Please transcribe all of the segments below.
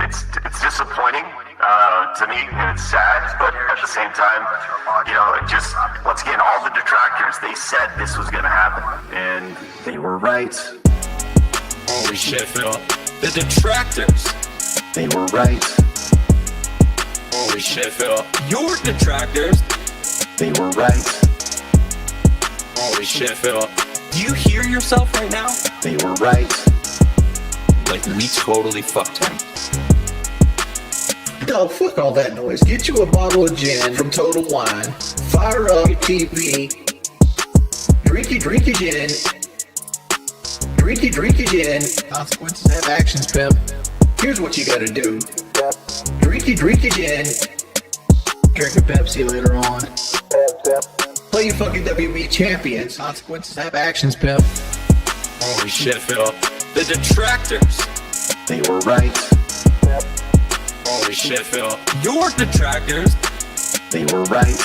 it's disappointing to me, and it's sad, but at the same time, it just, once again, all the detractors, they said this was going to happen, and they were right. Holy shit, Phil. The detractors. They were right. Holy shit, Phil. Your detractors. They were right. Holy shit, Phil. Do you hear yourself right now? They were right. Like, we totally fucked him. Dog, fuck all that noise. Get you a bottle of gin from Total Wine. Fire up your TV. Drink your gin. Drink your gin. Consequences have actions, pimp. Here's what you gotta do. Drink your gin. Drink a Pepsi later on. Play your fucking WB champions. Consequences have actions, pimp. Holy shit, Phil. The detractors. They were right. Holy shit, Phil. Your detractors. They were right.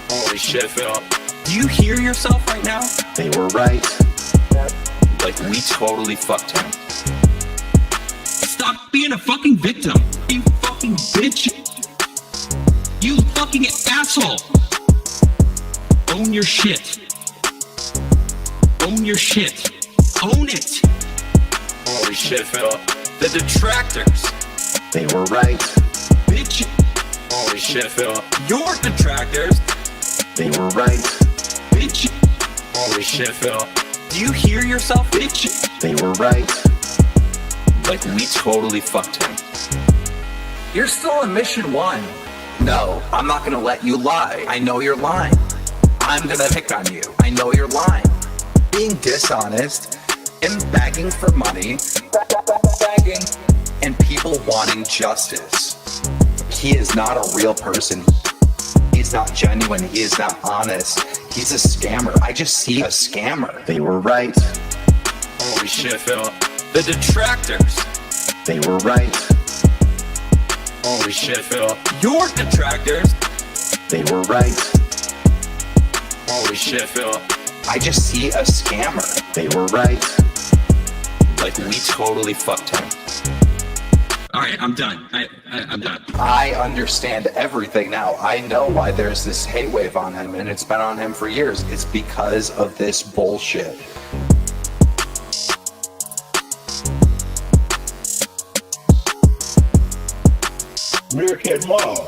Holy shit, Phil. Do you hear yourself right now? They were right. Like, we totally fucked him. Stop being a fucking victim. You fucking bitch. You fucking asshole. Own your shit. Own your shit. Own it. Holy shit, Phil. The detractors. They were right. Bitch. Holy shit, Phil. Your detractors. They were right. Bitch. Holy shit, Phil. Do you hear yourself, bitch? They were right. Like, we totally fucked him. You're still on mission 1. No, I'm not gonna let you lie. I know you're lying. I'm gonna pick on you. I know you're lying. Being dishonest and begging for money. Begging. And people wanting justice. He is not a real person. He's not genuine. He is not honest. He's a scammer. I just see a scammer. They were right. Holy shit, Phil. The detractors. They were right. Holy shit, Phil. Your detractors. They were right. Holy shit, Phil. I just see a scammer. They were right. Like, we totally fucked him. Alright, I'm done. I'm done. I understand everything now. I know why there's this hate wave on him, and it's been on him for years. It's because of this bullshit. Meerkat Mall.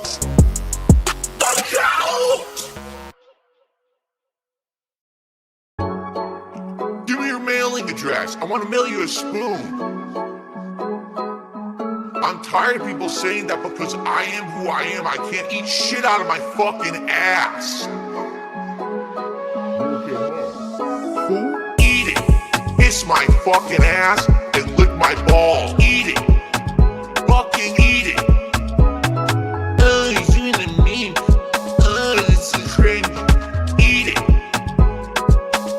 Give me your mailing address. I want to mail you a spoon. I'm tired of people saying that because I am who I am, I can't eat shit out of my fucking ass. Eat it. Kiss my fucking ass and lick my balls. Eat it. Fucking eat it. Oh, he's doing the meme. Oh, this is cringe. Eat it.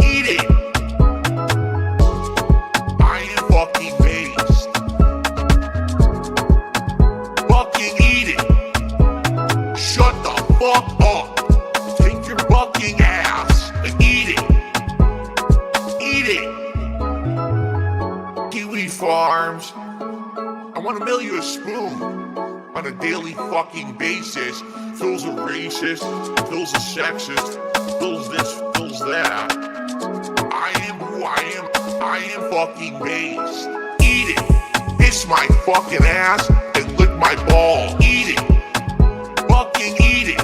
Eat it. I am fucking based. Fucking eat it. Shut the fuck up. Take your fucking ass and eat it. Eat it. Kiwi Farms. I want to mail you a spoon on a daily fucking basis. Phil's a racist. Phil's a sexist. Phil's this. Phil's that. I am who I am. I am fucking based. Eat it. Kiss my fucking ass and lick my balls. Eat it. Fucking eat it.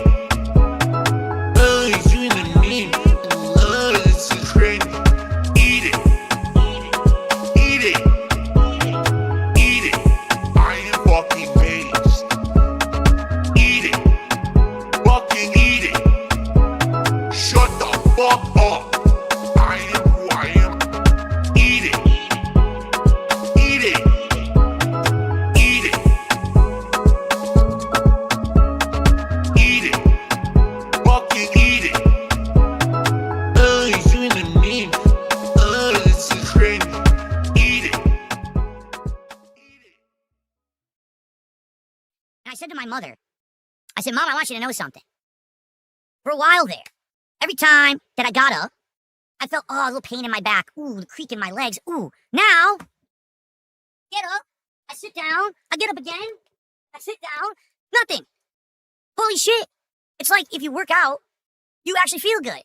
Oh, he's doing the meme. Oh, this is cringe. Eat it. Eat it. Eat it. I am fucking based. Eat it. Fucking eat it. Shut the fuck up. I am who I am. Eat it. Eat it. Eat it. Eat it. Fucking eat it. Oh, he's doing the meme. Oh, this is cringe. Eat it. And I said to my mother, I said, Mom, I want you to know something. For a while there, every time that I got up, I felt, a little pain in my back. Ooh, the creak in my legs. Ooh, now, get up, I sit down, down, I get up again, I sit down, nothing. Holy shit. It's like if you work out, you actually feel good.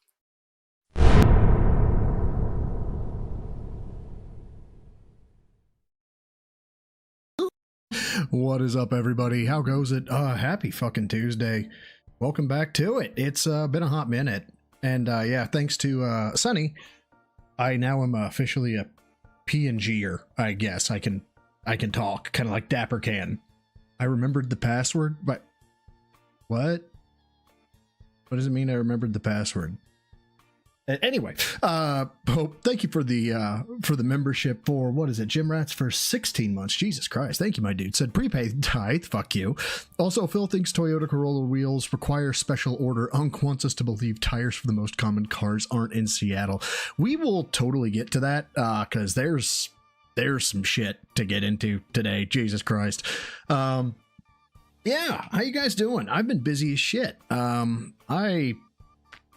What is up, everybody? How goes it? Happy fucking Tuesday. Welcome back to it. It's been a hot minute. And yeah, thanks to Sunny, I now am officially a PNGer, I guess. I can talk, kind of like Dapper can. I remembered the password, but what? What does it mean I remembered the password? Anyway, thank you for the membership for, what is it, Gym Rats, for 16 months. Jesus Christ, thank you, my dude. Said prepaid tithe, fuck you. Also, Phil thinks Toyota Corolla wheels require special order. Unk wants us to believe tires for the most common cars aren't in Seattle. We will totally get to that, because there's some shit to get into today. Jesus Christ. Yeah, how you guys doing? I've been busy as shit.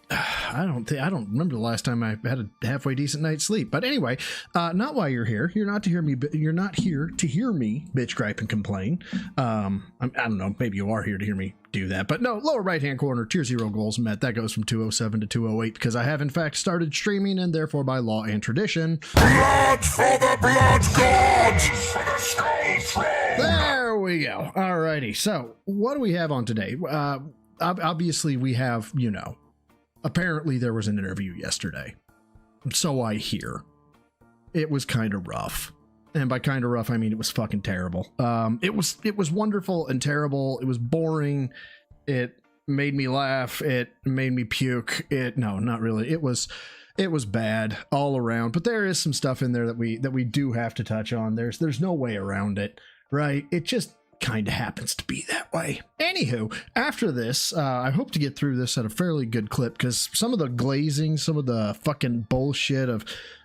I don't remember the last time I had a halfway decent night's sleep. But anyway, not why you're here. You're not here to hear me bitch, gripe, and complain. I don't know. Maybe you are here to hear me do that. But no, lower right hand corner, tier 0 goals met. That goes from 207 to 208 because I have in fact started streaming, and therefore by law and tradition. Blood for the blood gods! There we go. Alrighty. So what do we have on today? Obviously we have, apparently there was an interview yesterday. So I hear. It was kind of rough. And by kind of rough, I mean it was fucking terrible. It was wonderful and terrible. It was boring. It made me laugh. It made me puke. No, not really. It was bad all around. But there is some stuff in there that we do have to touch on. There's no way around it, right? It just kind of happens to be that way. Anywho, after this, I hope to get through this at a fairly good clip, because some of the glazing, some of the fucking bullshit of,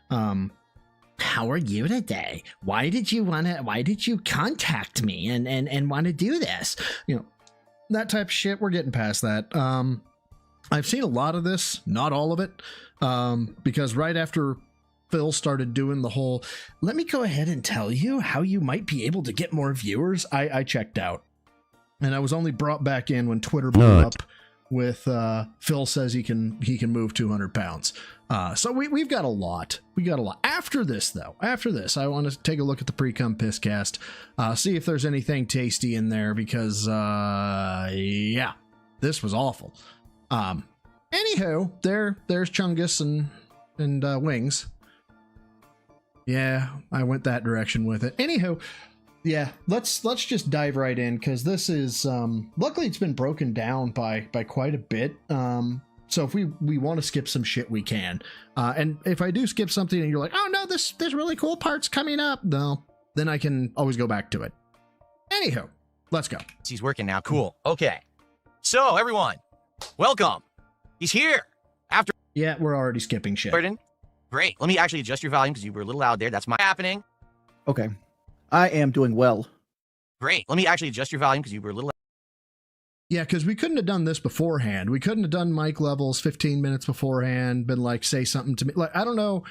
how are you today? Why did you contact me and want to do this? That type of shit, we're getting past that. I've seen a lot of this, not all of it, because right after Phil started doing the whole, let me go ahead and tell you how you might be able to get more viewers, I checked out. And I was only brought back in when Twitter blew up with Phil says he can move 200 pounds. So we've got a lot. We got a lot. After this, I want to take a look at the pre-cum piss cast, see if there's anything tasty in there, because yeah, this was awful. Anywho, there's Chungus and Wings. Yeah, I went that direction with it. Anywho, yeah, let's just dive right in, because this is luckily it's been broken down by quite a bit. So if we want to skip some shit, we can. And if I do skip something and you're like, oh no, there's really cool parts coming up, no, then I can always go back to it. Anywho, let's go. He's working now. Cool. Okay. So everyone, welcome. He's here. After. Yeah, we're already skipping shit. Burden. Great. Let me actually adjust your volume because you were a little loud there. That's my happening. Okay. I am doing well. Great. Let me actually adjust your volume because you were a little. Yeah, because we couldn't have done this beforehand. We couldn't have done mic levels 15 minutes beforehand, been like, say something to me. Like, I don't know,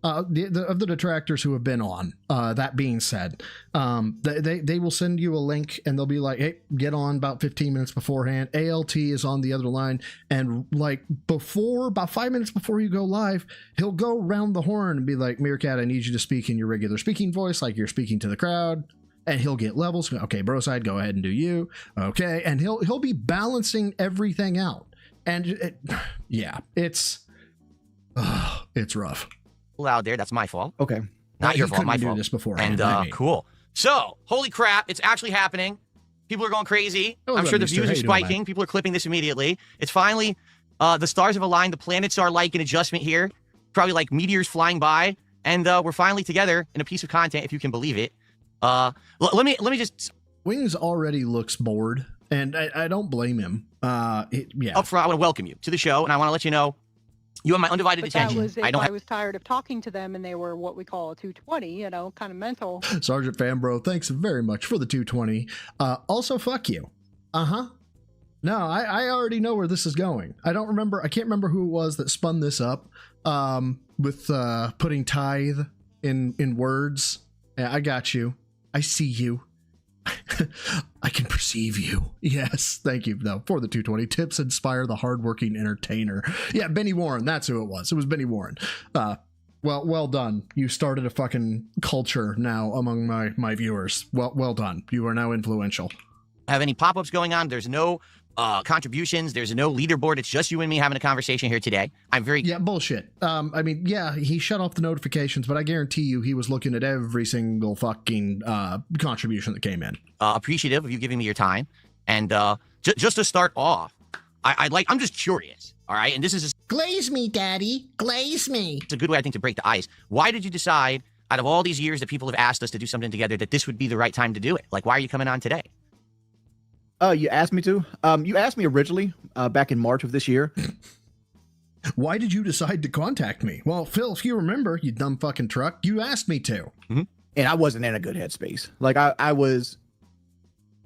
of the detractors who have been on, that being said, they will send you a link and they'll be like, hey, get on about 15 minutes beforehand. ALT is on the other line. And like about 5 minutes before you go live, he'll go round the horn and be like, Meerkat, I need you to speak in your regular speaking voice, like you're speaking to the crowd. And he'll get levels. Okay, bro side, go ahead and do you. Okay. And he'll be balancing everything out. And yeah, it's rough. Loud there. That's my fault. Okay. Not your fault. My do fault. This beforehand. And cool. So, holy crap, it's actually happening. People are going crazy. Hello, I'm sure the Mr. views How are you doing, spiking. man? People are clipping this immediately. It's finally, the stars have aligned. The planets are like an adjustment here. Probably like meteors flying by. And we're finally together in a piece of content, if you can believe it. Let me just. Wings already looks bored, and I don't blame him. Yeah. Up front, I want to welcome you to the show, and I want to let you know you have my undivided But attention. that was if I I was tired of talking to them and they were what we call a 220, kind of mental. Sergeant Fanbro, thanks very much for the 220. Also, fuck you. No, I already know where this is going. I can't remember who it was that spun this up with putting tithe in words. Yeah, I got you. I see you. I can perceive you. Yes, thank you. No, for the 220 tips inspire the hardworking entertainer. Yeah, Benny Warren. That's who it was. It was Benny Warren. Well done. You started a fucking culture now among my viewers. Well done. You are now influential. Have any pop-ups going on? There's no contributions. There's no leaderboard. It's just you and me having a conversation here today. I'm very... Yeah, bullshit. I mean, yeah, he shut off the notifications, but I guarantee you he was looking at every single fucking contribution that came in. Appreciative of you giving me your time. And just to start off, I'm just curious, all right? And this is... Glaze me, Daddy. Glaze me. It's a good way, I think, to break the ice. Why did you decide, out of all these years that people have asked us to do something together, that this would be the right time to do it? Like, why are you coming on today? You asked me to. You asked me originally back in March of this year. Why did you decide to contact me? Well, Phil, if you remember, you dumb fucking truck, you asked me to. Mm-hmm. And I wasn't in a good headspace. Like I was.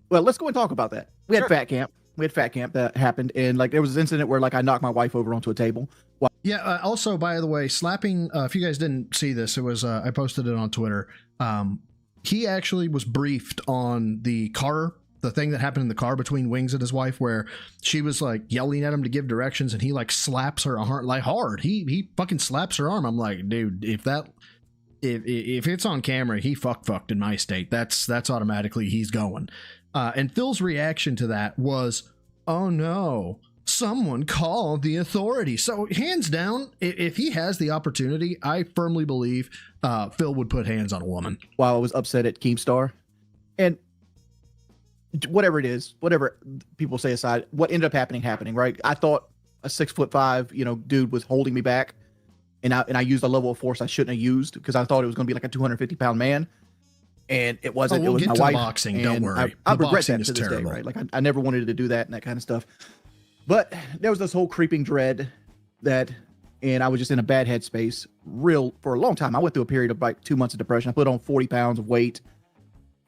Well, let's go and talk about that. We had fat camp. We had fat camp that happened, and like there was an incident where like I knocked my wife over onto a table. Yeah. Also, by the way, slapping. If you guys didn't see this, it was I posted it on Twitter. He actually was briefed on the thing that happened in the car between Wings and his wife, where she was like yelling at him to give directions, and he like slaps her hard. He fucking slaps her arm. I'm like, dude, if it's on camera, he fucked in my state. That's automatically he's going. And Phil's reaction to that was, oh no, someone called the authorities. So hands down, if he has the opportunity, I firmly believe Phil would put hands on a woman. While I was upset at Keemstar, and whatever it is, whatever people say aside, what ended up happening, right? I thought a 6'5", dude was holding me back, and I used a level of force I shouldn't have used because I thought it was going to be like a 250-pound man, and it wasn't. We'll it was get my to wife. the boxing. And don't worry. I The regret boxing that is to this terrible. day, right? Like I never wanted to do that and that kind of stuff. But there was this whole creeping dread and I was just in a bad headspace for a long time. I went through a period of like 2 months of depression. I put on 40 pounds of weight,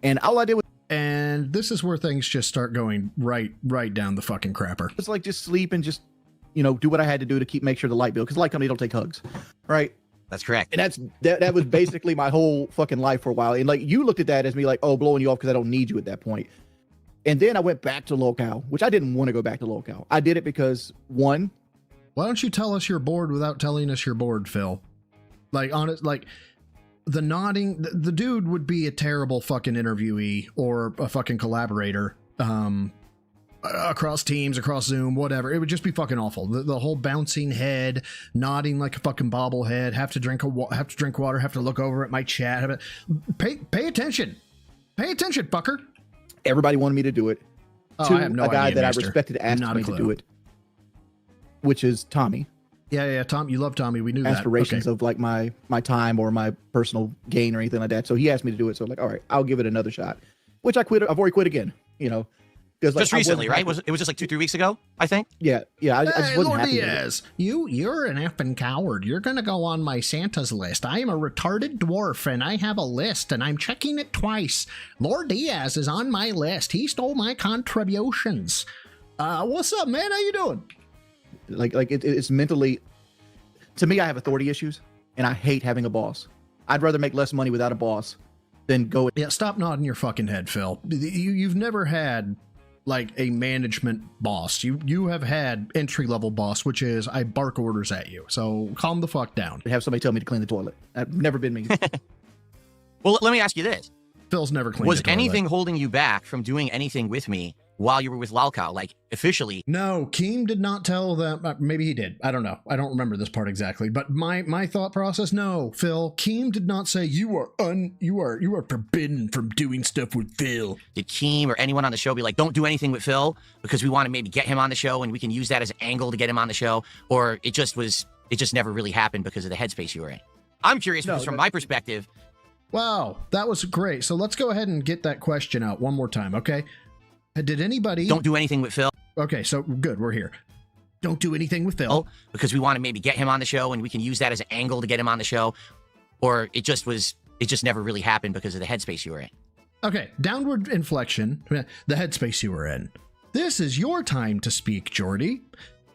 and all I did was. And this is where things just start going right down the fucking crapper. It's like just sleep and just, do what I had to do to make sure the light bill, because the light company don't take hugs, right? That's correct. And that was basically my whole fucking life for a while. And like you looked at that as me like, oh, blowing you off because I don't need you at that point. And then I went back to Locale, which I didn't want to go back to Locale. I did it because one. Why don't you tell us you're bored without telling us you're bored, Phil? Like honest, like. The nodding, the dude would be a terrible fucking interviewee or a fucking collaborator across Teams, across Zoom, whatever. It would just be fucking awful. The whole bouncing head, nodding like a fucking bobblehead, have to drink water, have to look over at my chat. Pay attention. Pay attention, fucker. Everybody wanted me to do it. Oh, I have no a guy idea, that mister. I respected asked me to do it, which is Tommy. Yeah, Tom, you love Tommy. We knew that. Aspirations Okay. of like my time or my personal gain or anything like that. So he asked me to do it. So I'm like, all right, I'll give it another shot. Which I quit. I've already quit again. Because like Just recently, right? It was just like 2-3 weeks ago, I think. Yeah. I just Hey, wasn't Lord happy with it. Diaz, you're an effing coward. You're gonna go on my Santa's list. I am a retarded dwarf, and I have a list, and I'm checking it twice. Lord Diaz is on my list. He stole my contributions. What's up, man? How you doing? Like it's mentally. To me, I have authority issues, and I hate having a boss. I'd rather make less money without a boss than go. Yeah, stop nodding your fucking head, Phil. You've never had like a management boss. You have had entry level boss, which is I bark orders at you. So calm the fuck down. Have somebody tell me to clean the toilet. I've never been me. Well, let me ask you this. Phil's never cleaned Was the toilet. anything holding you back from doing anything with me while you were with Lalcow? Like, officially? No, Keem did not tell them. Maybe he did. I don't know. I don't remember this part exactly. But my thought process, no, Phil. Keem did not say you are forbidden from doing stuff with Phil. Did Keem or anyone on the show be like, don't do anything with Phil because we want to maybe get him on the show and we can use that as an angle to get him on the show? Or it just never really happened because of the headspace you were in? I'm curious because from my perspective. Wow, that was great. So let's go ahead and get that question out one more time, okay? Did anybody... Don't do anything with Phil. Okay, so good, we're here. Don't do anything with Phil. Because we want to maybe get him on the show and we can use that as an angle to get him on the show. Or it just never really happened because of the headspace you were in. Okay, downward inflection, the headspace you were in. This is your time to speak, Jordy.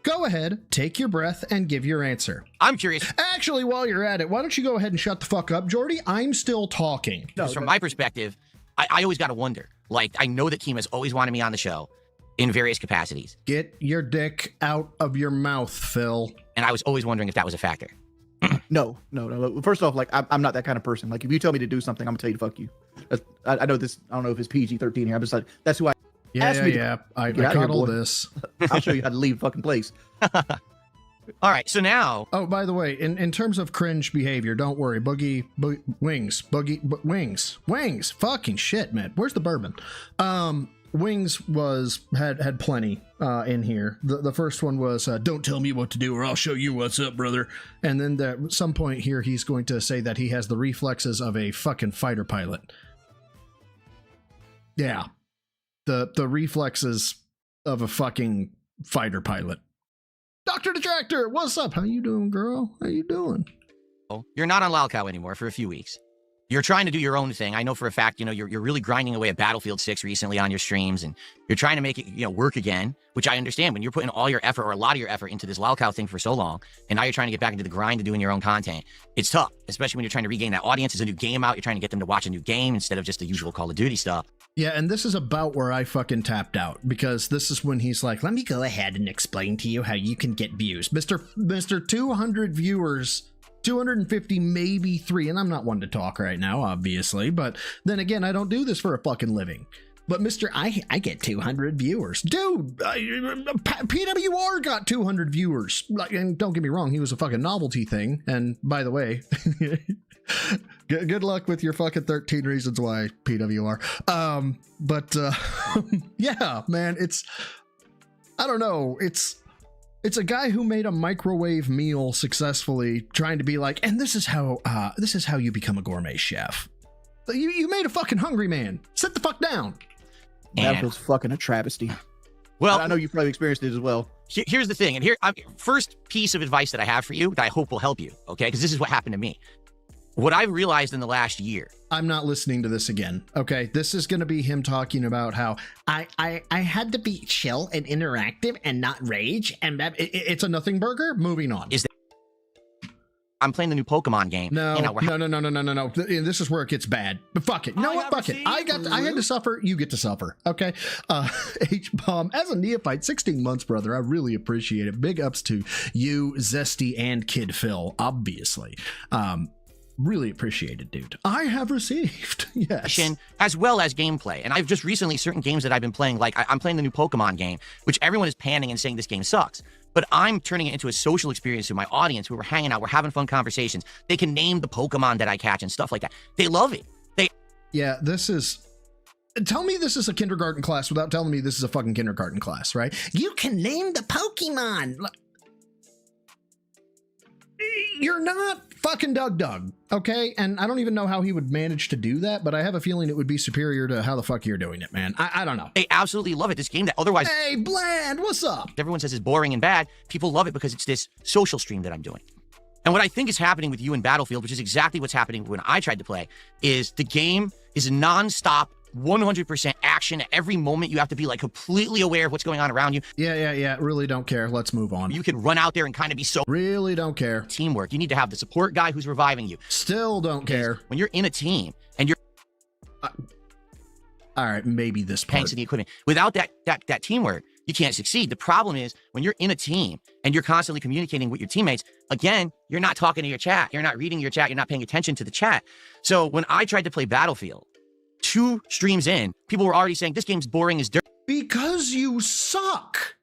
Go ahead, take your breath, and give your answer. I'm curious. Actually, while you're at it, why don't you go ahead and shut the fuck up, Jordy? I'm still talking. From my perspective, I always got to wonder, Like, I know that Keem has always wanted me on the show in various capacities. Get your dick out of your mouth, Phil. And I was always wondering if that was a factor. No. First off, like I'm not that kind of person. Like if you tell me to do something, I'm gonna tell you to fuck you. I know this. I don't know if it's PG-13 here. I'm just like, that's who I. I caught all this. I'll show you how to leave the fucking place. All right, so now. Oh, by the way, in terms of cringe behavior, don't worry. Wings. Fucking shit, man. Where's the bourbon? Wings had plenty in here. The first one was don't tell me what to do or I'll show you what's up, brother. And then at some point here he's going to say that he has the reflexes of a fucking fighter pilot. Yeah. The reflexes of a fucking fighter pilot. Dr. Detractor, what's up? How you doing, girl? How you doing? You're not on Lalcow anymore for a few weeks. You're trying to do your own thing. I know for a fact, you're really grinding away at Battlefield 6 recently on your streams, and you're trying to make it, work again, which I understand. When you're putting all your effort or a lot of your effort into this Lalcow thing for so long, and now you're trying to get back into the grind of doing your own content, it's tough, especially when you're trying to regain that audience. There's a new game out. You're trying to get them to watch a new game instead of just the usual Call of Duty stuff. Yeah, and this is about where I fucking tapped out, because this is when he's like, let me go ahead and explain to you how you can get views. Mr. 200 viewers, 250, maybe 3, and I'm not one to talk right now, obviously, but then again, I don't do this for a fucking living. But I get 200 viewers. Dude, PWR got 200 viewers. And don't get me wrong, he was a fucking novelty thing, and by the way... Good luck with your fucking 13 reasons why, PWR. Yeah, man, I don't know, it's a guy who made a microwave meal successfully, trying to be like, and this is how you become a gourmet chef. You made a fucking hungry man. Sit the fuck down. That was fucking a travesty. Well, I know you've probably experienced it as well. Here's the thing, and first piece of advice that I have for you that I hope will help you, okay? Because this is what happened to me. What I've realized in the last year. I'm not listening to this again. Okay, this is going to be him talking about how I had to be chill and interactive and not rage, and it's a nothing burger. Moving on. I'm playing the new Pokemon game. No. This is where it gets bad. But fuck it. You know what? Fuck it. I had to suffer. You get to suffer. Okay. H-Bomb, as a neophyte, 16 months, brother. I really appreciate it. Big ups to you, Zesty, and Kid Phil, obviously. Really appreciate it, dude. I have received, yes. As well as gameplay. And I've just recently, certain games that I've been playing, like I'm playing the new Pokemon game, which everyone is panning and saying this game sucks. But I'm turning it into a social experience with my audience, where we're hanging out, we're having fun conversations. They can name the Pokemon that I catch and stuff like that. They love it. Yeah, this is... Tell me this is a kindergarten class without telling me this is a fucking kindergarten class, right? You can name the Pokemon. You're not fucking Doug, okay? And I don't even know how he would manage to do that, but I have a feeling it would be superior to how the fuck you're doing it, man. I don't know. They absolutely love it. This game that otherwise... Hey, Bland, what's up? Everyone says is boring and bad. People love it because it's this social stream that I'm doing. And what I think is happening with you in Battlefield, which is exactly what's happening when I tried to play, is the game is non-stop 100% action. At every moment, you have to be like completely aware of what's going on around you. Yeah. Really don't care. Let's move on. You can run out there and kind of be so... Really don't care. Teamwork. You need to have the support guy who's reviving you. Still don't care. When you're in a team and you're... all right, maybe this part. Tanks and the equipment. Without that teamwork, you can't succeed. The problem is when you're in a team and you're constantly communicating with your teammates, again, you're not talking to your chat. You're not reading your chat. You're not paying attention to the chat. So when I tried to play Battlefield, 2 streams in, people were already saying, this game's boring as dirt. Because you suck.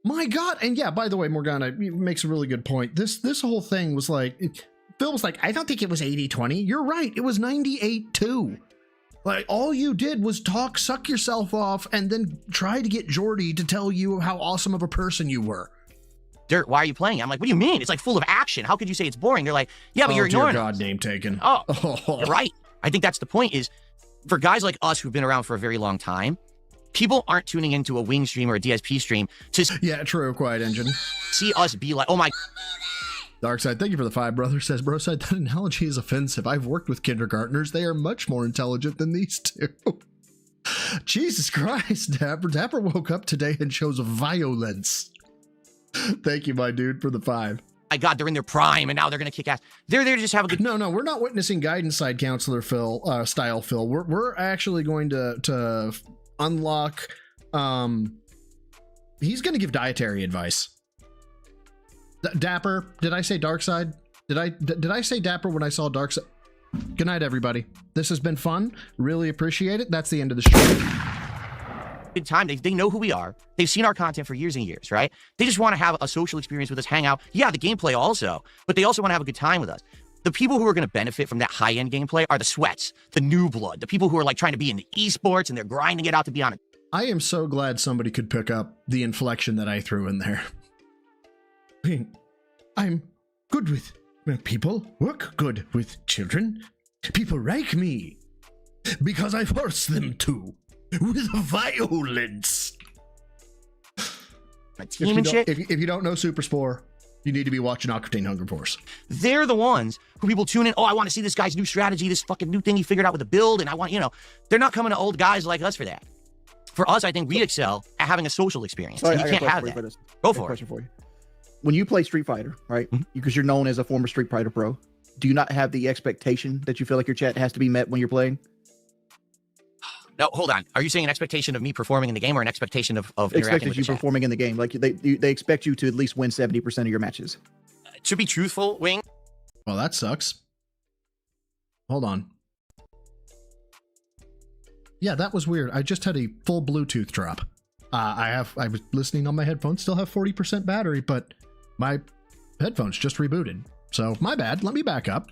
My God. And yeah, by the way, Morgana makes a really good point. This whole thing was like, Phil was like, I don't think it was 80-20. You're right. It was 98-2. Like, all you did was talk, suck yourself off, and then try to get Jordy to tell you how awesome of a person you were. Dirt, why are you playing it? I'm like, what do you mean? It's like full of action. How could you say it's boring? They're like, yeah, but you're ignoring it. God, name taken. Oh, you're right. I think that's the point is, for guys like us who've been around for a very long time, people aren't tuning into a Wing stream or a DSP stream to... Yeah, true, Quiet Engine. ...see us be like, oh my... Darkside, thank you for the 5, brother. Says, bro, said that analogy is offensive. I've worked with kindergartners. They are much more intelligent than these two. Jesus Christ, Dapper. Dapper woke up today and shows violence. Thank you, my dude, for the 5. My God, they're in their prime, and now they're going to kick ass. They're there to just have a good... No, we're not witnessing guidance side counselor Phil, style Phil. We're actually going to unlock. He's going to give dietary advice. Dapper, did I say dark side? Did I say Dapper when I saw dark side? Good night, everybody. This has been fun. Really appreciate it. That's the end of the stream. Good time. They know who we are. They've seen our content for years and years, right? They just want to have a social experience with us, hang out. Yeah, the gameplay also, but they also want to have a good time with us. The people who are going to benefit from that high-end gameplay are the sweats, the new blood, the people who are like trying to be in the esports and they're grinding it out to be on it. I am so glad somebody could pick up the inflection that I threw in there. I'm good with people, work good with children. People like me because I force them to with violence. A team and shit. If you don't know Super Spore, you need to be watching Octane Hunger Force. They're the ones who people tune in. Oh, I want to see this guy's new strategy, this fucking new thing he figured out with the build. And I want, they're not coming to old guys like us for that. For us, I think we excel at having a social experience. Sorry, and you can't have that. Go for it. Question for you. When you play Street Fighter, right? Because you're known as a former Street Fighter pro, do you not have the expectation that you feel like your chat has to be met when you're playing? No, hold on. Are you saying an expectation of me performing in the game or an expectation of interacting Expected with you the chat? performing in the game. Like they expect you to at least win 70% of your matches. To be truthful, Wing. Well, that sucks. Hold on. Yeah, that was weird. I just had a full Bluetooth drop. I was listening on my headphones, still have 40% battery, but my headphones just rebooted. So my bad. Let me back up.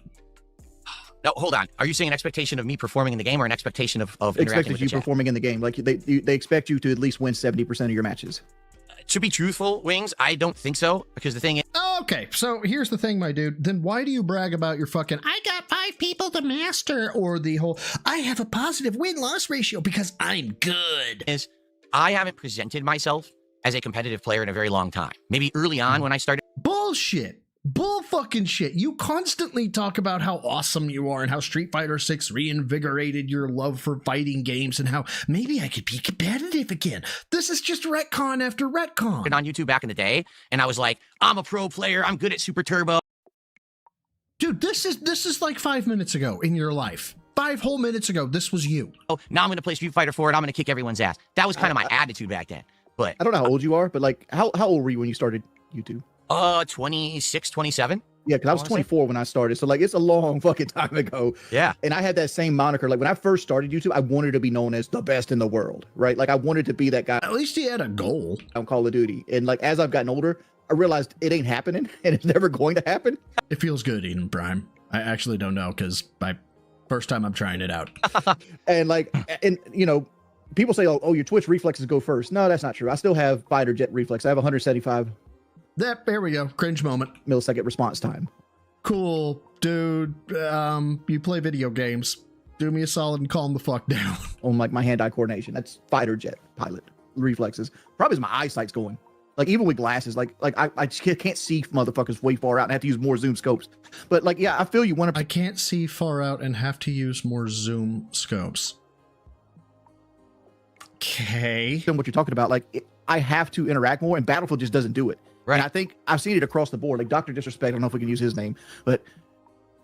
No, hold on. Are you saying an expectation of me performing in the game or an expectation of interacting Expected with the you chat? performing in the game. Like they expect you to at least win 70% of your matches. To be truthful, Wings, I don't think so, because the thing is, Okay, so here's the thing, my dude. Then why do you brag about your fucking, I got 5 people to master, or the whole, I have a positive win-loss ratio because I'm good? I haven't presented myself as a competitive player in a very long time. Maybe early on when I started. Bullshit. Bull fucking shit. You constantly talk about how awesome you are and how Street Fighter 6 reinvigorated your love for fighting games and how maybe I could be competitive again. This is just retcon after retcon. On YouTube back in the day, and I was like, I'm a pro player, I'm good at Super Turbo. Dude, this is like 5 minutes ago in your life. 5 whole minutes ago, this was you. Oh, now I'm going to play Street Fighter 4 and I'm going to kick everyone's ass. That was kind of my attitude back then. But I don't know how old you are, but like how old were you when you started YouTube? 26, 27. Yeah, because I was 24 when I started. So like it's a long fucking time ago. Yeah. And I had that same moniker. Like when I first started YouTube, I wanted to be known as the best in the world, right? Like I wanted to be that guy At least he had a goal. on Call of Duty. And like as I've gotten older, I realized it ain't happening and it's never going to happen. It feels good, Eden Prime. I actually don't know because first time I'm trying it out. And like, and people say, oh, your Twitch reflexes go first. No, that's not true. I still have fighter jet reflex. I have 175 There we go. Cringe moment. millisecond response time. Cool, dude. You play video games. Do me a solid and calm the fuck down. On like my hand-eye coordination. That's fighter jet pilot reflexes. Probably as my eyesight's going. Like even with glasses, like I just can't see motherfuckers way far out and I have to use more zoom scopes. But like, yeah, I feel you. I can't see far out and have to use more zoom scopes. Okay. What you're talking about, like I have to interact more, and Battlefield just doesn't do it. Right. And I think I've seen it across the board. Like Dr. Disrespect, I don't know if we can use his name, but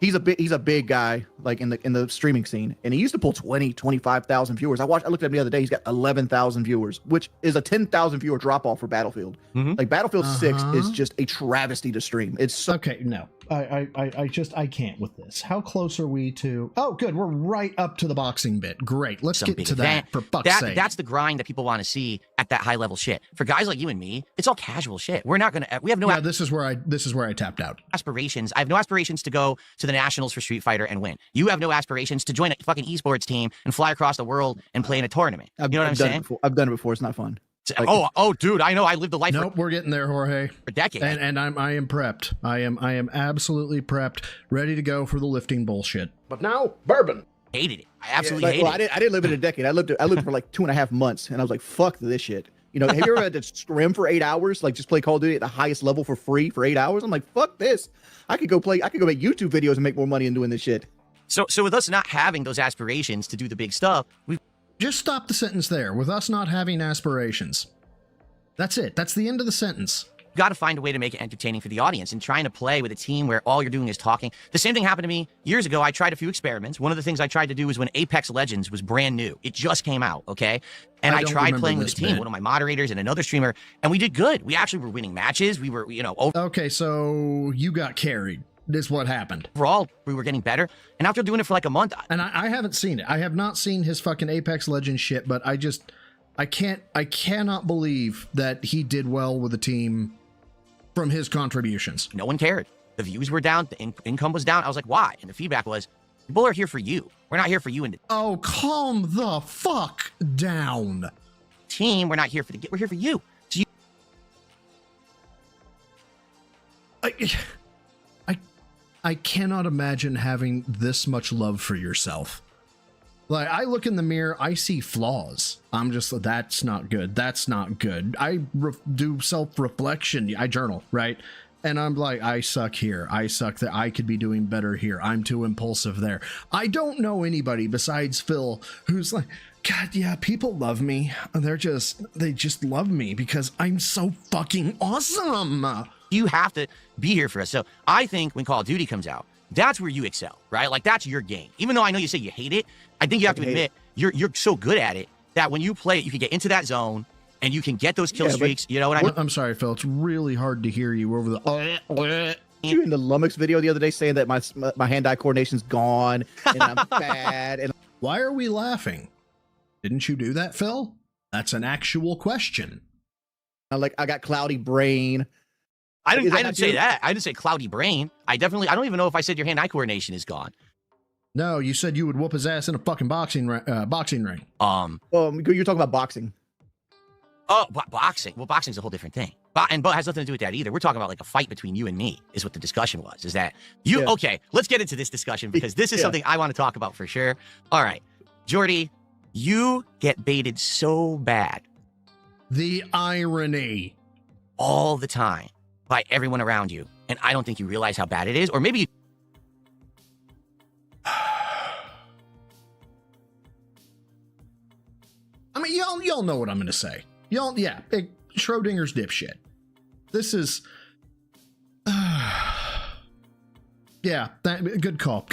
he's a big guy like in the streaming scene, and he used to pull 25,000 viewers. I looked at him the other day. He's got 11,000 viewers, which is a 10,000 viewer drop off for Battlefield. Like Battlefield 6 is just a travesty to stream. It's so Okay, no. I can't with this. How close are we to? Oh, good. We're right up to the boxing bit. Great. Let's get to that for fuck's sake. That's the grind that people want to see at that high level shit. For guys like you and me, it's all casual shit. We have no this is where I tapped out. aspirations. I have no aspirations to go to the nationals for Street Fighter and win. You have no aspirations to join a fucking esports team and fly across the world and play in a tournament. You know what I'm saying? I've done it before. It's not fun. Like, oh, dude, I know. I lived the life Nope, we're getting there, Jorge. for decades. And I am prepped. I am absolutely prepped, ready to go for the lifting bullshit. But now, bourbon. Hated it. I absolutely hated it. I didn't live in a decade. I lived for like 2.5 months, and I was like, "Fuck this shit." Have you ever had to scrim for 8 hours, like just play Call of Duty at the highest level for free for 8 hours? I'm like, "Fuck this." I could go make YouTube videos and make more money than doing this shit. So with us not having those aspirations to do the big stuff, we Just stop the sentence there. With us not having aspirations. That's it. That's the end of the sentence. got to find a way to make it entertaining for the audience, and trying to play with a team where all you're doing is talking. The same thing happened to me years ago. I tried a few experiments. One of the things I tried to do was when Apex Legends was brand new. It just came out, okay? And I tried playing with a team, one of my moderators and another streamer, and we did good. We actually were winning matches. We were, Okay, so you got carried. This is what happened. Overall, we were getting better. And after doing it for like a month... And I haven't seen it. I have not seen his fucking Apex Legends shit, but I cannot believe that he did well with the team from his contributions. No one cared. The views were down. The income was down. I was like, why? And the feedback was, people are here for you. We're not here for you. And oh, calm the fuck down. Team, we're not here for we're here for you. So I cannot imagine having this much love for yourself. Like, I look in the mirror, I see flaws. I'm just, that's not good. That's not good. I do self-reflection. I journal, right? And I'm like, I suck here. I suck there. I could be doing better here. I'm too impulsive there. I don't know anybody besides Phil who's like, God, yeah, people love me. They just love me because I'm so fucking awesome. You have to be here for us. So I think when Call of Duty comes out, that's where you excel, right? Like, that's your game. Even though I know you say you hate it, I think you have to admit you're so good at it that when you play it, you can get into that zone and you can get those kill streaks. You know what I mean? I'm sorry, Phil. It's really hard to hear you over the... You in the Lummox video the other day saying that my hand-eye coordination's gone and I'm bad. And why are we laughing? Didn't you do that, Phil? That's an actual question. I got cloudy brain. I didn't say that. I didn't say cloudy brain. I don't even know if I said your hand-eye coordination is gone. No, you said you would whoop his ass in a fucking boxing ring. You're talking about boxing. Oh, boxing. Well, boxing's a whole different thing. But it has nothing to do with that either. We're talking about like a fight between you and me is what the discussion was. Is that you? Yeah. Okay, let's get into this discussion because this is something I want to talk about for sure. All right, Jordy, you get baited so bad. The irony. All the time. By everyone around you, and I don't think you realize how bad it is, or maybe you... I mean, y'all know what I'm gonna say. Schrodinger's dipshit. This is... good call.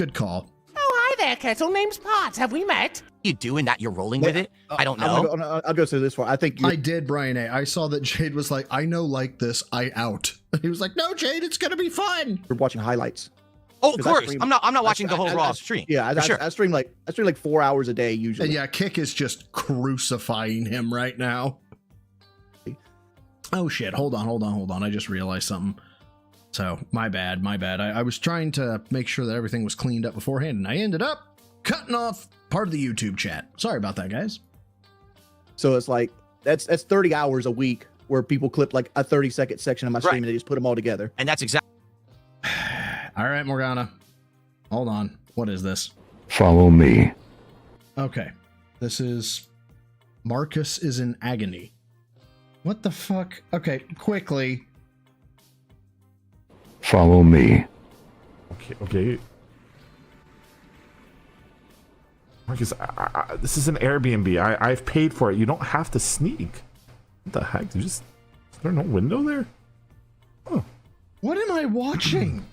Oh, hi there, Kettle. Name's Potts. Have we met? You doing that? You're rolling with it? I don't know. I'll go through this one. I think I did, Brian A. I saw that Jade was like, I know like this, I out. He was like, no, Jade, it's gonna be fun. We're watching highlights. Oh, of course. I'm not watching the whole Raw stream. Yeah, I stream like 4 hours a day usually. And yeah, Kick is just crucifying him right now. Oh shit, hold on. I just realized something. So, my bad. I was trying to make sure that everything was cleaned up beforehand, and I ended up cutting off part of the YouTube chat. Sorry about that, guys. So it's like, that's 30 hours a week where people clip like a 30-second section of my stream and they just put them all together. And that's exactly... All right, Morgana. Hold on. What is this? Follow me. Okay. This is... Marcus is in agony. What the fuck? Okay, quickly. Follow me. Okay. Marcus, this is an Airbnb. I've paid for it. You don't have to sneak. What the heck? Is there no window there? Oh. What am I watching?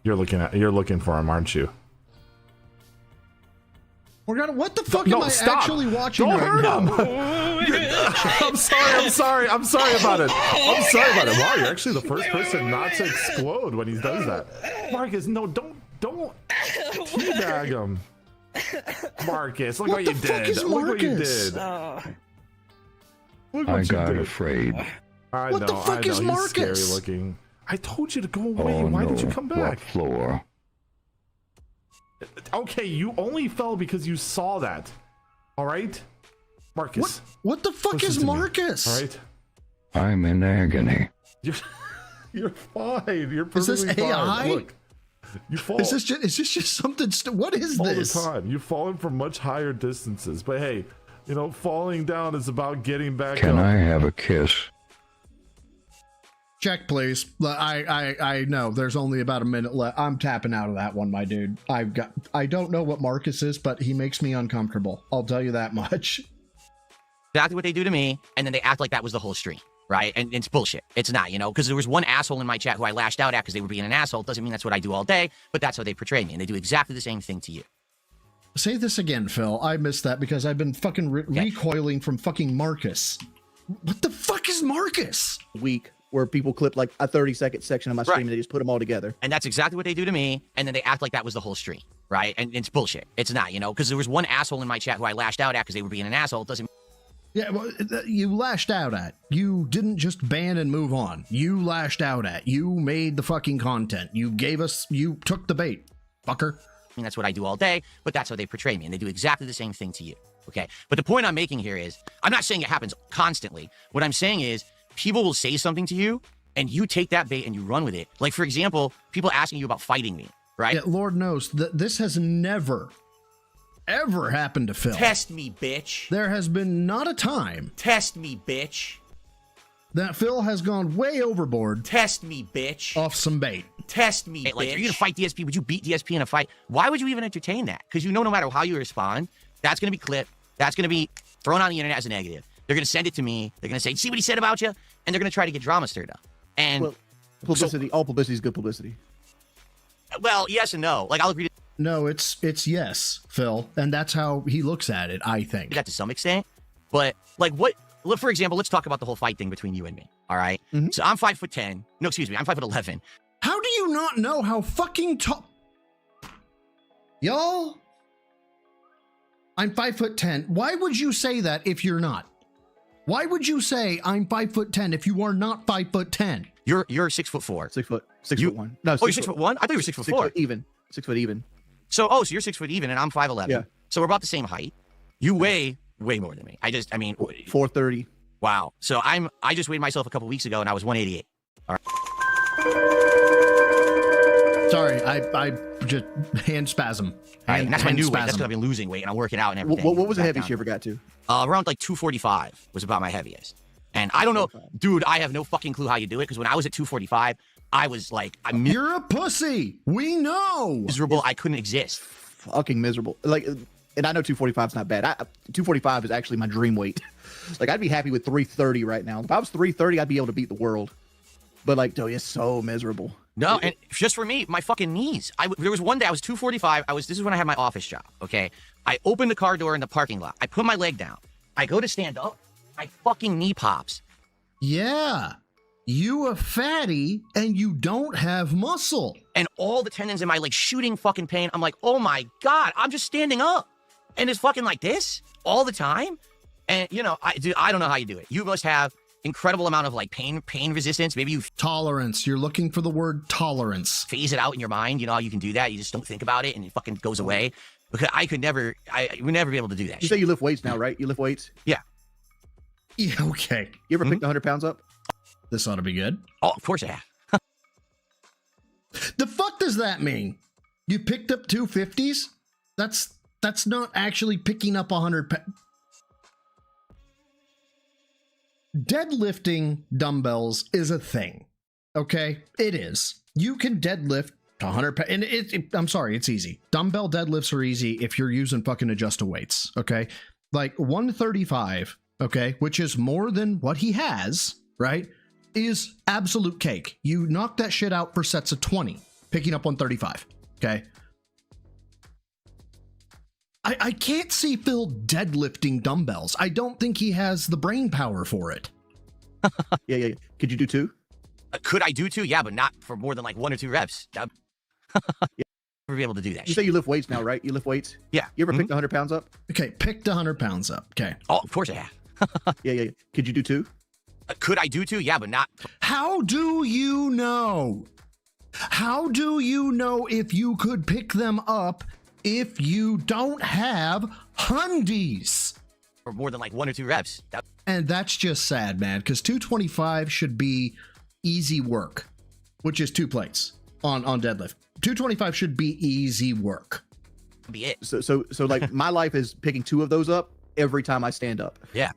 You're looking for him, aren't you? Morgana, what the fuck am I actually watching right now? I'm sorry about it. Wow, you're actually the first person not to explode when he does that. Marcus, no, don't teabag him. Marcus, look what you did. Look what you did. I got afraid. I what know, the fuck is Marcus? He's scary looking. I told you to go away. Why did you come back? What floor? Okay, you only fell because you saw that. All right, Marcus. What the fuck is Marcus? All right. I'm in agony. You're fine. You're perfectly is this AI? fine. Look, you fall. Is this just something? What is this? All the time. You've fallen from much higher distances, but hey, falling down is about getting back up. Can I have a kiss? Check, please. I know there's only about a minute left. I'm tapping out of that one, my dude. I don't know what Marcus is, but he makes me uncomfortable. I'll tell you that much. exactly what they do to me, and then they act like that was the whole stream, right? And it's bullshit. It's not, you know, because there was one asshole in my chat who I lashed out at because they were being an asshole. Doesn't mean that's what I do all day, but that's how they portray me, and they do exactly the same thing to you. Say this again, Phil. I missed that because I've been fucking recoiling from fucking Marcus. What the fuck is Marcus? Week where people clip like a 30-second section of my stream and they just put them all together. And that's exactly what they do to me, and then they act like that was the whole stream, right? And it's bullshit. It's not, you know, because there was one asshole in my chat who I lashed out at because they were being an asshole. Doesn't. Yeah, well, you lashed out at. You didn't just ban and move on. You lashed out at. You made the fucking content. You took the bait, fucker. I mean, that's what I do all day, but that's how they portray me, and they do exactly the same thing to you, okay? But the point I'm making here is, I'm not saying it happens constantly. What I'm saying is, people will say something to you, and you take that bait and you run with it. Like, for example, people asking you about fighting me, right? Yeah, Lord knows that this has never, ever happened to Phil. Test me, bitch. There has been not a time Test me, bitch. that Phil has gone way overboard. Test me, bitch. Off some bait. Test me, Hey, like, bitch. if you're gonna fight DSP, would you beat DSP in a fight? Why would you even entertain that? Because you know no matter how you respond, that's gonna be clipped. That's gonna be thrown on the internet as a negative. They're gonna send it to me. They're gonna say, see what he said about you? And they're gonna try to get drama stirred up. And Well, publicity, all publicity is good publicity. well, yes and no. Like, I'll agree to No, it's yes, Phil, and that's how he looks at it, I think. that to some extent. But like, what? Look, for example, let's talk about the whole fight thing between you and me. All right. So I'm 5'10". No, excuse me, I'm 5'11". How do you not know how fucking tall? Y'all, I'm 5'10". Why would you say that if you're not? Why would you say I'm 5'10" if you are not 5'10"? You're 6'4". 6 foot, 6'1". No, Oh, you're 6'1"? I thought you were 6'4". 6 foot even. 6 foot even. So you're 6 foot even, and I'm 5'11". Yeah. So we're about the same height. You weigh way more than me. I mean, 430. wow. So I just weighed myself a couple weeks ago, and I was 188. Sorry, I just hand spasm. All right, and that's my Hand new weight. That's spasm. because I've been losing weight and I'm working out and everything. What was the Back heaviest down. you ever got to? Around like 245 was about my heaviest. And I don't know, dude, I have no fucking clue how you do it, because when I was at 245, I was like, I'm You're a pussy. We know. miserable. I couldn't exist. Fucking miserable. Like, and I know 245 is not bad. 245 is actually my dream weight. Like, I'd be happy with 330 right now. If I was 330, I'd be able to beat the world. But like, dude, it's so miserable. No, and just for me, my fucking knees. There was one day I was 245. This is when I had my office job. Okay, I opened the car door in the parking lot. I put my leg down. I go to stand up. My fucking knee pops. Yeah. You a fatty and you don't have muscle. And all the tendons in my leg shooting fucking pain. I'm like, oh my God, I'm just standing up. And it's fucking like this all the time. And you know, I don't know how you do it. You must have incredible amount of like pain resistance. Maybe you Tolerance. You're looking for the word tolerance. phase it out in your mind. You know how you can do that? You just don't think about it and it fucking goes away. Because I would never be able to do that. You say you lift weights now, right? You lift weights? Yeah. Yeah, okay. You ever picked 100 pounds up? This ought to be good. Oh, of course I have. The fuck does that mean? You picked up 250s? That's not actually picking up 100 Deadlifting dumbbells is a thing. Okay? It is. You can deadlift 100 and I'm sorry, it's easy. Dumbbell deadlifts are easy if you're using fucking adjusted weights, okay? Like 135, okay, which is more than what he has, right? Is absolute cake. You knock that shit out for sets of 20, picking up 135, okay? I can't see Phil deadlifting dumbbells. I don't think he has the brain power for it. Yeah. Could you do 2? Could I do 2? Yeah, but not for more than like 1 or 2 reps. I'd never be able to do that You shit. say you lift weights now, right? You lift weights? Yeah. You ever picked 100 pounds up? Okay, picked 100 pounds up. Okay. Oh, of course I have. Yeah. Could you do 2? Could I do 2? Yeah, but not. How do you know? How do you know if you could pick them up if you don't have hundies? For more than like 1 or 2 reps. And that's just sad, man, because 225 should be easy work, which is 2 plates on deadlift. 225 should be easy work. That'd be it. So like my life is picking 2 of those up every time I stand up. Yeah.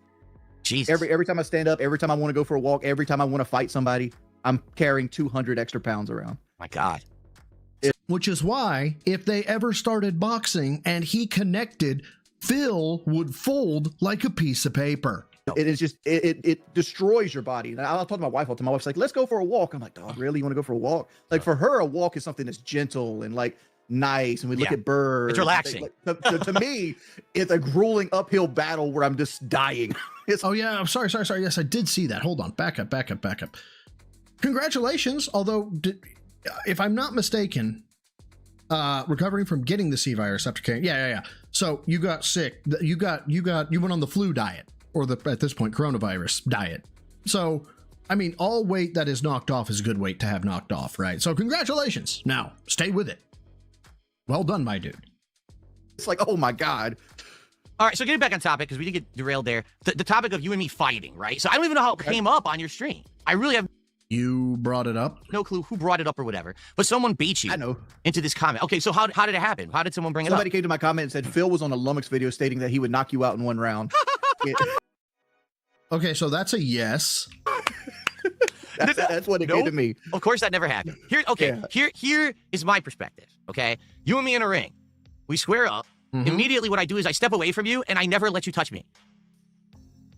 Jesus. Every time I stand up, every time I want to go for a walk, every time I want to fight somebody, I'm carrying 200 extra pounds around. My God. Which is why if they ever started boxing and he connected, Phil would fold like a piece of paper. It is just it destroys your body. And I'll talk to my wife all the time. My wife's like, "Let's go for a walk." I'm like, "Oh, really? You want to go for a walk?" Like for her, a walk is something that's gentle and like nice, and we look at birds. It's relaxing. Like, to me, it's a grueling uphill battle where I'm just dying. Oh yeah, I'm sorry. Yes, I did see that. Hold on, back up. Congratulations. Although, if I'm not mistaken, recovering from getting the C virus after carrying. Yeah. So you got sick. You went on the flu diet, or at this point coronavirus diet. So I mean, all weight that is knocked off is good weight to have knocked off, right? So congratulations. Now stay with it. Well done, my dude. It's like, oh my god. All right, so getting back on topic, because we did get derailed there. The topic of you and me fighting, right? So I don't even know how it came up on your stream. I really have You brought it up? no clue who brought it up or whatever. But someone beat you. I know. Into this comment. Okay, so how did it happen? How did someone bring it Somebody up? came to my comment and said Phil was on a Lummox video stating that he would knock you out in one round. Okay, so that's a yes. That's what it Nope. came to me. Of course that never happened. Here is my perspective, okay? You and me in a ring. We square up. Immediately what I do is I step away from you and I never let you touch me.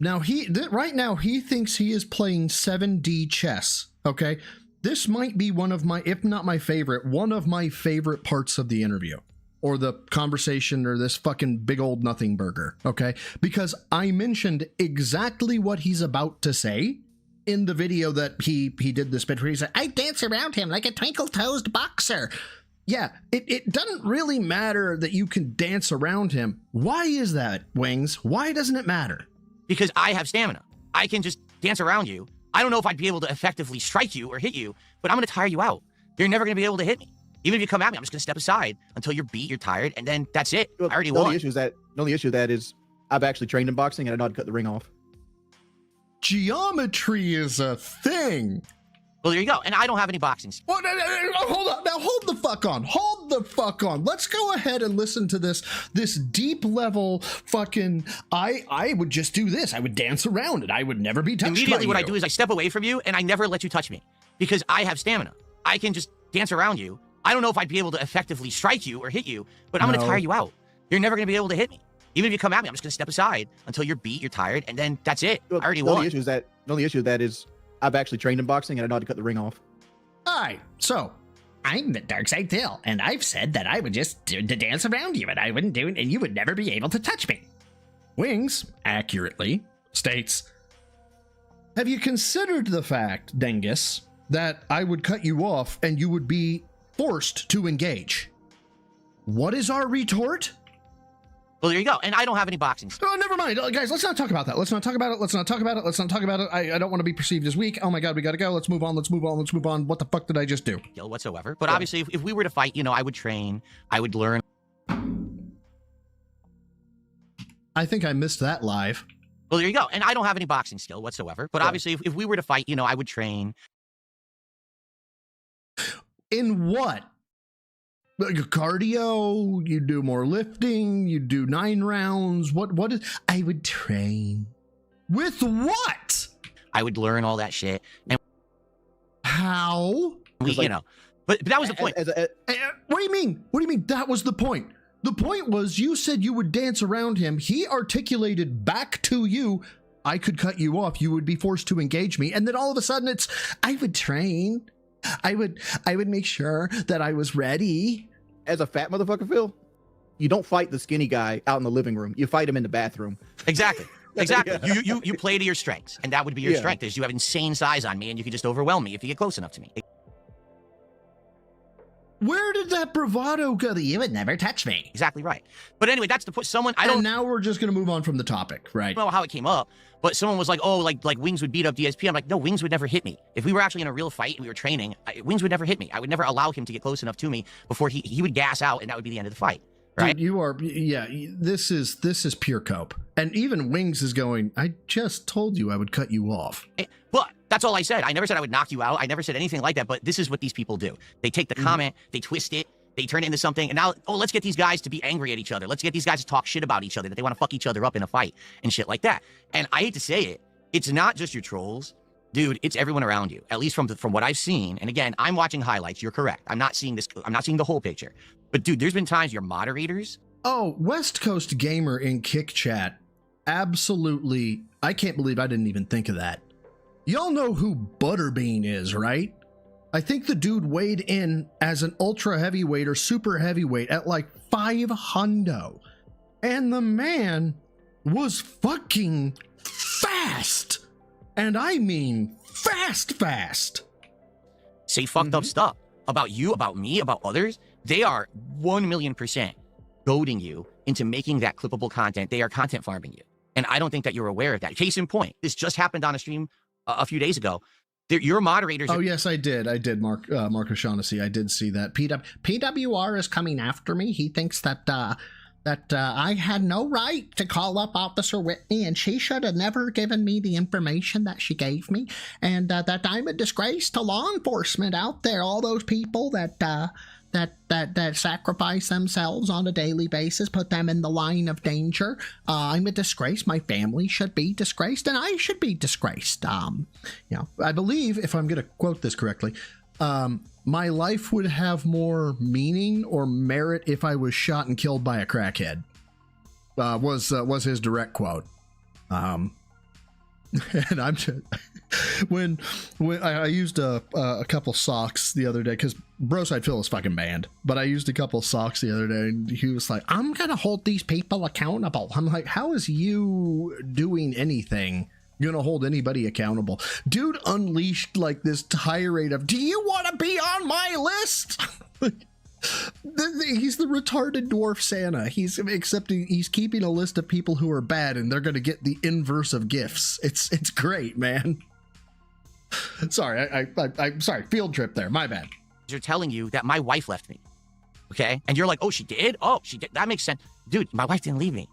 Now right now he thinks he is playing 7D chess. Okay, this might be one of my, if not my favorite, one of my favorite parts of the interview, or the conversation, or this fucking big old nothing burger. Okay, because I mentioned exactly what he's about to say in the video that he did this bit where he said, "I dance around him like a twinkle-toed boxer." Yeah, it doesn't really matter that you can dance around him. Why is that, Wings? Why doesn't it matter? Because I have stamina. I can just dance around you. I don't know if I'd be able to effectively strike you or hit you, but I'm going to tire you out. You're never going to be able to hit me. Even if you come at me, I'm just going to step aside until you're beat, you're tired, and then that's it. I already The won. only issue of that is I've actually trained in boxing and I know how to cut the ring off. Geometry is a thing. Well, there you go. And I don't have any boxing skills. Well, no, hold on. Now hold the fuck on. Hold the fuck on. Let's go ahead and listen to this deep level fucking, I would just do this. I would dance around it. I would never be touched Immediately by what you. I do is I step away from you and I never let you touch me because I have stamina. I can just dance around you. I don't know if I'd be able to effectively strike you or hit you, but I'm going to tire you out. You're never going to be able to hit me. Even if you come at me, I'm just going to step aside until you're beat, you're tired, and then that's it. I already won. The only issue of that is I've actually trained in boxing and I know how to cut the ring off. All right, so I'm the Dark Side Phil, and I've said that I would just dance around you, and I wouldn't do it, and you would never be able to touch me. Wings accurately states, "Have you considered the fact, Dengus, that I would cut you off and you would be forced to engage?" What is our retort? Well, there you go. And I don't have any boxing skills. Oh, never mind. Guys, let's not talk about that. Let's not talk about it. I don't want to be perceived as weak. Oh my God, we got to go. Let's move on. What the fuck did I just do? Whatsoever. But obviously, if we were to fight, I would train. I would learn. I think I missed that live. Well, there you go. And I don't have any boxing skill whatsoever. But obviously, if we were to fight, I would train. In what? Like cardio? You do more lifting? You do 9 rounds? What is? I would train. With what? I would learn all that shit. And how? But that was the point. What do you mean? What do you mean that was the point? The point was you said you would dance around him. He articulated back to you, I could cut you off. You would be forced to engage me. And then all of a sudden it's, I would train. I would make sure that I was ready. As a fat motherfucker, Phil, you don't fight the skinny guy out in the living room. You fight him in the bathroom. Exactly. You play to your strengths, and that would be your strength. Is you have insane size on me, and you can just overwhelm me if you get close enough to me. Where did that bravado go? You would never touch me. Exactly right. But anyway, that's the point. And now we're just gonna move on from the topic, right? I don't know how it came up, but someone was like, "Oh, like Wings would beat up DSP." I'm like, "No, Wings would never hit me. If we were actually in a real fight and we were training, Wings would never hit me. I would never allow him to get close enough to me before he would gas out, and that would be the end of the fight." Right? Dude, this is pure cope. And even Wings is going, I just told you I would cut you off. But that's all I said. I never said I would knock you out. I never said anything like that. But this is what these people do. They take the comment, they twist it, they turn it into something. And now, let's get these guys to be angry at each other. Let's get these guys to talk shit about each other, that they want to fuck each other up in a fight and shit like that. And I hate to say it, it's not just your trolls. Dude, it's everyone around you, at least from what I've seen. And again, I'm watching highlights. You're correct. I'm not seeing the whole picture. But dude, there's been times your moderators. Oh, West Coast Gamer in Kick Chat absolutely I can't believe I didn't even think of that. Y'all know who Butterbean is, right? I think the dude weighed in as an ultra heavyweight or super heavyweight at like 500. And the man was fucking fast. And I mean fast. Say fucked up stuff about you, about me, about others. They are 1,000,000% goading you into making that clippable content. They are content farming you. And I don't think that you're aware of that. Case in point, this just happened on a stream a few days ago. Your moderators. Oh, yes, I did, Mark O'Shaughnessy. I did see that. PWR is coming after me. He thinks that I had no right to call up Officer Whitney, and she should have never given me the information that she gave me, and that I'm a disgrace to law enforcement out there. All those people that sacrifice themselves on a daily basis, put them in the line of danger. I'm a disgrace. My family should be disgraced, and I should be disgraced. I believe, if I'm going to quote this correctly, my life would have more meaning or merit if I was shot and killed by a crackhead. Was his direct quote. And I'm just, when I used a couple socks the other day, because Broside Phil is fucking banned, but I used a couple socks the other day, and he was like, I'm gonna hold these people accountable. I'm like, how is you doing anything gonna hold anybody accountable? Dude unleashed like this tirade of, do you want to be on my list? He's the retarded dwarf Santa. He's keeping a list of people who are bad, and they're gonna get the inverse of gifts. It's great, man. Sorry, I'm sorry. Field trip there. My bad. They're telling you that my wife left me. Okay? And you're like, oh, she did? Oh, she did. That makes sense. Dude, my wife didn't leave me.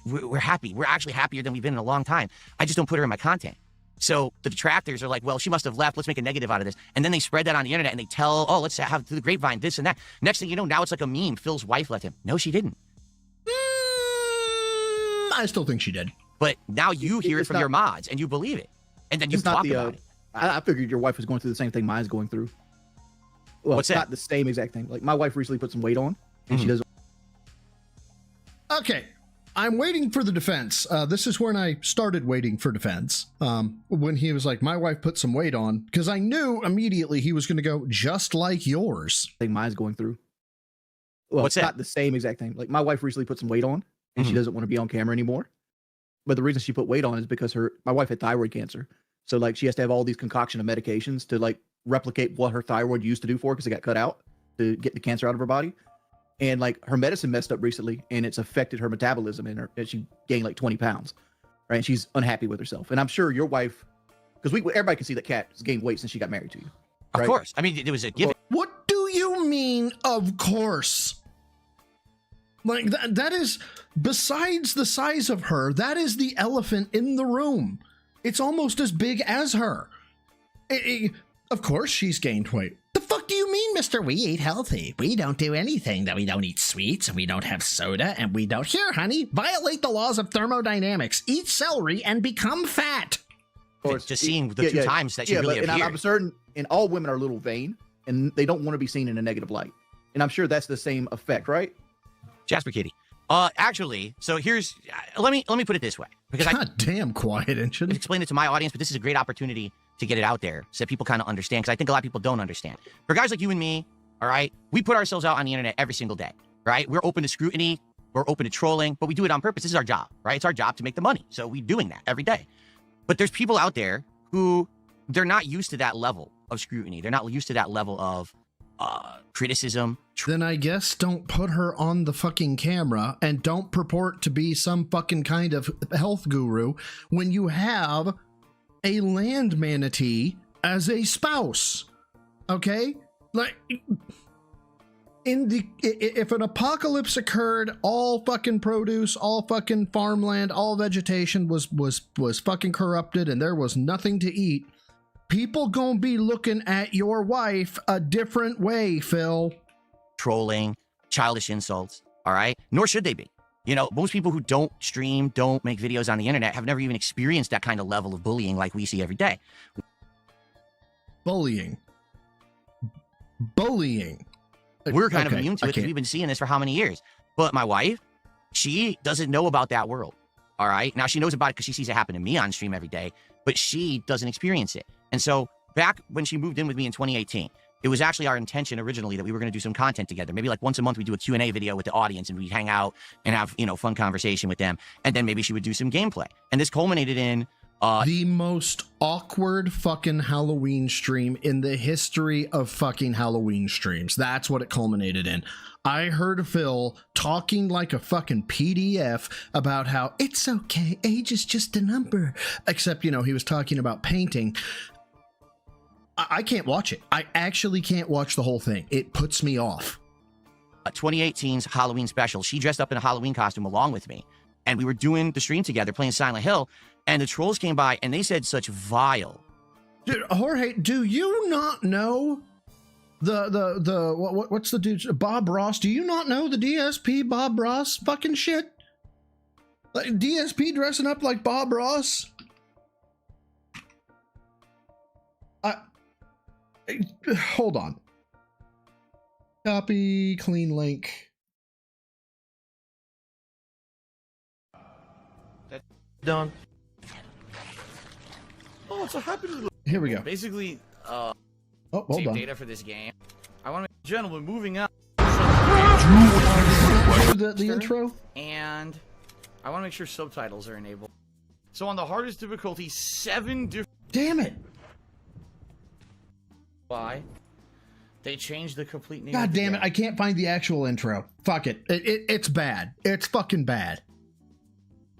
We're happy. We're actually happier than we've been in a long time. I just don't put her in my content. So the detractors are like, well, she must have left. Let's make a negative out of this. And then they spread that on the internet and they tell, oh, let's have through the grapevine, this and that. Next thing you know, now it's like a meme. Phil's wife left him. No, she didn't. I still think she did. But now you hear it from your mods and you believe it. And then you talk about it. I figured your wife was going through the same thing mine's going through. Well, what's it's that? Not the same exact thing. Like, my wife recently put some weight on, and she doesn't. Okay, I'm waiting for the defense. This is when I started waiting for defense. When he was like, my wife put some weight on, because I knew immediately he was going to go, just like yours. Thing mine's going through. Well, what's it's that? not the same exact thing. Like, my wife recently put some weight on, and she doesn't want to be on camera anymore. But the reason she put weight on is because my wife had thyroid cancer. So, like, she has to have all these concoction of medications to, like, replicate what her thyroid used to do for her, because it got cut out to get the cancer out of her body. And, like, her medicine messed up recently, and it's affected her metabolism, and she gained, like, 20 pounds, right? And she's unhappy with herself. And I'm sure your wife, because everybody can see that Kat has gained weight since she got married to you. Right? Of course. I mean, it was a given. What do you mean, of course? Like, that is, besides the size of her, that is the elephant in the room. It's almost as big as her. Of course she's gained weight. The fuck do you mean, Mr. We eat healthy? We don't do anything that we don't eat sweets, and we don't have soda, and we don't... Here, honey, violate the laws of thermodynamics. Eat celery and become fat. Of course, just seeing the two times that she really appeared. And I'm certain, and all women are a little vain, and they don't want to be seen in a negative light. And I'm sure that's the same effect, right? Jasper Kitty. Actually, so here's, let me put it this way, because God damn quiet, and shouldn't explain it to my audience, but this is a great opportunity to get it out there so that people kind of understand, because I think a lot of people don't understand. For guys like you and me, all right, we put ourselves out on the internet every single day, right? We're open to scrutiny, we're open to trolling, but we do it on purpose. This is our job, right? It's our job to make the money. So we're doing that every day. But there's people out there who, they're not used to that level of scrutiny. They're not used to that level of criticism. Then I guess don't put her on the fucking camera and don't purport to be some fucking kind of health guru when you have a land manatee as a spouse. Okay? Like, if an apocalypse occurred, all fucking produce, all fucking farmland, all vegetation was fucking corrupted and there was nothing to eat, people gonna be looking at your wife a different way, Phil. Trolling, childish insults, all right? Nor should they be. You know, most people who don't stream, don't make videos on the internet have never even experienced that kind of level of bullying like we see every day. Bullying. We're kind of immune to it because we've been seeing this for how many years? But my wife, she doesn't know about that world. All right. Now she knows about it because she sees it happen to me on stream every day, but she doesn't experience it. And so back when she moved in with me in 2018, it was actually our intention originally that we were going to do some content together. Maybe like once a month we do a Q&A video with the audience and we'd hang out and have, fun conversation with them. And then maybe she would do some gameplay. And this culminated in the most awkward fucking Halloween stream in the history of fucking Halloween streams. That's what it culminated in. I heard Phil talking like a fucking PDF about how it's okay, age is just a number. Except, he was talking about painting. I can't watch it. I actually can't watch the whole thing. It puts me off. 2018's Halloween special. She dressed up in a Halloween costume along with me. And we were doing the stream together, playing Silent Hill. And the trolls came by and they said such vile. Dude, Jorge, do you not know what's the dude? Bob Ross? Do you not know the DSP Bob Ross fucking shit? Like DSP dressing up like Bob Ross? Hold on. Copy, clean link. Done. Oh, it's a happy little. Here we go. Basically, hold on. data for this game. I want to, gentlemen, moving up. The intro. And I want to make sure subtitles are enabled. So on the hardest difficulty, 7 different. Damn it! Why? They changed the complete name. God damn it! I can't find the actual intro. Fuck it. It's bad. It's fucking bad.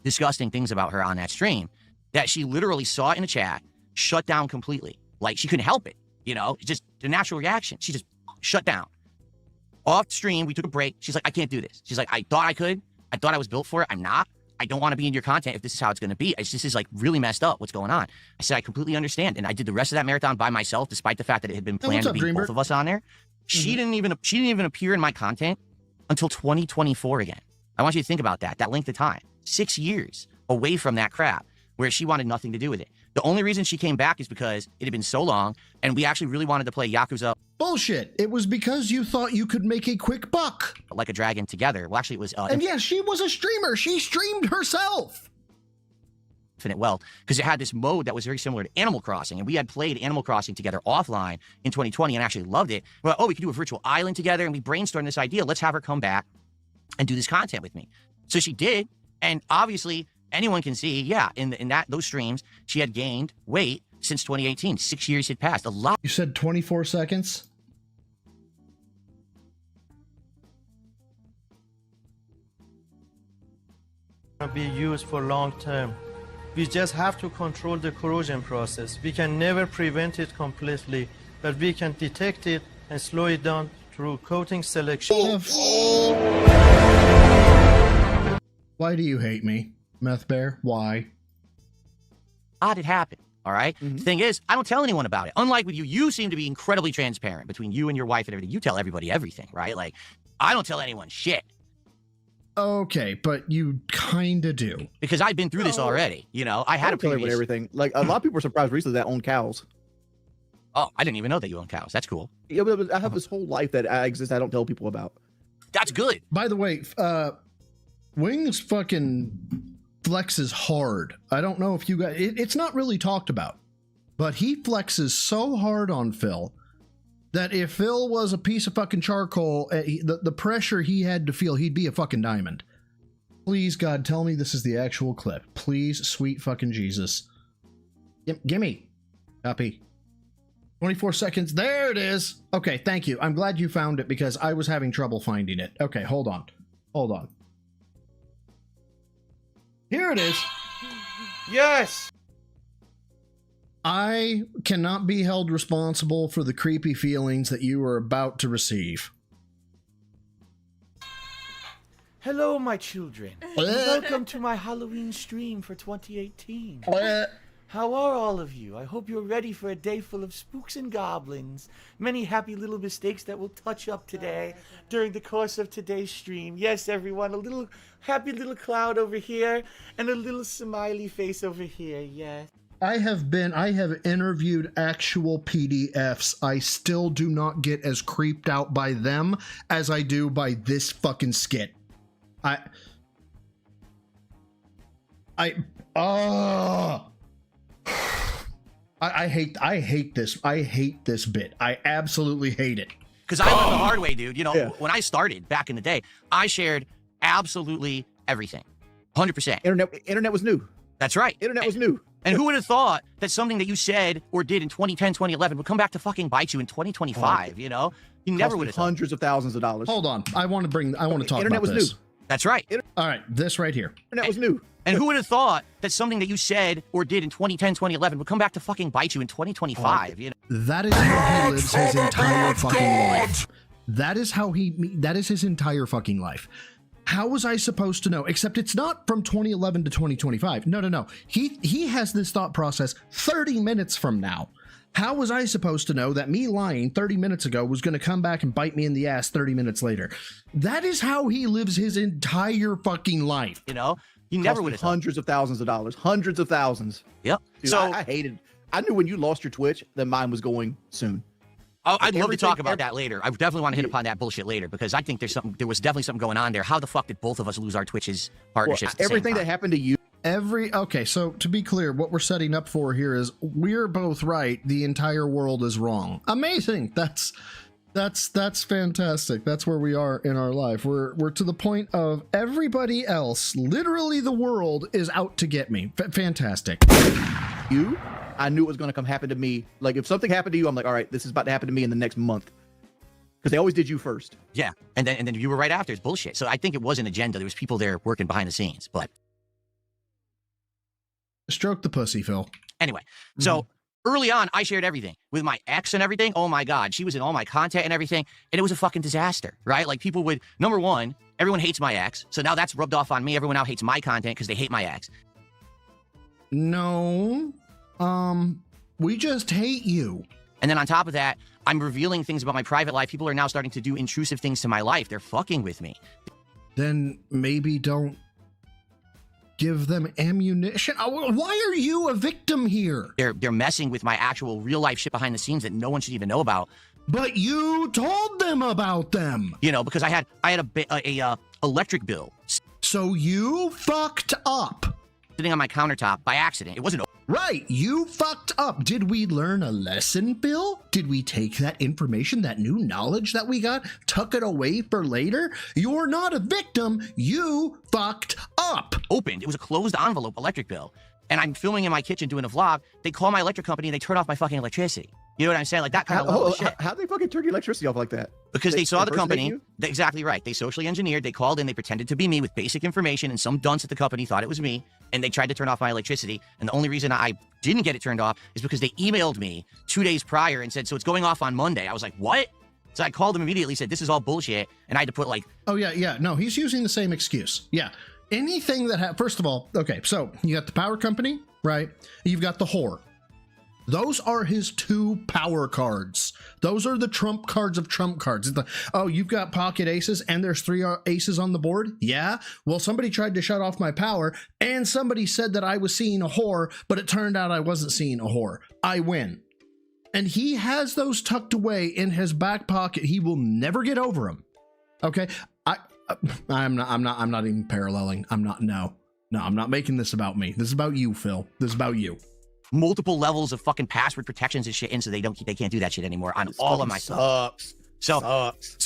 Disgusting things about her on that stream that she literally saw it in the chat, shut down completely. Like she couldn't help it, just the natural reaction. She just shut down. Off stream, we took a break. She's like, I can't do this. She's like, I thought I could. I thought I was built for it. I'm not. I don't want to be in your content if this is how it's going to be. This is like really messed up. What's going on? I said, I completely understand. And I did the rest of that marathon by myself, despite the fact that it had been planned to be both of us on there. She didn't even appear in my content until 2024 again. I want you to think about that length of time. 6 years away from that crap where she wanted nothing to do with it. The only reason she came back is because it had been so long and we actually really wanted to play Yakuza. Bullshit. It was because you thought you could make a quick buck. Like a Dragon together. Well, actually it was... and yeah, she was a streamer. She streamed herself. Infinite Wealth, because it had this mode that was very similar to Animal Crossing. And we had played Animal Crossing together offline in 2020 and actually loved it. Well, we could do a virtual island together, and we brainstormed this idea. Let's have her come back and do this content with me. So she did. And obviously, anyone can see, in those streams, she had gained weight since 2018. 6 years had passed. A lot. You said 24 seconds? Be used for long term. We just have to control the corrosion process. We can never prevent it completely, but we can detect it and slow it down through coating selection. Why do you hate me, Meth Bear? Why? How did it happen? All right. The thing is, I don't tell anyone about it. Unlike with you, you seem to be incredibly transparent between you and your wife and everything. You tell everybody everything, right? Like, I don't tell anyone shit. Okay, but you kind of do. Because I've been through this already. I had a previous... everything. Like, a lot of people are surprised recently that I own cows. Oh, I didn't even know that you own cows. That's cool. Yeah, but I have this whole life that I don't tell people about. That's good. By the way, Wings fucking flexes hard. I don't know if you guys... It's not really talked about. But he flexes so hard on Phil that if Phil was a piece of fucking charcoal, the pressure he had to feel, he'd be a fucking diamond. Please, God, tell me this is the actual clip. Please, sweet fucking Jesus. Gimme. Copy. 24 seconds. There it is. Okay, thank you. I'm glad you found it because I was having trouble finding it. Okay, hold on. Hold on. Here it is. Yes! I cannot be held responsible for the creepy feelings that you are about to receive. Hello, my children. Welcome to my Halloween stream for 2018. How are all of you? I hope you're ready for a day full of spooks and goblins. Many happy little mistakes that will touch up today during the course of today's stream. Yes, everyone, a little happy little cloud over here and a little smiley face over here. Yes. I have interviewed actual PDFs. I still do not get as creeped out by them as I do by this fucking skit. I hate this. I hate this bit. I absolutely hate it. Because I learned the hard way, dude. You know, when I started back in the day, I shared absolutely everything. 100%. Internet was new. That's right. Internet was new. And who would have thought that something that you said or did in 2010, 2011 would come back to fucking bite you in 2025, you know? You never would have thought. Hundreds of thousands of dollars. Hold on. I want to talk Internet about was this. new. That's right. All right, this right here. Internet was new. And who would have thought that something that you said or did in 2010, 2011 would come back to fucking bite you in 2025, you know? That is how he lives his entire fucking life. That is his entire fucking life. How was I supposed to know? Except it's not from 2011 to 2025. No. He has this thought process 30 minutes from now. How was I supposed to know that me lying 30 minutes ago was going to come back and bite me in the ass 30 minutes later? That is how he lives his entire fucking life. You know? You never would have thought. Hundreds of thousands of dollars. Hundreds of thousands. Yep. Dude, so I hated. I knew when you lost your Twitch that mine was going soon. Oh, I'd love to talk about that later. I definitely want to hit upon that bullshit later because I think there was definitely something going on there. How the fuck did both of us lose our Twitch's partnerships? Well, everything that happened to you. Okay, so to be clear, what we're setting up for here is we're both right. The entire world is wrong. Amazing. That's fantastic. That's where we are in our life. We're to the point of everybody else, literally the world, is out to get me. Fantastic. I knew it was going to come happen to me. Like if something happened to you, I'm like, all right, this is about to happen to me in the next month. Because they always did you first. Yeah, and then you were right after. It's bullshit. So I think it was an agenda. There was people there working behind the scenes. But stroke the pussy, Phil. Anyway, so early on, I shared everything with my ex and everything. Oh my God, she was in all my content and everything, and it was a fucking disaster, right? Like people would, number one, everyone hates my ex, so now that's rubbed off on me. Everyone now hates my content because they hate my ex. No, we just hate you. And then on top of that, I'm revealing things about my private life. People are now starting to do intrusive things to my life. They're fucking with me. Then maybe don't give them ammunition. Why are you a victim here? They're messing with my actual real life shit behind the scenes that no one should even know about. But you told them about them. You know, because I had a electric bill. So you fucked up. Sitting on my countertop by accident. It wasn't. Right, you fucked up. Did we learn a lesson, Bill? Did we take that information, that new knowledge that we got, tuck it away for later? You're not a victim. You fucked up. Opened. It was a closed envelope electric bill. And I'm filming in my kitchen doing a vlog. They call my electric company and they turn off my fucking electricity. You know what I'm saying? Like that kind of level of shit. How'd they fucking turn your electricity off like that? Because they saw the company. You? Exactly right. They socially engineered. They called in. They pretended to be me with basic information. And some dunce at the company thought it was me. And they tried to turn off my electricity. And the only reason I didn't get it turned off is because they emailed me 2 days prior and said, so it's going off on Monday. I was like, what? So I called them immediately, said, this is all bullshit. And I had to put like... Oh, yeah. No, he's using the same excuse. Yeah. Anything that... First of all, okay, so you got the power company, right? You've got the whore. Those are his two power cards. Those are the trump cards of trump cards. Oh, you've got pocket aces and there's 3 aces on the board? Yeah? Well, somebody tried to shut off my power and somebody said that I was seeing a whore, but it turned out I wasn't seeing a whore. I win. And he has those tucked away in his back pocket. He will never get over them. Okay? I'm not even paralleling. I'm not making this about me. This is about you, Phil. This is about you. Multiple levels of fucking password protections and shit in so they can't do that shit anymore on all of my stuff. So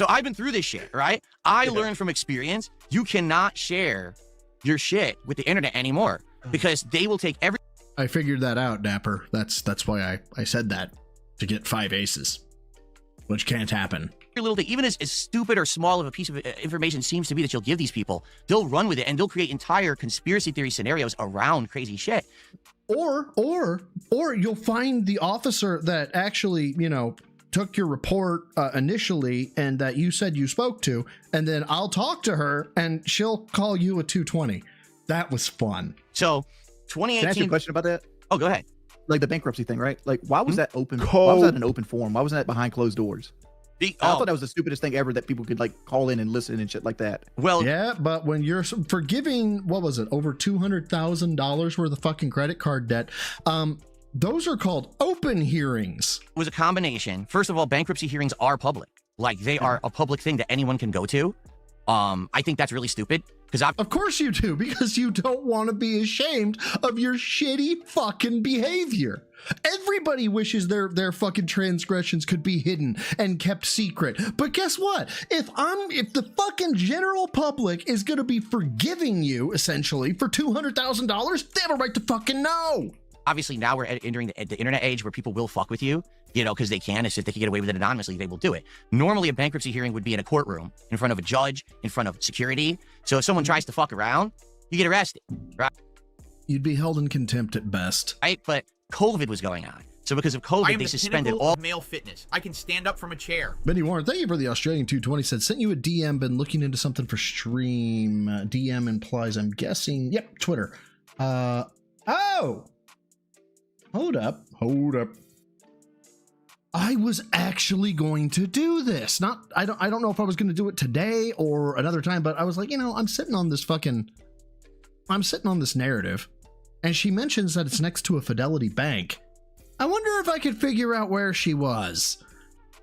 I've been through this shit, right? I learned from experience, you cannot share your shit with the internet anymore because they will take every... I figured that out, Dapper. That's why I said that, to get 5 aces, which can't happen. Little thing, even as stupid or small of a piece of information seems to be that you'll give these people, they'll run with it and they'll create entire conspiracy theory scenarios around crazy shit. Or you'll find the officer that actually, took your report initially and that you said you spoke to, and then I'll talk to her and she'll call you a 220. That was fun. So 2018. Can I ask you a question about that? Oh, go ahead. Like the bankruptcy thing, right? Like, why was that open? Why was that an open forum? Why wasn't that behind closed doors? I thought that was the stupidest thing ever, that people could like call in and listen and shit like that. Well, yeah, but when you're forgiving, what was it, over $200,000 worth of fucking credit card debt, those are called open hearings. It was a combination. First of all, bankruptcy hearings are public. Like they are a public thing that anyone can go to. I think that's really stupid because Of course you do, because you don't want to be ashamed of your shitty fucking behavior. Everybody wishes their fucking transgressions could be hidden and kept secret. But guess what? If the fucking general public is going to be forgiving you essentially for $200,000, they have a right to fucking know. obviously now we're entering the internet age where people will fuck with you, you know, because they can. If they can get away with it anonymously, they will do it. Normally, a bankruptcy hearing would be in a courtroom, in front of a judge, in front of security. So if someone tries to fuck around, you get arrested, right? You'd be held in contempt at best. Right, but COVID was going on. So because of COVID, they suspended all male fitness. I can stand up from a chair. Benny Warren, thank you for the Australian 220. Said, sent you a DM, been looking into something for stream. DM implies, I'm guessing, yep, Twitter. Oh! Hold up. I was actually going to do this. I don't know if I was going to do it today or another time, but I was like, you know, I'm sitting on this narrative, and she mentions that it's next to a Fidelity bank. I wonder if I could figure out where she was.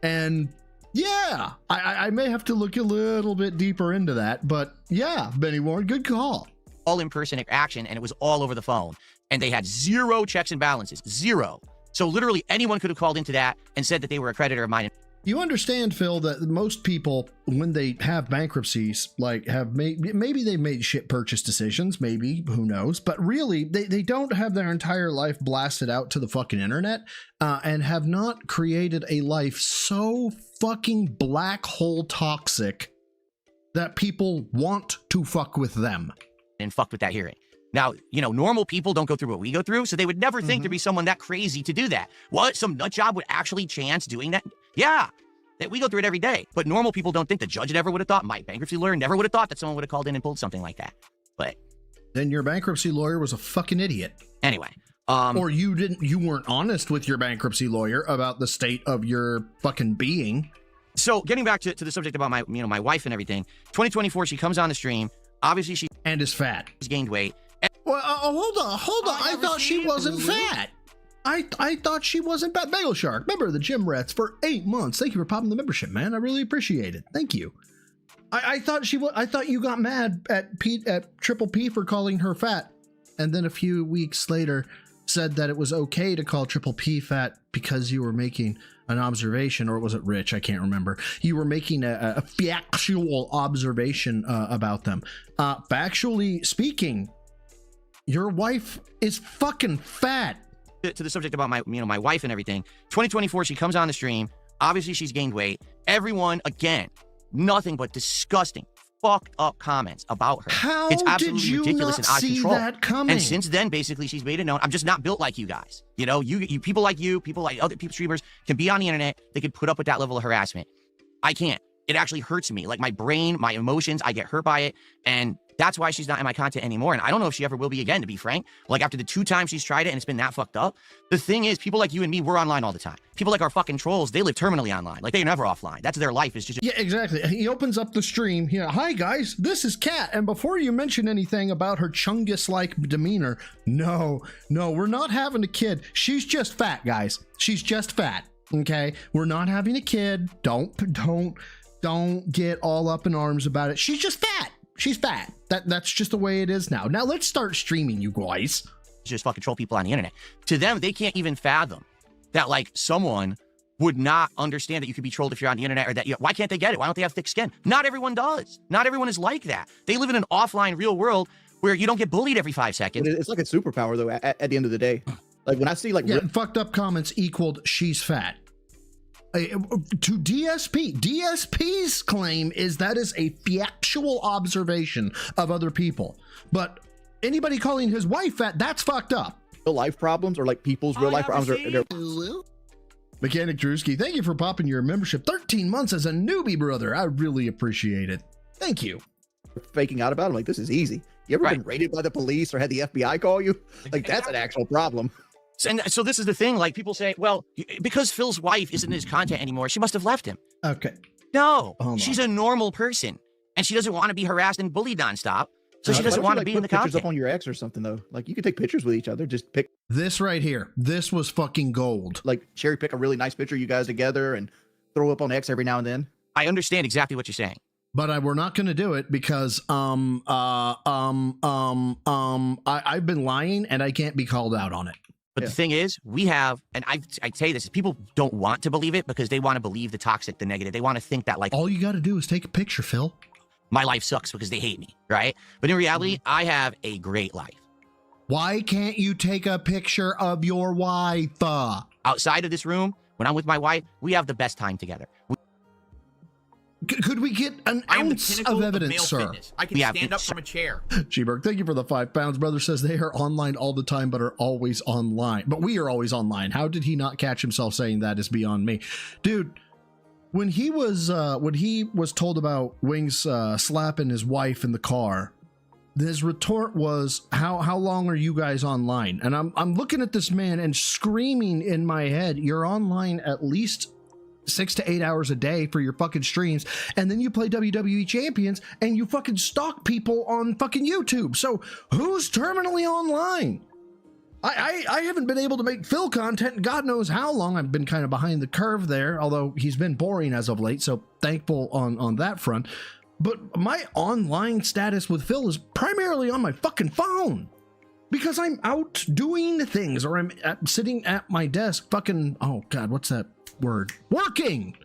And yeah, I may have to look a little bit deeper into that, but yeah, Benny Warren, good call. All in-person action, and it was all over the phone. And they had zero checks and balances, zero. So literally anyone could have called into that and said that they were a creditor of mine. You understand, Phil, that most people, when they have bankruptcies, like maybe they've made shit purchase decisions, maybe, who knows, but really they don't have their entire life blasted out to the fucking internet, and have not created a life so fucking black hole toxic that people want to fuck with them. And fuck with that hearing. Now, you know, normal people don't go through what we go through, so they would never think there'd be someone that crazy to do that. What? Some nut job would actually chance doing that? Yeah, that we go through it every day. But normal people don't think. The judge never would have thought. My bankruptcy lawyer never would have thought that someone would have called in and pulled something like that. But then your bankruptcy lawyer was a fucking idiot. Anyway, or you weren't honest with your bankruptcy lawyer about the state of your fucking being. So getting back to the subject about my wife and everything. 2024, she comes on the stream. Obviously, she is fat. She's gained weight. Well, hold on. I thought she wasn't fat. I thought she wasn't fat. Bagel Shark, member of the Gym Rats for 8 months. Thank you for popping the membership, man. I really appreciate it. Thank you. I thought you got mad at Triple P for calling her fat, and then a few weeks later said that it was okay to call Triple P fat because you were making an observation, or was it Rich? I can't remember. You were making a factual observation about them. Factually speaking, your wife is fucking fat. To the subject about my wife and everything. 2024, she comes on the stream. Obviously, she's gained weight. Everyone, again, nothing but disgusting, fucked up comments about her. How it's absolutely did you ridiculous not and out of see control. that coming? And since then, basically, she's made it known. I'm just not built like you guys. You know, you people like you, people like other people, streamers can be on the internet. They can put up with that level of harassment. I can't. It actually hurts me. Like my brain, my emotions, I get hurt by it. And that's why she's not in my content anymore. And I don't know if she ever will be again, to be frank. Like after the 2 times she's tried it and it's been that fucked up. The thing is, people like you and me, we're online all the time. People like our fucking trolls, they live terminally online. Like they're never offline. That's their life. Is just yeah, exactly. He opens up the stream. Yeah, hi guys, this is Kat. And before you mention anything about her Chungus-like demeanor, no, we're not having a kid. She's just fat, guys. She's just fat. Okay, we're not having a kid. Don't get all up in arms about it. She's just fat. She's fat. That's just the way it is now. Now let's start streaming, you guys. Just fucking troll people on the internet. To them, they can't even fathom that like someone would not understand that you could be trolled if you're on the internet, or that why can't they get it? Why don't they have thick skin? Not everyone does. Not everyone is like that. They live in an offline real world where you don't get bullied every 5 seconds. It's like a superpower though. At the end of the day, like when I see like fucked up comments equaled she's fat. To DSP's claim is that is a factual observation of other people, but anybody calling his wife fat, that's fucked up. Real life problems, or like people's real life problems are Mechanic Drewski, thank you for popping your membership 13 months as a newbie, brother. I really appreciate it. Thank you. Faking out about it. Like, this is easy. You ever been raided by the police or had the FBI call you? Like, that's an actual problem. And so this is the thing, like people say, well, because Phil's wife isn't in his content anymore, she must have left him. Okay. No, she's a normal person and she doesn't want to be harassed and bullied nonstop. So she doesn't want to be in the content. Pictures up on your ex or something though. Like you could take pictures with each other. Just pick this right here. This was fucking gold. Like cherry pick a really nice picture of you guys together and throw up on X every now and then. I understand exactly what you're saying. But we're not going to do it because I've been lying and I can't be called out on it. But the thing is, we have, and I say this, people don't want to believe it because they want to believe the toxic, the negative. They want to think that, like, all you got to do is take a picture, Phil. My life sucks because they hate me, right? But in reality, I have a great life. Why can't you take a picture of your wife? Outside of this room, when I'm with my wife, we have the best time together. Could we get an ounce of evidence, sir? I can stand up from a chair. G-Berg, thank you for the 5 pounds. Brother says they are online all the time, but are always online. But we are always online. How did he not catch himself saying that is beyond me? Dude, when he was told about Wings slapping his wife in the car, his retort was, how long are you guys online? And I'm looking at this man and screaming in my head, you're online at least 6 to 8 hours a day for your fucking streams, and then you play WWE Champions and you fucking stalk people on fucking YouTube. So who's terminally online? I haven't been able to make Phil content, God knows how long. I've been kind of behind the curve there, although he's been boring as of late, so thankful on that front. But my online status with Phil is primarily on my fucking phone, because I'm out doing things, or I'm sitting at my desk fucking, oh God, what's that word? Working!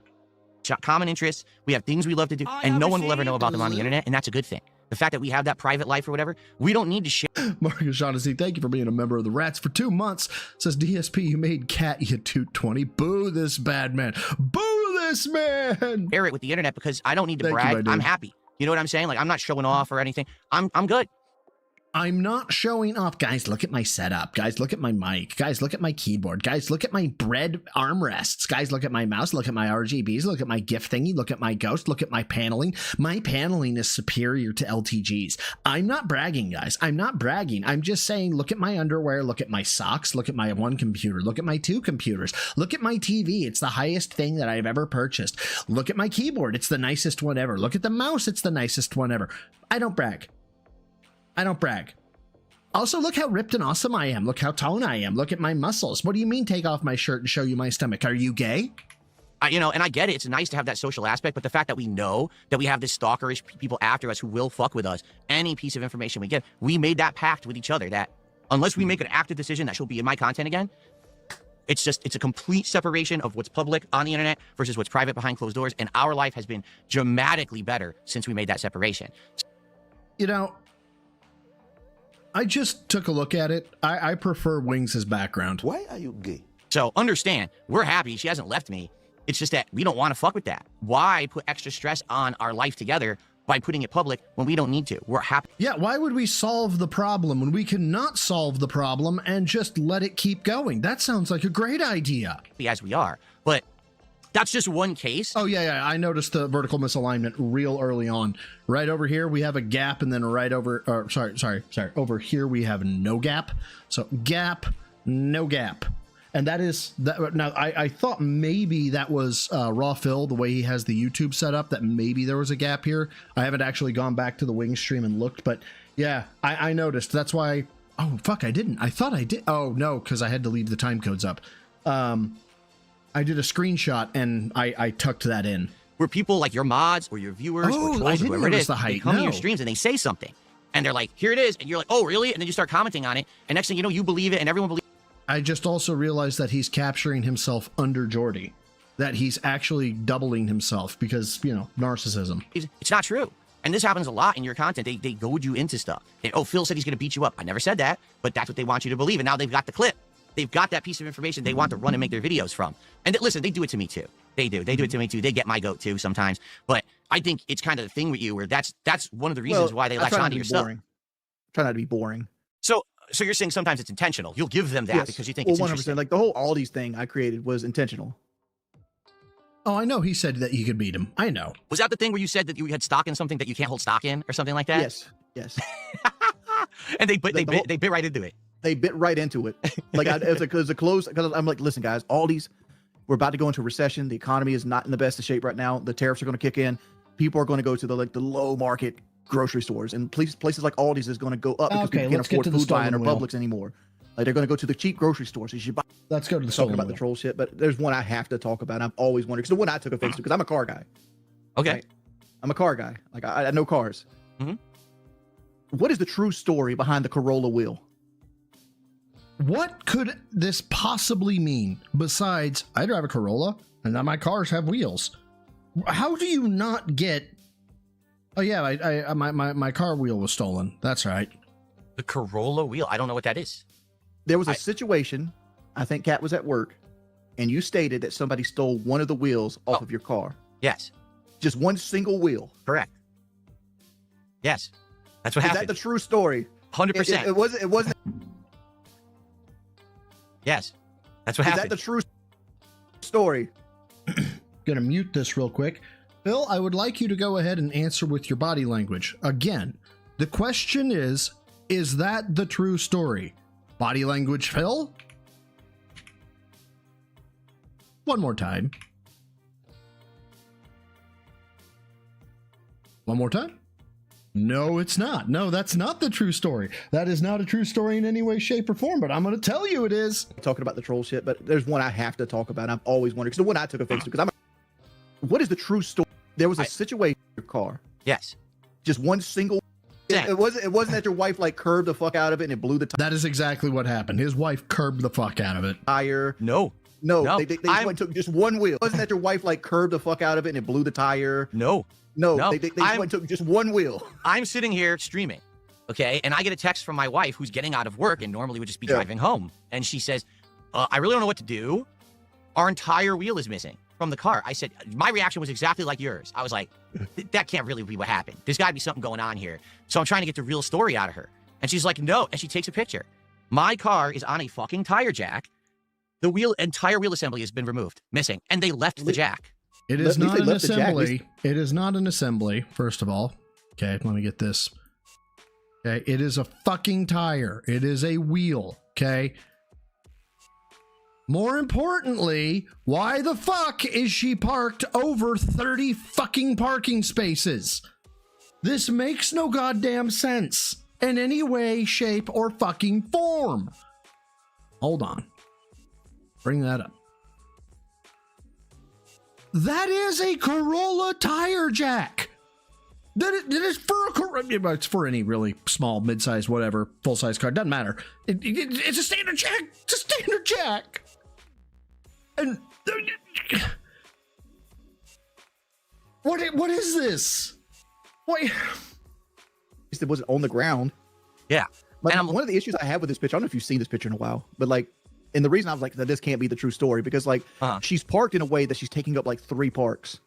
Common interests, we have things we love to do, and no one will ever know about them on the internet, and that's a good thing. The fact that we have that private life or whatever, we don't need to share. Marcus Shaughnessy, thank you for being a member of the Rats for 2 months. Says DSP, you made Cat, you 220. Boo this bad man. Boo this man! Share it with the internet because I don't need to Thank you, brag. my dude. I'm happy. You know what I'm saying? Like, I'm not showing off or anything. I'm good. I'm not showing off. Guys, look at my setup. Guys, look at my mic. Guys, look at my keyboard. Guys, look at my bread armrests. Guys, look at my mouse. Look at my RGBs. Look at my GIF thingy. Look at my ghost. Look at my paneling. My paneling is superior to LTG's. I'm not bragging, guys. I'm not bragging. I'm just saying, look at my underwear. Look at my socks. Look at my 1 computer. Look at my 2 computers. Look at my TV. It's the highest thing that I've ever purchased. Look at my keyboard. It's the nicest one ever. Look at the mouse. It's the nicest one ever. I don't brag. I don't brag. Also, look how ripped and awesome I am. Look how toned I am. Look at my muscles. What do you mean take off my shirt and show you my stomach? Are you gay? And I get it. It's nice to have that social aspect, but the fact that we know that we have this stalkerish people after us who will fuck with us, any piece of information we get, we made that pact with each other that unless we make an active decision that she'll be in my content again, it's a complete separation of what's public on the internet versus what's private behind closed doors. And our life has been dramatically better since we made that separation. You know, I just took a look at it. I prefer Wings' background. Why are you gay? So understand, we're happy she hasn't left me. It's just that we don't want to fuck with that. Why put extra stress on our life together by putting it public when we don't need to? We're happy. Yeah, why would we solve the problem when we cannot solve the problem and just let it keep going? That sounds like a great idea. As we are, but that's just one case. Oh, yeah. I noticed the vertical misalignment real early on. Right over here, we have a gap, and then right over, sorry. Over here, we have no gap. So gap, no gap. And that is, that. Now, I thought maybe that was Raw Phil, the way he has the YouTube set up, that maybe there was a gap here. I haven't actually gone back to the Wing stream and looked, but yeah, I noticed. That's why, oh, fuck, I didn't. I thought I did. Oh, no, because I had to leave the time codes up. I did a screenshot and I tucked that in. Where people like your mods or your viewers or trolls or whoever it is, they come to your streams and they say something. And they're like, here it is. And you're like, oh, really? And then you start commenting on it. And next thing you know, you believe it and everyone believes it. I just also realized that he's capturing himself under Jordy. That he's actually doubling himself because, you know, narcissism. It's not true. And this happens a lot in your content. They goad you into stuff. Oh, Phil said he's going to beat you up. I never said that, but that's what they want you to believe. And now they've got the clip. They've got that piece of information they want to run and make their videos from. And listen, they do it to me too. They do. They do it to me too. They get my goat too sometimes. But I think it's kind of the thing with you where that's one of the reasons why they latch onto your stuff. Try not to be boring. So you're saying sometimes it's intentional. You'll give them that because you think it's 100%. interesting. Like the whole Aldi's thing I created was intentional. Oh, I know he said that you could beat him. I know. Was that the thing where you said that you had stock in something that you can't hold stock in or something like that? Yes. And they bit right into it. They bit right into it. Like it was a close, because I'm like, listen, guys, Aldi's, we're about to go into a recession. The economy is not in the best of shape right now. The tariffs are going to kick in. People are going to go to the low market grocery stores, and places like Aldi's is going to go up because people can't afford food buying or Publix anymore. Like they're going to go to the cheap grocery stores. You should buy. Let's go to the talking about the troll shit, but there's one I have to talk about. I've always wondered because the one I took offense to because I'm a car guy. Okay. Right? I'm a car guy. Like I know cars. Mhm. What is the true story behind the Corolla wheel? What could this possibly mean besides I drive a Corolla and now my cars have wheels? How do you not get? Oh yeah, my car wheel was stolen. That's right. The Corolla wheel. I don't know what that is. There was a situation. I think Kat was at work, and you stated that somebody stole one of the wheels off of your car. Yes. Just one single wheel. Correct. Yes. That's what Is happened. that the true story? 100%. It wasn't. It wasn't. Yes. That's what Is happened. that the true story? Gonna mute this real quick. Phil, I would like you to go ahead and answer with your body language. Again, the question is that the true story? Body language, Phil? One more time. One more time. No, it's not. No, that's not the true story. That is not a true story in any way, shape, or form, but I'm going to tell you it is. Talking about the troll shit, but there's one I have to talk about. I've always wondered, because the one I took offense to, because what is the true story? There was a situation in your car. Yes. Just one single. It wasn't that your wife like curbed the fuck out of it and it blew the That is exactly what happened. His wife curbed the fuck out of it. tire. No. They just went and took just one wheel. It wasn't that your wife like curbed the fuck out of it and it blew the tire. No. They just went and took just one wheel. I'm sitting here streaming, okay? And I get a text from my wife who's getting out of work and normally would just be driving home. And she says, I really don't know what to do. Our entire wheel is missing from the car. I said, my reaction was exactly like yours. I was like, that can't really be what happened. There's got to be something going on here. So I'm trying to get the real story out of her. And she's like, no. And she takes a picture. My car is on a fucking tire jack. The entire wheel assembly has been removed, missing. And they left the jack. It is not an assembly. It is not an assembly, first of all. Okay, let me get this. Okay, it is a fucking tire. It is a wheel, okay? More importantly, why the fuck is she parked over 30 fucking parking spaces? This makes no goddamn sense in any way, shape, or fucking form. Hold on. Bring that up. That is a Corolla tire jack. That is for a Corolla. It's for any really small, mid-size, whatever, full-size car. Doesn't matter. It's a standard jack. It's a standard jack. And what is this? Wait. It wasn't on the ground. Yeah. But one of the issues I have with this picture, I don't know if you've seen this picture in a while, but like, and the reason I was like, that this can't be the true story, because like she's parked in a way that she's taking up like 3 parks.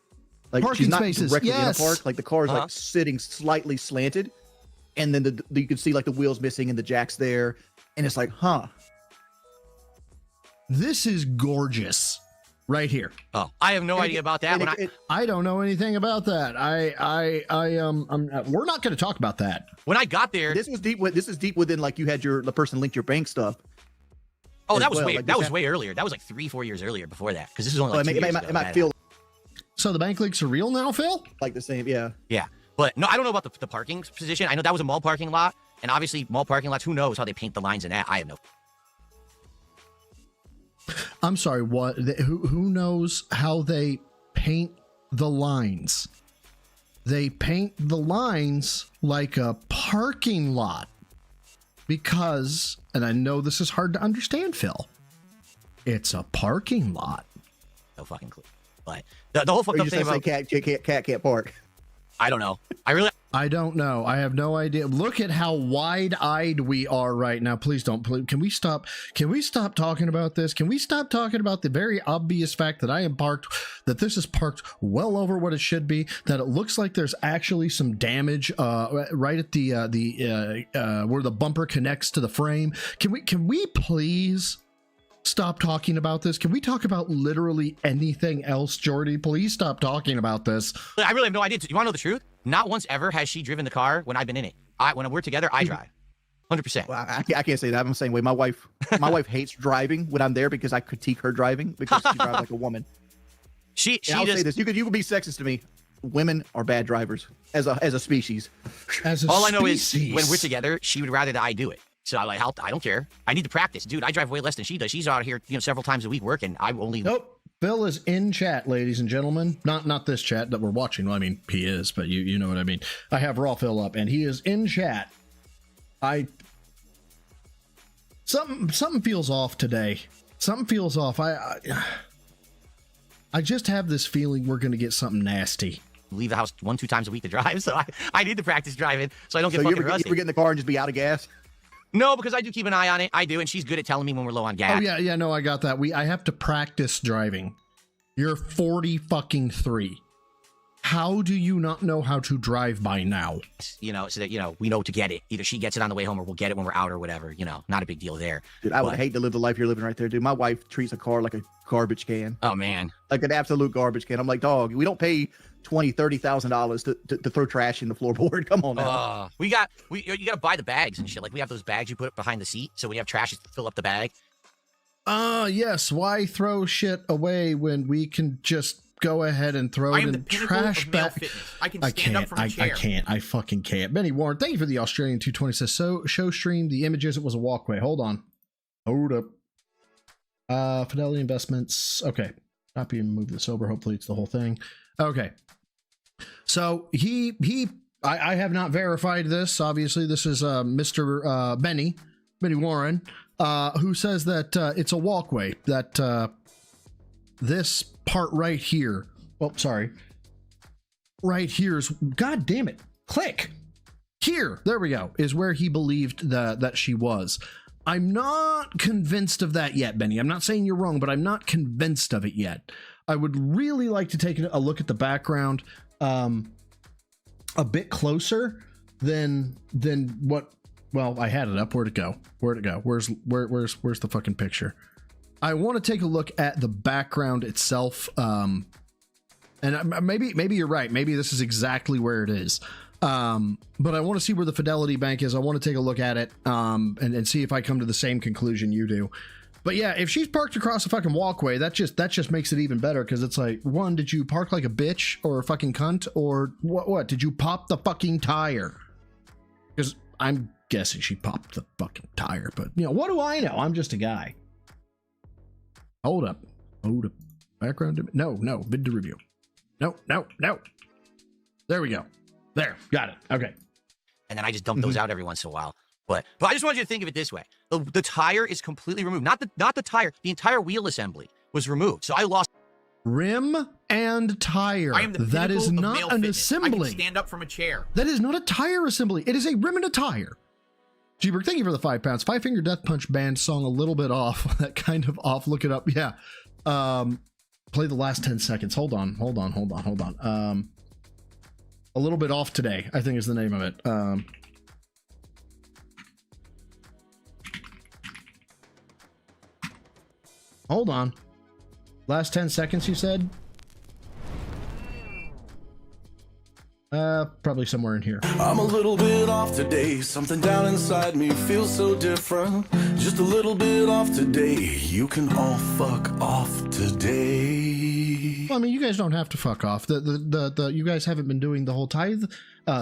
Like Parking she's not spaces, directly yes. in a park. Like the car is like sitting slightly slanted, and then you can see like the wheels missing and the jack's there, and it's like, This is gorgeous, right here. Oh, I have no idea about that. I don't know anything about that. We're not going to talk about that. When I got there, this was deep. This is deep within like you had the person linked your bank stuff. Oh, that was way earlier. That was like 3-4 years earlier before that, because this is only like 2 years ago. It might feel so the bank leaks are real now, Phil? Like the same, yeah. Yeah, but no, I don't know about the parking position. I know that was a mall parking lot, and obviously mall parking lots, who knows how they paint the lines in that? I have no. I'm sorry, what? Who knows how they paint the lines? They paint the lines like a parking lot. Because, and I know this is hard to understand, Phil, it's a parking lot. No fucking clue. But the whole fucked up thing about cat can't park. I don't know. I don't know. I have no idea. Look at how wide-eyed we are right now. Please don't. Can we stop? Can we stop talking about this? Can we stop talking about the very obvious fact that I am parked, that this is parked well over what it should be, that it looks like there's actually some damage right at the where the bumper connects to the frame. Can we please stop talking about this? Can we talk about literally anything else, Jordy? Please stop talking about this. I really have no idea. You want to know the truth? Not once ever has she driven the car when I've been in it. When we're together, I drive. 100%. Well, I can't say that. I'm the same way. My wife hates driving when I'm there because I critique her driving because she drives like a woman. I'll say this. You could be sexist to me. Women are bad drivers as a species. All I know is when we're together, she would rather that I do it. So I don't care. I need to practice, dude. I drive way less than she does. She's out here, several times a week working. I only. Nope. Phil is in chat, ladies and gentlemen. Not this chat that we're watching. Well, I mean, he is, but you know what I mean. I have Raw Phil up, and he is in chat. Something feels off today. Something feels off. I just have this feeling we're gonna get something nasty. Leave the house 1-2 times a week to drive, so I need to practice driving so I don't get fucking rusty. You ever get in the car and just be out of gas? No, because I do keep an eye on it. I do, and she's good at telling me when we're low on gas. Oh yeah, no, I got that. I have to practice driving. You're 43. How do you not know how to drive by now? You know, so that, we know to get it. Either she gets it on the way home or we'll get it when we're out or whatever. Not a big deal there. Dude, I would hate to live the life you're living right there, dude. My wife treats a car like a garbage can. Oh, man. Like an absolute garbage can. I'm like, dog, we don't pay $20,000-$30,000 to throw trash in the floorboard. Come on now. You got to buy the bags and shit. Like, we have those bags you put behind the seat, so when you have trash, you fill up the bag. Yes. Why throw shit away when we can just go ahead and throw it in the trash bag? I can stand up from a chair. I can't. I fucking can't. Benny Warren, thank you for the Australian 220. Says, so show stream the images. It was a walkway. Hold up. Fidelity Investments. Okay. Copy and move this over. Hopefully it's the whole thing. Okay. So I have not verified this. Obviously, this is Mr. Benny Warren, who says that it's a walkway, that this part right here, right here is, god damn it, click here, there we go, is where he believed that she was. I'm not convinced of that yet, Benny. I'm not saying you're wrong, but I'm not convinced of it yet. I would really like to take a look at the background a bit closer than what. Well, I had it up. Where'd it go? Where's the fucking picture? I want to take a look at the background itself. And maybe you're right. Maybe this is exactly where it is. But I want to see where the Fidelity Bank is. I want to take a look at it and see if I come to the same conclusion you do. But yeah, if she's parked across a fucking walkway, that just makes it even better, because it's like, one, did you park like a bitch or a fucking cunt, or what? Did you pop the fucking tire? Because I'm guessing she popped the fucking tire, but what do I know? I'm just a guy. Hold up. Background. No, vid to review. No. There we go. There, got it. Okay. And then I just dump those out every once in a while. But I just want you to think of it this way: the tire is completely removed. Not the tire. The entire wheel assembly was removed. So I lost rim and tire. I am the that is pinnacle of not male an fitness. assembly. I can stand up from a chair. That is not a tire assembly. It is a rim and a tire. G-Berg, thank you for the 5 pounds. Five Finger Death Punch Band song a little bit off. That kind of off. Look it up. Yeah. Play the last 10 seconds. Hold on. A little bit off today, I think is the name of it. Hold on. Last 10 seconds, you said? Probably somewhere in here. I'm a little bit off today. Something down inside me feels so different. Just a little bit off today. You can all fuck off today. Well, I mean, you guys don't have to fuck off. You guys haven't been doing the whole tithe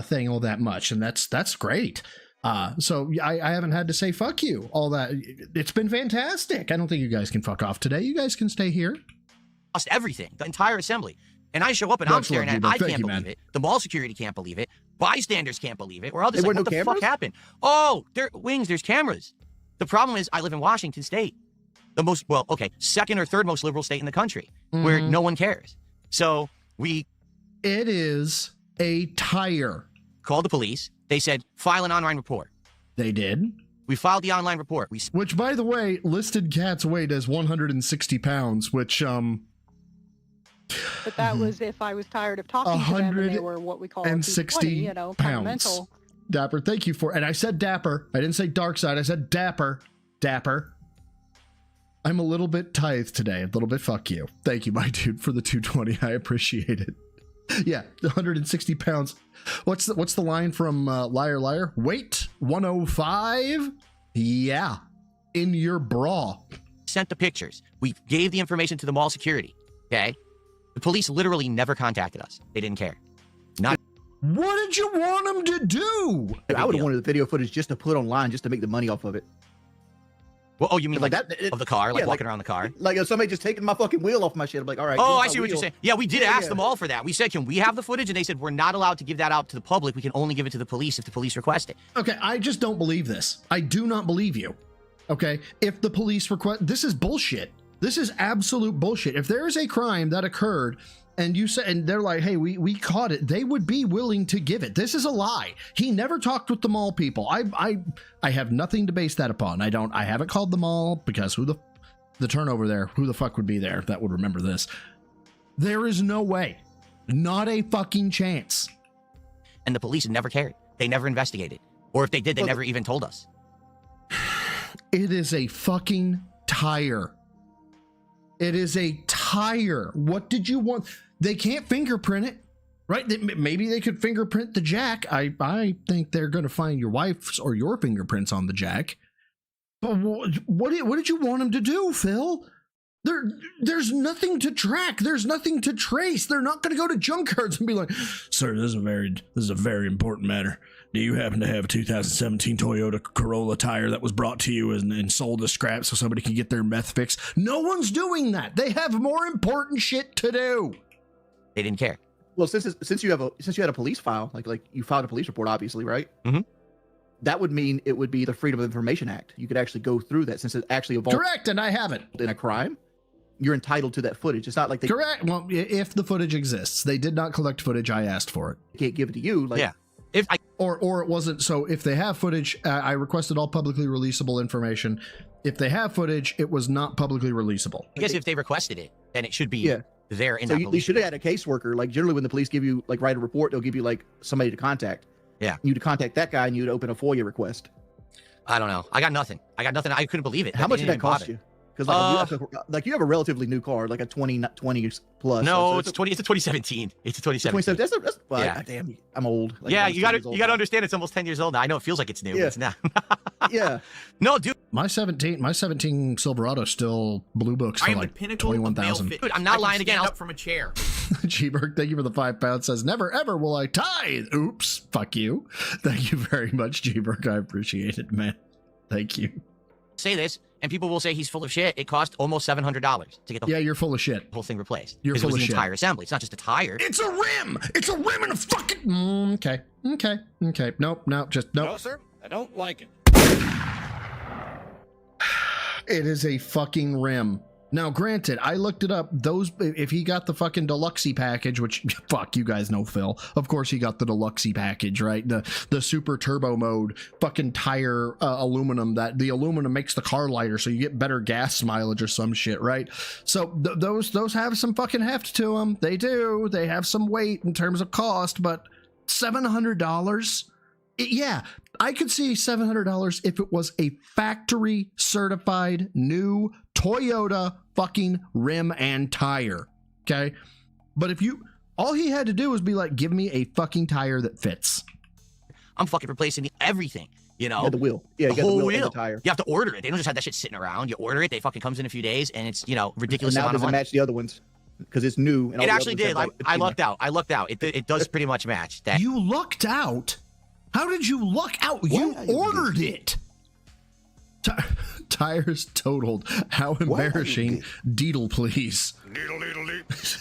thing all that much, and that's great. So I haven't had to say fuck you all that. It's been fantastic. I don't think you guys can fuck off today. You guys can stay here. Lost everything, the entire assembly. And I show up and I'm staring at it. I can't believe it. The mall security can't believe it. Bystanders can't believe it. We're all just like, what the fuck happened? Oh, there's cameras. The problem is I live in Washington State. The most, second or third most liberal state in the country, where no one cares. So it is a tire. Called the police. They said, file an online report. They did. We filed the online report. Which, by the way, listed cat's weight as 160 pounds, which, But that was if I was tired of talking to them and they were what we call 220, pounds. Dapper, thank you for, and I said dapper. I didn't say dark side. I said dapper. I'm a little bit tithe today. A little bit fuck you. Thank you, my dude, for the 220. I appreciate it. Yeah, 160 pounds. What's the line from Liar Liar? Weight 105? Yeah, in your bra. Sent the pictures. We gave the information to the mall security. Okay. The police literally never contacted us. They didn't care. What did you want them to do? I would have wanted the video footage just to put online, just to make the money off of it. Well, oh, you mean like that of the car, like yeah, walking around the car? Like if somebody just taking my fucking wheel off my shit, I'm like, all right. Oh, give I my see what you're wheel. saying. Yeah, we did ask them all for that. We said, can we have the footage? And they said, we're not allowed to give that out to the public. We can only give it to the police if the police request it. Okay, I just don't believe this. I do not believe you. Okay, if the police request, this is bullshit. This is absolute bullshit. If there is a crime that occurred and you say, and they're like, hey, we caught it, they would be willing to give it. This is a lie. He never talked with the mall people. I have nothing to base that upon. I haven't called the mall because the turnover there, who the fuck would be there that would remember this? There is no way. Not a fucking chance. And the police never cared. They never investigated. Or if they did, they never even told us. It is a fucking tire. It is a tire. What did you want? They can't fingerprint it, right? Maybe they could fingerprint the jack. I think they're going to find your wife's or your fingerprints on the jack. But what did you want them to do, Phil? There's nothing to track. There's nothing to trace. They're not going to go to junk cards and be like, sir, this is a very important matter. Do you happen to have a 2017 Toyota Corolla tire that was brought to you and sold as scrap so somebody can get their meth fix? No one's doing that. They have more important shit to do. They didn't care. Well, since you had a police file, like you filed a police report, obviously, right? Mm-hmm. That would mean it would be the Freedom of Information Act. You could actually go through that since it actually evolved. Correct, and I haven't. In a crime, you're entitled to that footage. It's not like they correct. Well, if the footage exists, they did not collect footage. I asked for it. They can't give it to you. Like, yeah. If I or it wasn't. So if they have footage, I requested all publicly releasable information. If they have footage, it was not publicly releasable. I guess if they requested it, then it should be there in so that you should have had a caseworker. Like generally when the police give you write a report, they'll give you somebody to contact. Yeah. You'd contact that guy and you'd open a FOIA request. I don't know. I got nothing. I couldn't believe it. How much did that cost you? Because you have a relatively new car, like a 20 plus. No, it's a 2017. It's a 2017. That's God damn, I'm old. Yeah, you got to understand it's almost 10 years old now. I know it feels like it's new, but it's not. Yeah. No, dude. My 17 Silverado still blue books for like 21,000. Dude, I'm not lying again. Up from a chair. G-Berg, thank you for the £5. Says, never ever will I tithe. Oops. Fuck you. Thank you very much, G-Berg. I appreciate it, man. Thank you. Say this, and people will say he's full of shit. It cost almost $700 to get the you're full of shit. Whole thing replaced. You're full it was of the shit. Entire assembly. It's not just a tire. It's a rim. It's a rim and a fucking. Okay. Nope. Just nope. No, sir. I don't like it. It is a fucking rim. Now, granted, I looked it up. If he got the fucking deluxe package, which fuck you guys know, Phil. Of course, he got the deluxe package, right? The super turbo mode, fucking tire aluminum. That the aluminum makes the car lighter, so you get better gas mileage or some shit, right? So those have some fucking heft to them. They do. They have some weight in terms of cost, but $700. Yeah, I could see $700 if it was a factory certified new Toyota fucking rim and tire. Okay. But all he had to do was be like, give me a fucking tire that fits. I'm fucking replacing everything, you know? Yeah, the wheel. Yeah, you got the wheel and the tire. You have to order it. They don't just have that shit sitting around. You order it. They fucking comes in a few days and it's, ridiculous. And now does it match the other ones? Because it's new. And it actually did. I lucked out. It does pretty much match that. You lucked out? How did you luck out? You ordered it. Tires totaled. How embarrassing. Deedle, please.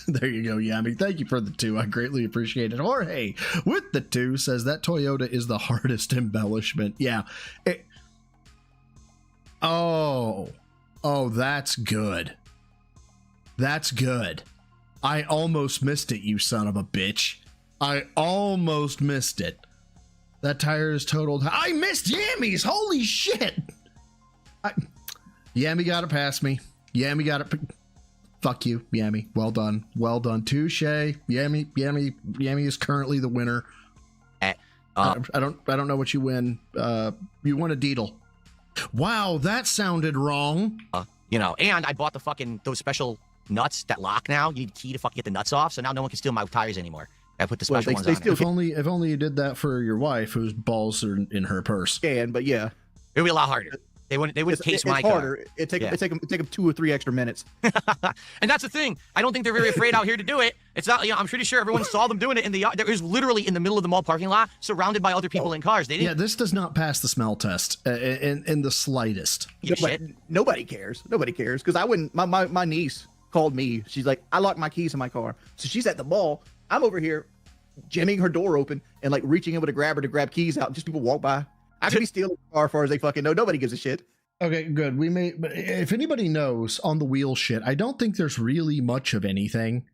There you go, Yami. Thank you for the 2. I greatly appreciate it. Jorge, with the 2, says that Toyota is the hardest embellishment. Yeah. Oh, that's good. That's good. I almost missed it, you son of a bitch. I almost missed it. That tire is totaled. I missed Yammy's. Holy shit. Yammy got it past me. Yammy got it. Fuck you, Yammy. Well done. Touche. Yammy is currently the winner. I don't know what you win. You won a Deedle. Wow, that sounded wrong. And I bought those special nuts that lock now. You need a key to fucking get the nuts off, so now no one can steal my tires anymore. I put the special ones on there. If only you did that for your wife, whose balls are in her purse. But yeah. It'll be a lot harder. They wouldn't case it's my harder. car. It take Yeah. them 2 or 3 extra minutes. And that's the thing. I don't think they're very afraid out here to do it. It's not, I'm pretty sure everyone saw them doing it in the yard. It was literally in the middle of the mall parking lot, surrounded by other people in cars. They didn't. Yeah, this does not pass the smell test in the slightest. Nobody cares. Nobody cares because I wouldn't. My niece called me. She's like, I locked my keys in my car, so she's at the mall. I'm over here, jamming her door open and like reaching over to grab her to grab keys out. And just people walk by. I could be stealing the car as far as they fucking know. Nobody gives a shit. Okay, good. We may, but if anybody knows on the wheel shit, I don't think there's really much of anything.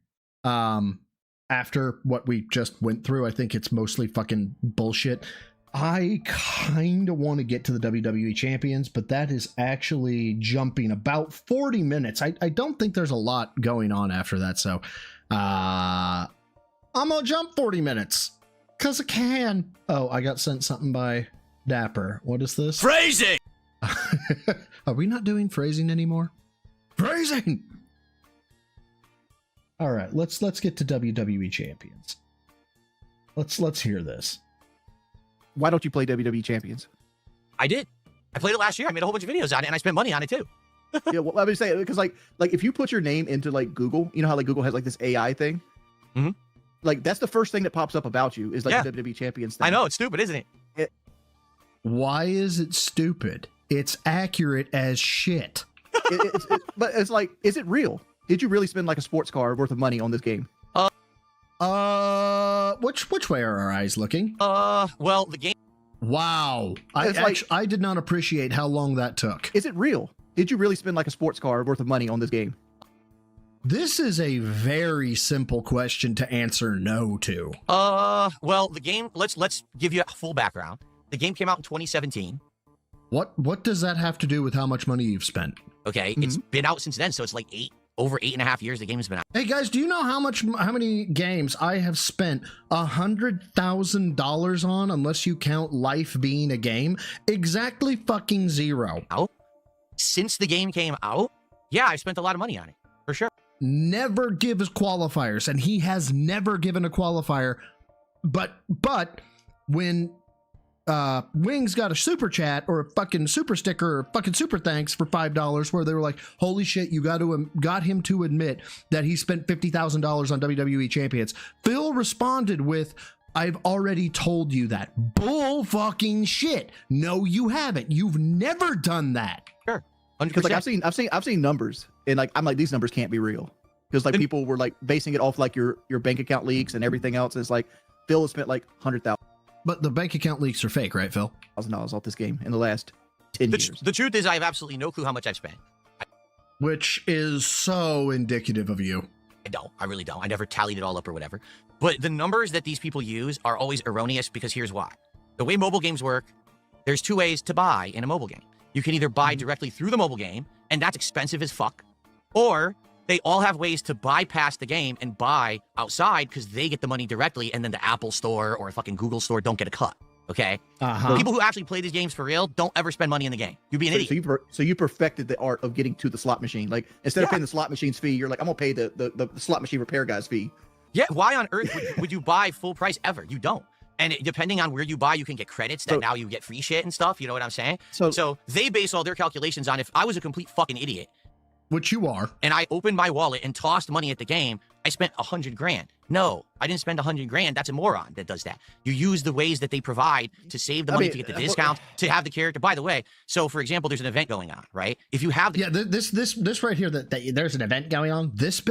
After what we just went through, I think it's mostly fucking bullshit. I kind of want to get to the WWE Champions, but that is actually jumping about 40 minutes. I don't think there's a lot going on after that, so I'm gonna jump 40 minutes because I can. Oh, I got sent something by Dapper. What is this? Phrasing! Are we not doing phrasing anymore? Phrasing! All right, let's get to WWE Champions. Let's hear this. Why don't you play WWE Champions? I did. I played it last year. I made a whole bunch of videos on it, and I spent money on it too. Yeah, well, I would say because like if you put your name into like Google, you know how like Google has like this AI thing. Mm-hmm. Like that's the first thing that pops up about you is like Yeah. the WWE Champions thing. I know, it's stupid, isn't it? Why is it stupid? It's accurate as shit. But it's like, is it real? Did you really spend like a sports car worth of money on this game? Which way are our eyes looking? Well, the game. Wow, I did not appreciate how long that took. Is it real? Did you really spend like a sports car worth of money on this game? This is a very simple question to answer no to. Well, the game. Let's give you a full background. The game came out in 2017. What does that have to do with how much money you've spent? Okay, it's been out since then, so it's like over 8.5 years. The game has been out. Hey guys, do you know how many games I have spent $100,000 on, unless you count life being a game? Exactly fucking zero. Out since the game came out. Yeah, I spent a lot of money on it for sure. Never gives qualifiers, and he has never given a qualifier. But when Wings got a super chat or a fucking super sticker or fucking super thanks for $5 where they were like, holy shit, you got him to admit that he spent $50,000 on WWE Champions. Phil responded with, I've already told you that. Bull fucking shit. No, you haven't. You've never done that. Sure. Because like I've seen numbers and like I'm like these numbers can't be real because like people were like basing it off like your bank account leaks and everything else. And it's like Phil has spent like 100,000. But the bank account leaks are fake, right, Phil? $1,000 off this game in the last 10 years. The truth is, I have absolutely no clue how much I've spent. Which is so indicative of you. I don't. I really don't. I never tallied it all up or whatever. But the numbers that these people use are always erroneous because here's why. The way mobile games work, there's two ways to buy in a mobile game. You can either buy directly through the mobile game, and that's expensive as fuck, or they all have ways to bypass the game and buy outside because they get the money directly, and then the Apple Store or fucking Google Store don't get a cut. Okay? People who actually play these games for real don't ever spend money in the game. You'd be an idiot. So you perfected the art of getting to the slot machine. Like instead of paying the slot machine's fee, you're like, I'm gonna pay the slot machine repair guy's fee. Yeah. Why on earth would you buy full price ever? You don't. And depending on where you buy, you can get credits that now you get free shit and stuff. You know what I'm saying? So they base all their calculations on if I was a complete fucking idiot. Which you are. And I opened my wallet and tossed money at the game, I spent $100,000. No, I didn't spend $100,000. That's a moron that does that. You use the ways that they provide to save the money, to get the discount, to have the character. By the way, so for example, there's an event going on, right? If you have this right here that there's an event going on, this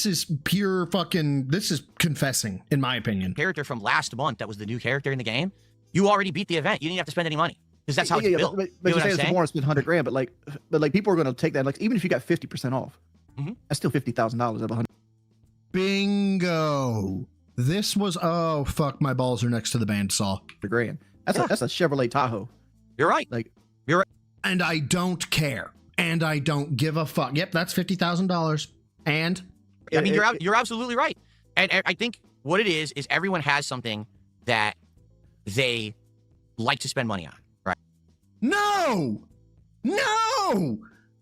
is pure fucking, this is confessing, in my opinion. Character from last month that was the new character in the game, you already beat the event. You didn't have to spend any money. Because that's how it's built. But you say it's more to spend $100,000, but like people are going to take that. Like even if you got 50% off, that's still $50,000 out of 100. Bingo. This was fuck. My balls are next to the bandsaw. $100,000. That's a Chevrolet Tahoe. You're right. Like you're right. And I don't care. And I don't give a fuck. Yep, that's $50,000. And I mean, you're absolutely right. And I think what it is everyone has something that they like to spend money on. No!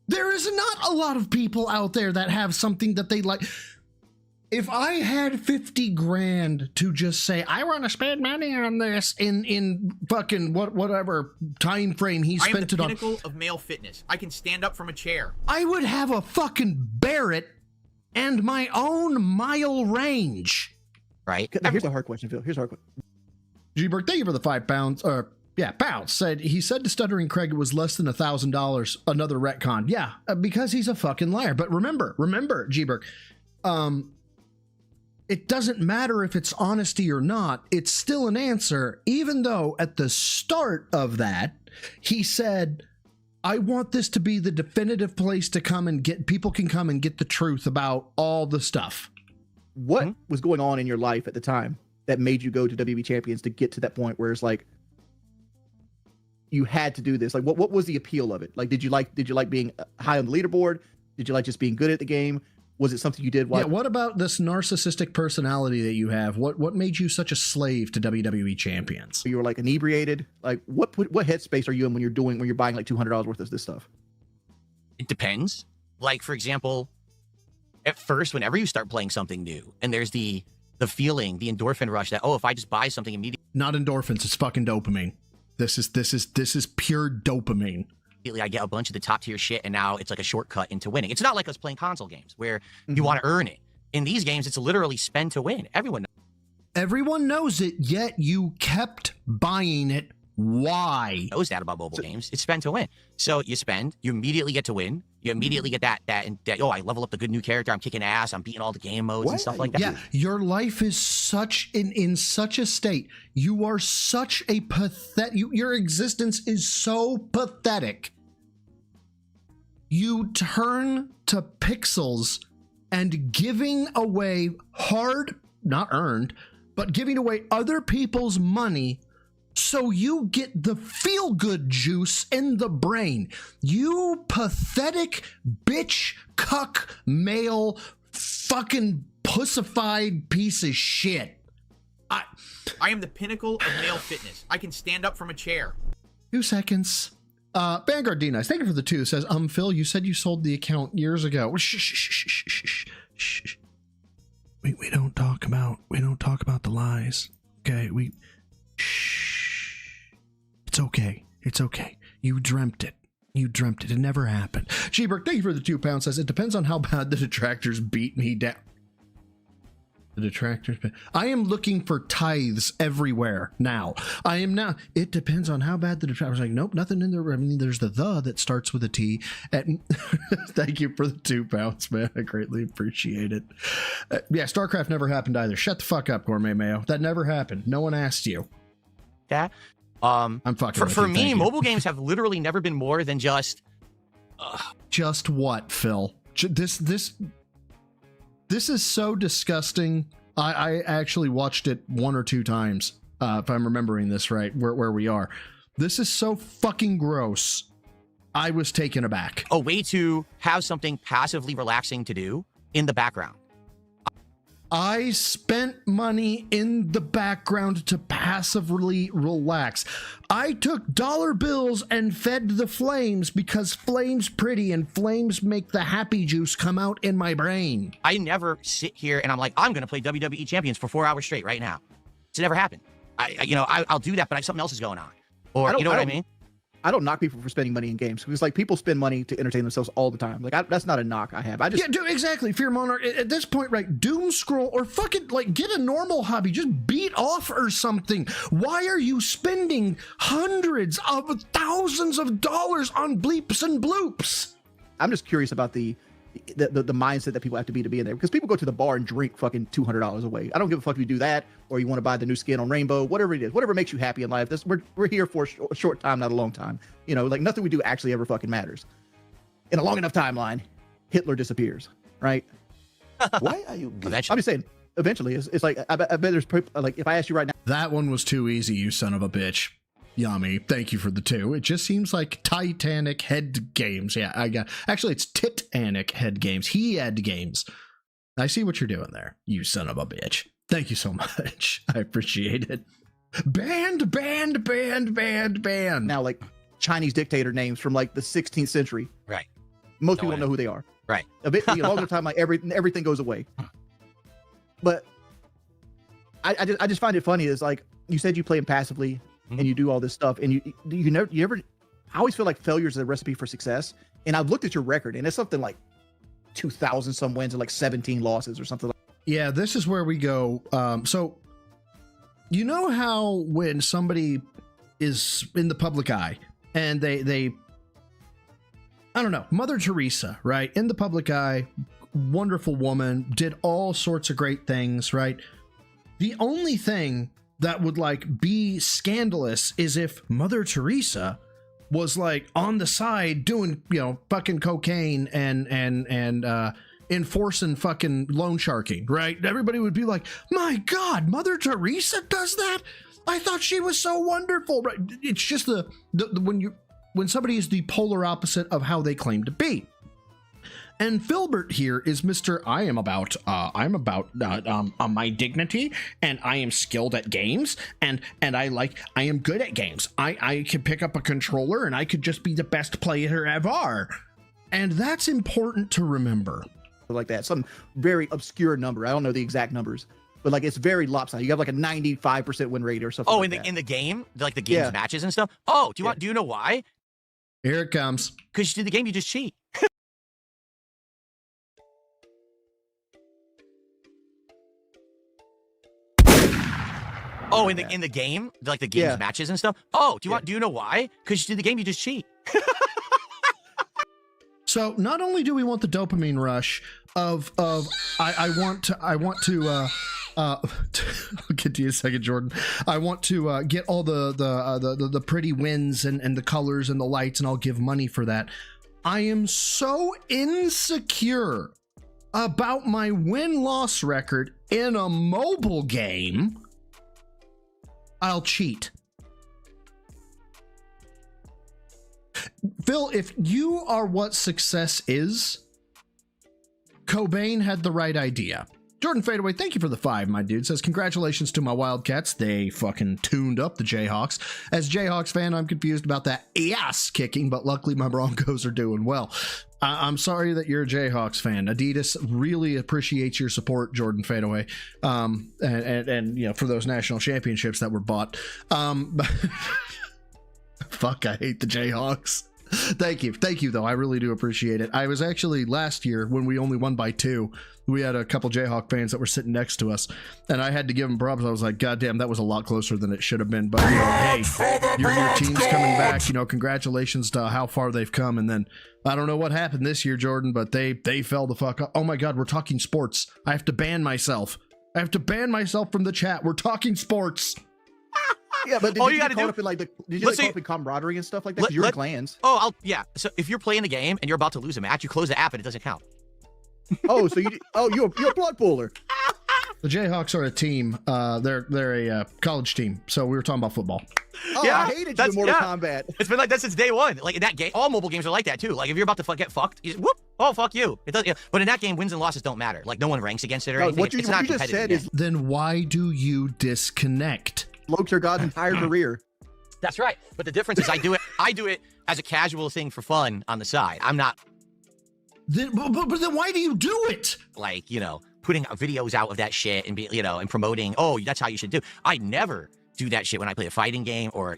There is not a lot of people out there that have something that they like. If I had 50 grand to just say, I want to spend money on this in fucking whatever time frame he I am spent the it on, pinnacle of male fitness. I can stand up from a chair. I would have a fucking Barrett and my own mile range. Right? Here's a hard question, Phil. Here's a hard question. G-Berg, thank you for the £5. Pounds. He said to Stuttering Craig it was less than $1,000. Another retcon. Yeah, because he's a fucking liar. But remember, G-Berg, it doesn't matter if it's honesty or not. It's still an answer, even though at the start of that, he said, I want this to be the definitive place to come and get, people can come and get the truth about all the stuff. What was going on in your life at the time that made you go to WB Champions to get to that point where it's like, you had to do this? Like, what was the appeal of it? Like, did you like being high on the leaderboard? Did you like just being good at the game? Was it something you did? Yeah, what about this narcissistic personality that you have? What made you such a slave to WWE champions? You were like inebriated. Like, what headspace are you in when you're buying like $200 worth of this stuff? It depends. Like, for example, at first, whenever you start playing something new, and there's the feeling, the endorphin rush that, oh, if I just buy something immediately. Not endorphins, it's fucking dopamine. This is pure dopamine. I get a bunch of the top tier shit, and now it's like a shortcut into winning. It's not like us playing console games where you want to earn it. In these games, it's literally spend to win. Everyone knows it, yet you kept buying it. Why? Knows that about mobile games. It's spend to win. So you spend, you immediately get to win. You immediately get that, oh, I level up the good new character. I'm kicking ass. I'm beating all the game modes and stuff like that. Yeah, your life is such in such a state. You are such a pathetic. Your existence is so pathetic. You turn to pixels and giving away not earned, but giving away other people's money so you get the feel-good juice in the brain. You pathetic bitch, cuck, male, fucking pussified piece of shit. I am the pinnacle of male fitness. I can stand up from a chair. 2 seconds. Vanguard D-Nice, thank you for the 2. It says, Phil, you said you sold the account years ago. Shh. We don't talk about the lies. Okay, shh. It's okay. You dreamt it. It never happened. Sheberg, thank you for the £2. Says, it depends on how bad the detractors beat me down. The detractors. I am looking for tithes everywhere now. It depends on how bad the detractors. Like, nope, nothing in there. I mean, there's the that starts with a T. Thank you for the £2, man. I greatly appreciate it. Yeah, StarCraft never happened either. Shut the fuck up, Gourmet Mayo. That never happened. No one asked you. Yeah. I'm fucking. For me, mobile games have literally never been more than just. Just what, Phil? This is so disgusting. I actually watched it 1 or 2 times, if I'm remembering this right, where we are. This is so fucking gross. I was taken aback. A way to have something passively relaxing to do in the background. I spent money in the background to passively relax. I took dollar bills and fed the flames because flames pretty and flames make the happy juice come out in my brain. I never sit here and I'm like, I'm going to play WWE Champions for 4 hours straight right now. It's never happened. I'll do that, but something else is going on. Or, you know what I mean? I don't knock people for spending money in games because like people spend money to entertain themselves all the time. Like that's not a knock I have. Exactly. Fear Monarch at this point, right? Doom scroll or fucking like get a normal hobby. Just beat off or something. Why are you spending hundreds of thousands of dollars on bleeps and bloops? I'm just curious about the mindset that people have to be in there because people go to the bar and drink fucking $200 away. I don't give a fuck if you do that or you want to buy the new skin on Rainbow, whatever it is, whatever makes you happy in life. We're here for a short time, not a long time. You know, like nothing we do actually ever fucking matters. In a long enough timeline, Hitler disappears, right? Why are you? I'm just saying. Eventually, it's like I bet there's like if I ask you right now. That one was too easy, you son of a bitch. Yummy. Thank you for the 2. It just seems like Titanic head games. Yeah, actually it's Titanic head games. He had games. I see what you're doing there, you son of a bitch. Thank you so much. I appreciate it. Banned. Now, like Chinese dictator names from like the 16th century. Right. Most people don't know who they are. Right. A bit, a long time, like everything goes away. But I just find it funny is like you said you play him passively and you do all this stuff and you ever I always feel like failure is a recipe for success. And I've looked at your record and it's something like 2,000 some wins and like 17 losses or something. Yeah, this is where we go. So you know how when somebody is in the public eye and they I don't know, Mother Teresa, right? In the public eye, wonderful woman, did all sorts of great things, right? The only thing that would like be scandalous is if Mother Teresa was like on the side doing, you know, fucking cocaine and enforcing fucking loan sharking, right? Everybody would be like, my God, Mother Teresa does that? I thought she was so wonderful, right? It's just the when somebody is the polar opposite of how they claim to be. And Filbert here is Mr. I'm about my dignity, and I am skilled at games, and I am good at games. I can pick up a controller and I could just be the best player ever. And that's important to remember. Like that, some very obscure number. I don't know the exact numbers, but like it's very lopsided. You have like a 95% win rate or something. Oh, like in the game, like the game's matches and stuff. Oh, do you know why? Here it comes. Because in the game you just cheat. Oh, in the game, like the game's matches and stuff. Oh, do you know why? Because in the game you just cheat. So not only do we want the dopamine rush of I want to I'll get to you in a second, Jordan. I want to get all the pretty wins and the colors and the lights, and I'll give money for that. I am so insecure about my win-loss record in a mobile game, I'll cheat. Phil, if you are what success is, Cobain had the right idea. Jordan Fadeaway, thank you for the 5, my dude. Says, congratulations to my Wildcats. They fucking tuned up the Jayhawks. As a Jayhawks fan, I'm confused about that ass kicking, but luckily my Broncos are doing well. I'm sorry that you're a Jayhawks fan. Adidas really appreciates your support, Jordan Fadeaway, and you know, for those national championships that were bought. Fuck, I hate the Jayhawks. Thank you though. I really do appreciate it. I was actually last year when we only won by 2. We had a couple Jayhawk fans that were sitting next to us, and I had to give them props. I was like, God damn, that was a lot closer than it should have been. But you know, hey, your team's coming back. You know, congratulations to how far they've come. And then I don't know what happened this year, Jordan, but they fell the fuck up. Oh my God, we're talking sports. I have to ban myself. I have to ban myself from the chat. We're talking sports. Yeah, but did all you you get gotta caught do, up in like the did you get caught up in camaraderie and stuff like that? 'Cause you're in clans. Oh, so if you're playing the game and you're about to lose a match, you close the app and it doesn't count. Oh, so you're a blood pooler. The Jayhawks are a team. They're a college team. So we were talking about football. Oh, yeah, I hated you in Mortal Kombat. It's been like that since day one. Like in that game, all mobile games are like that too. Like if you're about to get fucked, you just, whoop, oh fuck you. It does. But in that game, wins and losses don't matter. Like no one ranks against it or anything. What you not just said is, then why do you disconnect? Lokes are God's entire career. That's right. But the difference is I do it as a casual thing for fun on the side. I'm not. But then why do you do it? Like, you know, putting videos out of that shit and and promoting, oh, that's how you should do. I never do that shit when I play a fighting game or,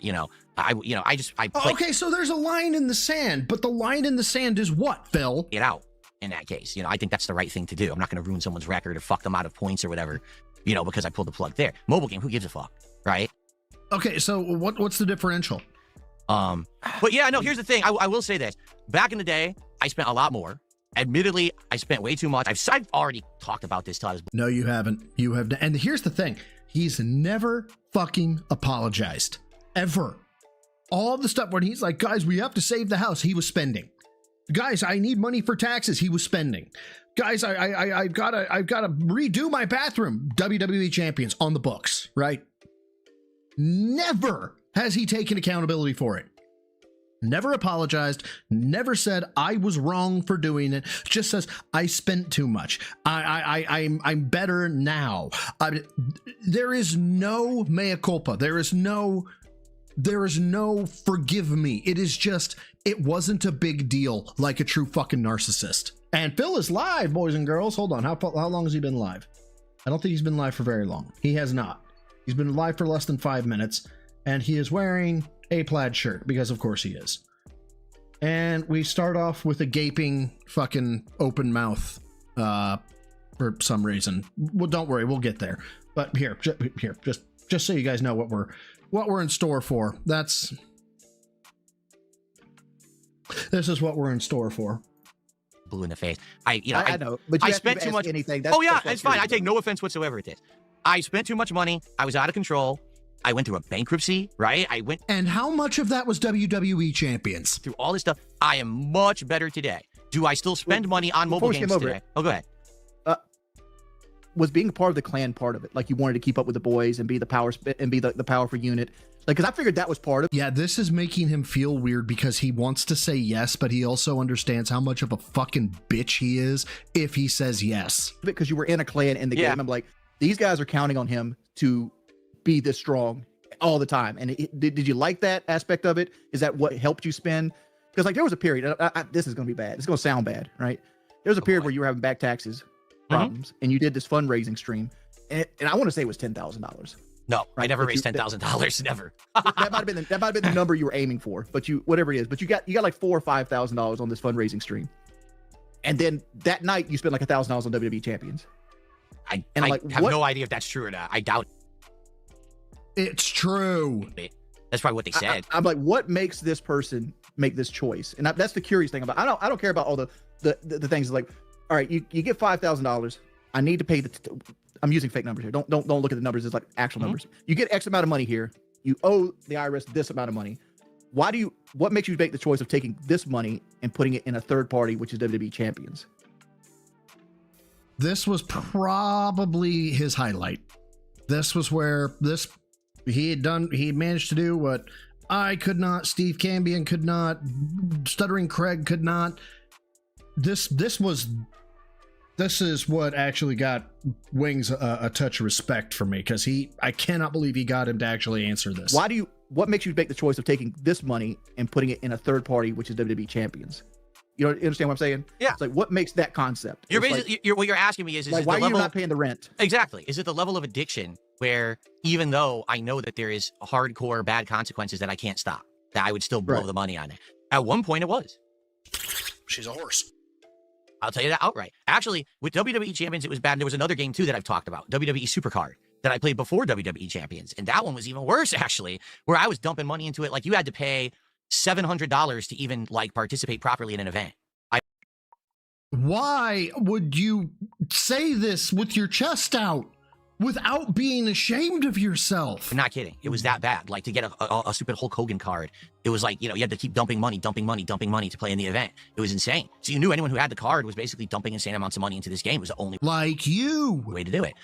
I play. Okay, so there's a line in the sand, but the line in the sand is what, Phil? Get out in that case. I think that's the right thing to do. I'm not going to ruin someone's record or fuck them out of points or whatever, because I pulled the plug there. Mobile game, who gives a fuck, right? Okay, so what's the differential? But yeah, no, here's the thing. I will say this. Back in the day, I spent a lot more. Admittedly, I spent way too much. I've already talked about this. No, you haven't. You have. And here's the thing. He's never fucking apologized. Ever. All the stuff when he's like, guys, we have to save the house. He was spending. Guys, I need money for taxes. He was spending. Guys, I've got to redo my bathroom. WWE champions on the books, right? Never has he taken accountability for it. Never apologized, never said I was wrong for doing it, just says I spent too much. I'm better now. There is no mea culpa. There is no forgive me. It is just, it wasn't a big deal like a true fucking narcissist. And Phil is live, boys and girls. Hold on. How long has he been live? I don't think he's been live for very long. He has not. He's been live for less than 5 minutes, and he is wearing a plaid shirt, because of course he is. And we start off with a gaping fucking open mouth for some reason. Well, don't worry, we'll get there. But here, just so you guys know what we're in store for. This is what we're in store for. Blue in the face. I know, but you I have spent to too much. anything. Oh yeah, it's fine. I take no offense whatsoever at this. I spent too much money. I was out of control. I went through a bankruptcy, right? And how much of that was WWE champions? Through all this stuff, I am much better today. Do I still spend money on mobile games today? Oh, go ahead. Was being part of the clan part of it? Like you wanted to keep up with the boys and be the power and be the powerful unit? Like, because I figured that was part of it. Yeah, this is making him feel weird because he wants to say yes, but he also understands how much of a fucking bitch he is if he says yes. Because you were in a clan in the game. I'm like, these guys are counting on him to be this strong all the time. And did you like that aspect of it? Is that what helped you spend? Because like there was a period, this is going to be bad. It's going to sound bad, right? There was a period where you were having back taxes problems and you did this fundraising stream. And I want to say it was $10,000. No, right? I never raised $10,000. Never. that might have been the number you were aiming for, but whatever it is, but you got like $4,000 or $5,000 on this fundraising stream. And then that night you spent like $1,000 on WWE champions. I have no idea if that's true or not. I doubt it's true. That's probably what they said. I'm like, what makes this person make this choice? And that's the curious thing about. I don't care about all the things like, all right, you get $5,000. I need to pay I'm using fake numbers here. Don't look at the numbers as like actual numbers. You get X amount of money here. You owe the IRS this amount of money. What makes you make the choice of taking this money and putting it in a third party, which is WWE champions? This was probably his highlight. This was where he managed to do what I could not, Steve Cambion could not, Stuttering Craig could not. This is what actually got Wings a touch of respect for me, because I cannot believe he got him to actually answer this. What makes you make the choice of taking this money and putting it in a third party, which is WWE champions? You understand what I'm saying? Yeah. It's like, what makes that concept? You're basically, what you're asking me is like, it why the are you level, not paying the rent? Exactly. Is it the level of addiction where even though I know that there is hardcore bad consequences that I can't stop, that I would still blow the money on it? At one point it was. She's a horse. I'll tell you that outright. Actually, with WWE Champions, it was bad. There was another game too that I've talked about, WWE Supercard, that I played before WWE Champions. And that one was even worse, actually, where I was dumping money into it. Like you had to pay $700 to even like participate properly in an event. Why would you say this with your chest out without being ashamed of yourself? I'm not kidding. It was that bad. Like to get a stupid Hulk Hogan card, it was like, you had to keep dumping money to play in the event. It was insane. So you knew anyone who had the card was basically dumping insane amounts of money into this game. It was the only like you way to do it.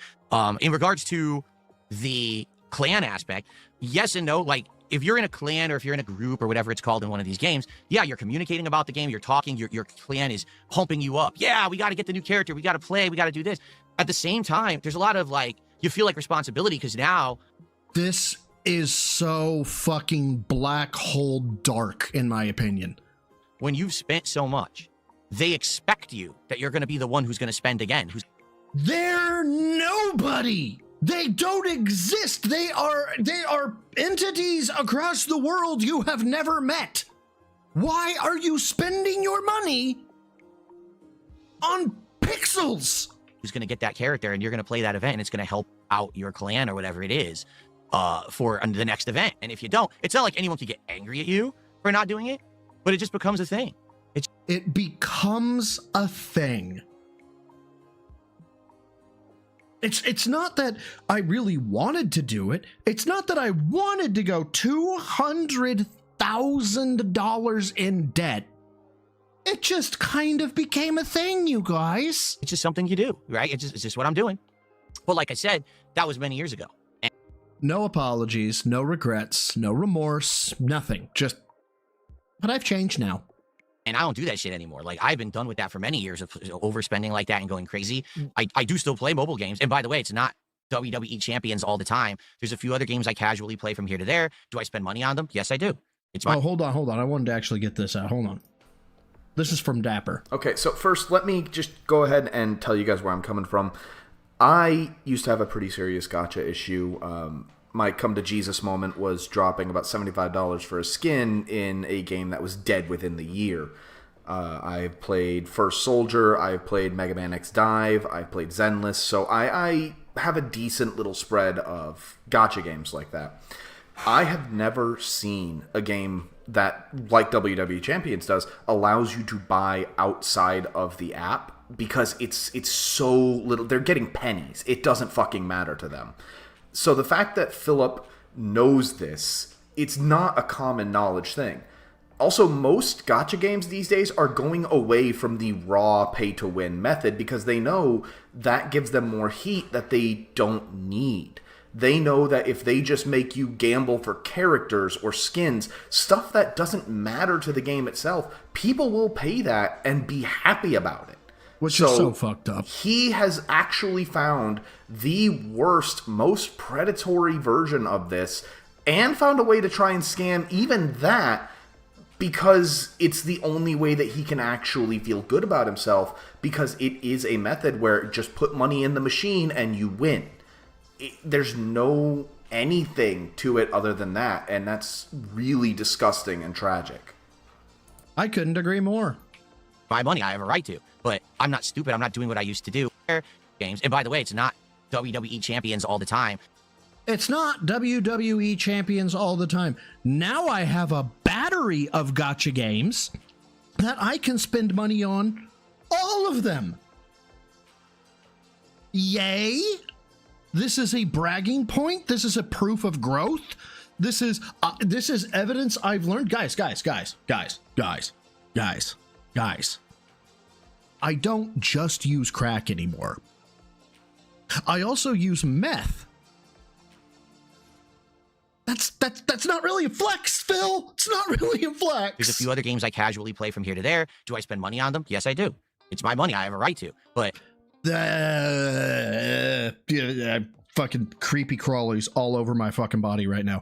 In regards to the clan aspect, yes and no. Like if you're in a clan or if you're in a group or whatever it's called in one of these games, yeah, you're communicating about the game, you're talking, your clan is pumping you up. Yeah, we got to get the new character, we got to play, we got to do this. At the same time, there's a lot of like, you feel like responsibility because now this is so fucking black hole dark, in my opinion. When you've spent so much, they expect you that you're going to be the one who's going to spend again. They're nobody. They don't exist. They are entities across the world you have never met. Why are you spending your money on pixels? Who's going to get that character and you're going to play that event and it's going to help out your clan or whatever it is for the next event. And if you don't, it's not like anyone can get angry at you for not doing it, but it just becomes a thing. It becomes a thing. It's not that I really wanted to do it. It's not that I wanted to go $200,000 in debt. It just kind of became a thing, you guys. It's just something you do, right? It's just what I'm doing. But like I said, that was many years ago. And no apologies, no regrets, no remorse, nothing. But I've changed now. And I don't do that shit anymore. Like, I've been done with that for many years of overspending like that and going crazy. I do still play mobile games. And by the way, it's not WWE Champions all the time. There's a few other games I casually play from here to there. Do I spend money on them? Yes, I do. Hold on. I wanted to actually get this out. Hold on. This is from Dapper. Okay, so first, let me just go ahead and tell you guys where I'm coming from. I used to have a pretty serious gacha issue. My come to Jesus moment was dropping about $75 for a skin in a game that was dead within the year. I've played First Soldier, I've played Mega Man X Dive, I've played Zenless, so I have a decent little spread of gacha games like that. I have never seen a game that, like WWE Champions does, allows you to buy outside of the app, because it's so little. They're getting pennies. It doesn't fucking matter to them. So the fact that Philip knows this, it's not a common knowledge thing. Also, most gacha games these days are going away from the raw pay-to-win method because they know that gives them more heat that they don't need. They know that if they just make you gamble for characters or skins, stuff that doesn't matter to the game itself, people will pay that and be happy about it. Which is so fucked up. He has actually found the worst, most predatory version of this and found a way to try and scam even that, because it's the only way that he can actually feel good about himself, because it is a method where just put money in the machine and you win. There's no anything to it other than that, and that's really disgusting and tragic. I couldn't agree more. My money, I have a right to, but I'm not stupid. I'm not doing what I used to do. Games, and by the way, it's not WWE Champions all the time. It's not WWE Champions all the time. Now I have a battery of gacha games that I can spend money on, all of them. Yay! This is a bragging point. This is a proof of growth. This is evidence I've learned. Guys. I don't just use crack anymore. I also use meth. That's not really a flex, Phil. It's not really a flex. There's a few other games I casually play from here to there. Do I spend money on them? Yes, I do. It's my money. I have a right to. But fucking creepy crawlies all over my fucking body right now.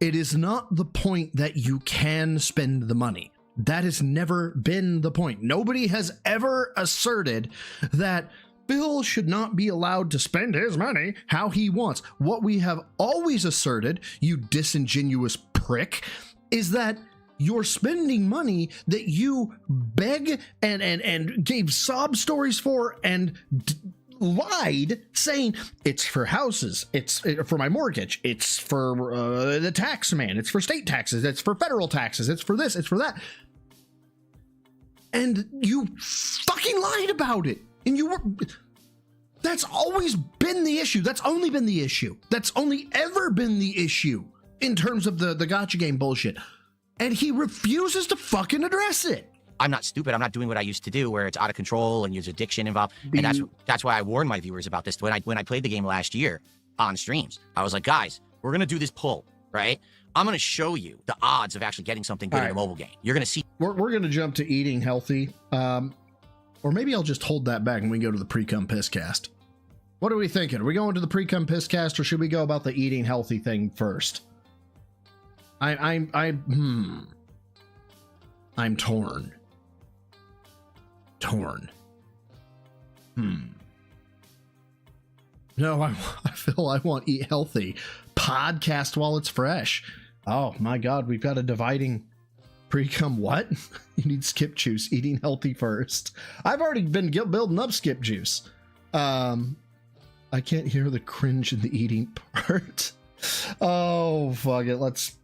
It is not the point that you can spend the money. That has never been the point. Nobody has ever asserted that Bill should not be allowed to spend his money how he wants. What we have always asserted, you disingenuous prick, is that you're spending money that you beg and gave sob stories for and lied, saying it's for houses, it's for my mortgage, it's for the tax man, it's for state taxes, it's for federal taxes, it's for this, it's for that. And you fucking lied about it. And you were... That's always been the issue. That's only been the issue. That's only ever been the issue in terms of the gacha game bullshit. And he refuses to fucking address it. I'm not stupid. I'm not doing what I used to do, where it's out of control and there's addiction involved. And that's why I warned my viewers about this when I played the game last year on streams. I was like, guys, we're gonna do this pull, right? I'm gonna show you the odds of actually getting something good in a mobile game. You're gonna see. We're gonna jump to eating healthy. Or maybe I'll just hold that back and we go to the pre-cum piss cast. What are we thinking? Are we going to the pre-cum piss cast, or should we go about the eating healthy thing first? I'm torn. No, I feel I want eat healthy. Podcast while it's fresh. Oh my God, we've got a dividing pre-cum what? You need skip juice. Eating healthy first. I've already been building up skip juice. I can't hear the cringe in the eating part. Oh, fuck it. Let's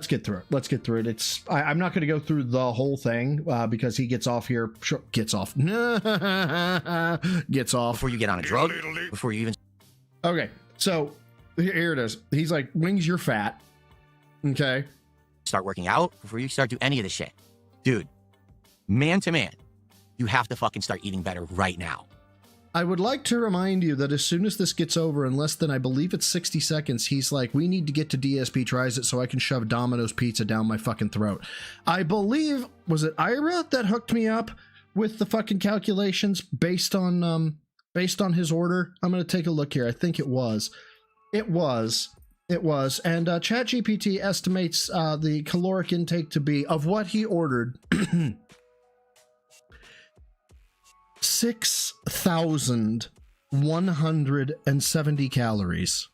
get through it. Let's get through it. I'm not going to go through the whole thing because he gets off here. Gets off. Gets off. Before you get on a drug. Before you even. Okay. So here it is. He's like, Wings, you're fat. Okay. Start working out before you start do any of this shit. Dude, man to man, you have to fucking start eating better right now. I would like to remind you that as soon as this gets over, in less than, I believe it's 60 seconds, he's like, we need to get to DSP Tries It so I can shove Domino's pizza down my fucking throat. I believe, was it Ira that hooked me up with the fucking calculations based on his order? I'm going to take a look here. I think it was. And ChatGPT estimates the caloric intake to be, of what he ordered, 6,170 calories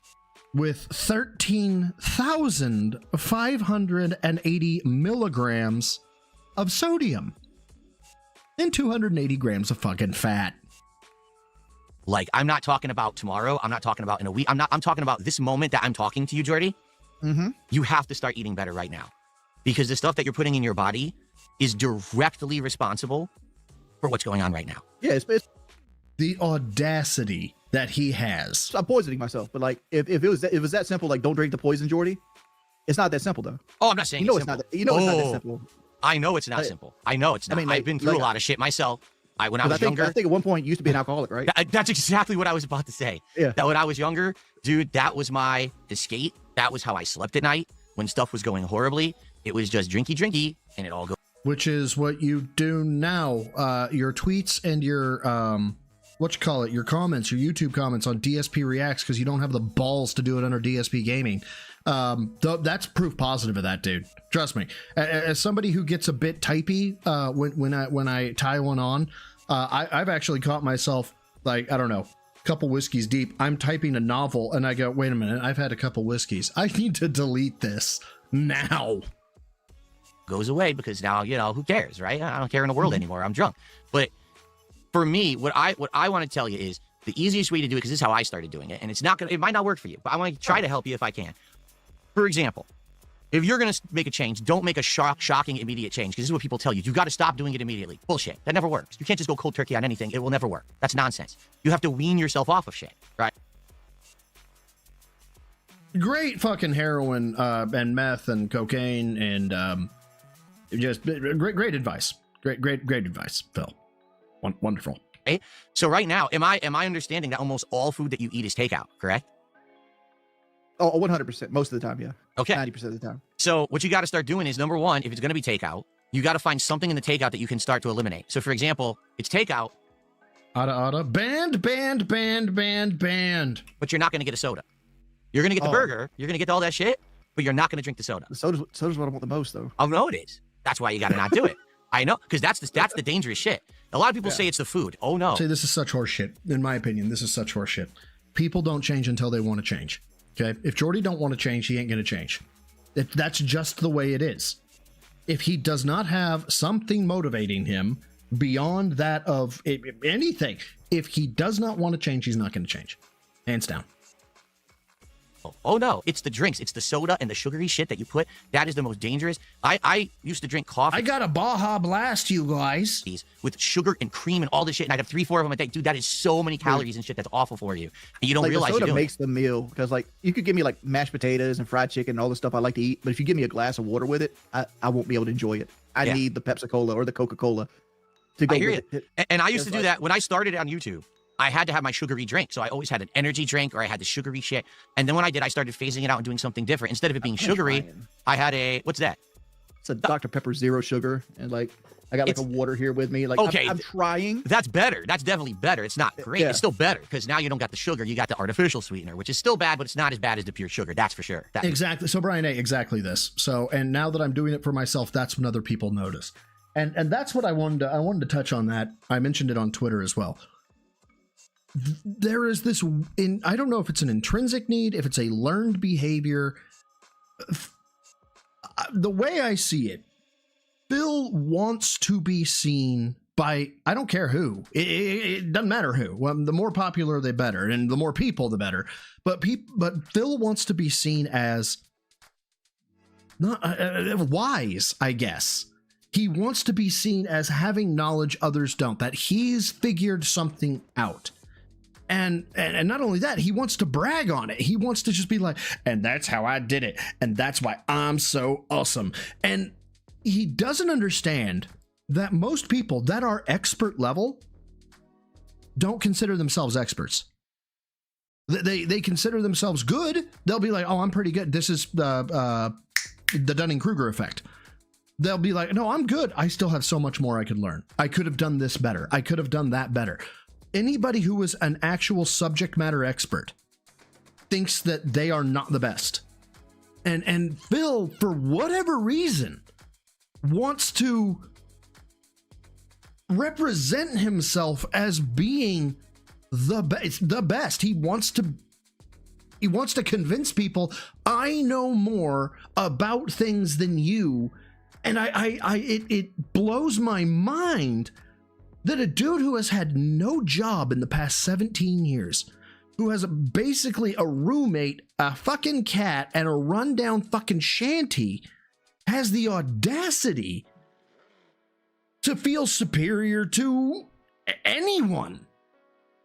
with 13,580 milligrams of sodium and 280 grams of fucking fat. Like, I'm not talking about tomorrow. I'm not talking about in a week. I'm talking about this moment that I'm talking to you, Jordy. Mm-hmm. You have to start eating better right now, because the stuff that you're putting in your body is directly responsible for what's going on right now. Yeah, it's the audacity that he has. I'm poisoning myself, but like, if it was that simple, like, don't drink the poison, Jordy. It's not that simple, though. Oh, I'm not saying it's simple. not. It's not that simple. I know it's not simple. I know it's not. I mean, I've been through a lot of shit myself. When I was younger. I think at one point you used to be an alcoholic, right? That's exactly what I was about to say. Yeah. That when I was younger, dude, that was my escape. That was how I slept at night when stuff was going horribly. It was just drinky, and it all goes. Which is what you do now. Your tweets and your your comments, your YouTube comments on DSP Reacts, because you don't have the balls to do it under DSP Gaming. That's proof positive of that, dude. Trust me. As somebody who gets a bit typey when I tie one on, I've actually caught myself, like, I don't know, a couple whiskeys deep. I'm typing a novel and I go, wait a minute, I've had a couple whiskeys. I need to delete this now. Goes away, because now, who cares, right? I don't care in the world anymore. I'm drunk. But for me, what I want to tell you is the easiest way to do it, because this is how I started doing it, and it might not work for you, but I want to try to help you if I can. For example, if you're going to make a change, don't make a shocking, immediate change, because this is what people tell you. You've got to stop doing it immediately. Bullshit. That never works. You can't just go cold turkey on anything. It will never work. That's nonsense. You have to wean yourself off of shit, right? Great fucking heroin and meth and cocaine and just great advice. Great advice, Phil. Wonderful. Okay? So right now, am I understanding that almost all food that you eat is takeout, correct? Oh, 100%. Most of the time, yeah. Okay. 90% of the time. So what you got to start doing is, number one, if it's going to be takeout, you got to find something in the takeout that you can start to eliminate. So, for example, it's takeout. Banned. But you're not going to get a soda. You're going to get the burger. You're going to get all that shit, but you're not going to drink the soda. The soda's what I want the most, though. Oh, no, it is. That's why you got to not do it. I know, because that's the dangerous shit. A lot of people say it's the food. Oh, no. See, this is such horse shit. In my opinion, this is such horse shit. People don't change until they want to change. Okay, if Jordy don't want to change, he ain't going to change. That's just the way it is. If he does not have something motivating him beyond that of anything, if he does not want to change, he's not going to change. Hands down. Oh, no, it's the drinks. It's the soda and the sugary shit that you put. That is the most dangerous. I used to drink coffee. I got a Baja Blast, you guys. With sugar and cream and all this shit, and I'd have 3-4 of them a day. Dude, that is so many calories and shit that's awful for you. And you don't realize the soda you're doing makes the meal, because, like, you could give me, like, mashed potatoes and fried chicken and all the stuff I like to eat, but if you give me a glass of water with it, I won't be able to enjoy it. I need the Pepsi-Cola or the Coca-Cola to go with it. And I used to do that when I started on YouTube. I had to have my sugary drink. So I always had an energy drink, or I had the sugary shit. And then when I did, I started phasing it out and doing something different. Instead of it being sugary, I had what's that? It's a Dr. Pepper Zero Sugar. And like, I got like a water here with me. Like, okay, I'm trying. That's better. That's definitely better. It's not great. It's still better, because now you don't got the sugar. You got the artificial sweetener, which is still bad, but it's not as bad as the pure sugar. That's for sure. Exactly. So Brian, exactly this. So, and now that I'm doing it for myself, that's when other people notice. And that's what I wanted to touch on that. I mentioned it on Twitter as well. There is this, I don't know if it's an intrinsic need, if it's a learned behavior. The way I see it, Bill wants to be seen by, I don't care who. It doesn't matter who. Well, the more popular, the better, and the more people, the better. But Phil wants to be seen as not wise, I guess. He wants to be seen as having knowledge others don't, that he's figured something out. And not only that, he wants to brag on it. He wants to just be like, and that's how I did it. And that's why I'm so awesome. And he doesn't understand that most people that are expert level don't consider themselves experts. They consider themselves good. They'll be like, oh, I'm pretty good. This is the Dunning-Kruger effect. They'll be like, no, I'm good. I still have so much more I could learn. I could have done this better. I could have done that better. Anybody who is an actual subject matter expert thinks that they are not the best. And Phil, for whatever reason, wants to represent himself as being the best. He wants to convince people, I know more about things than you. And it blows my mind that a dude who has had no job in the past 17 years, who has basically a roommate, a fucking cat, and a rundown fucking shanty, has the audacity to feel superior to anyone.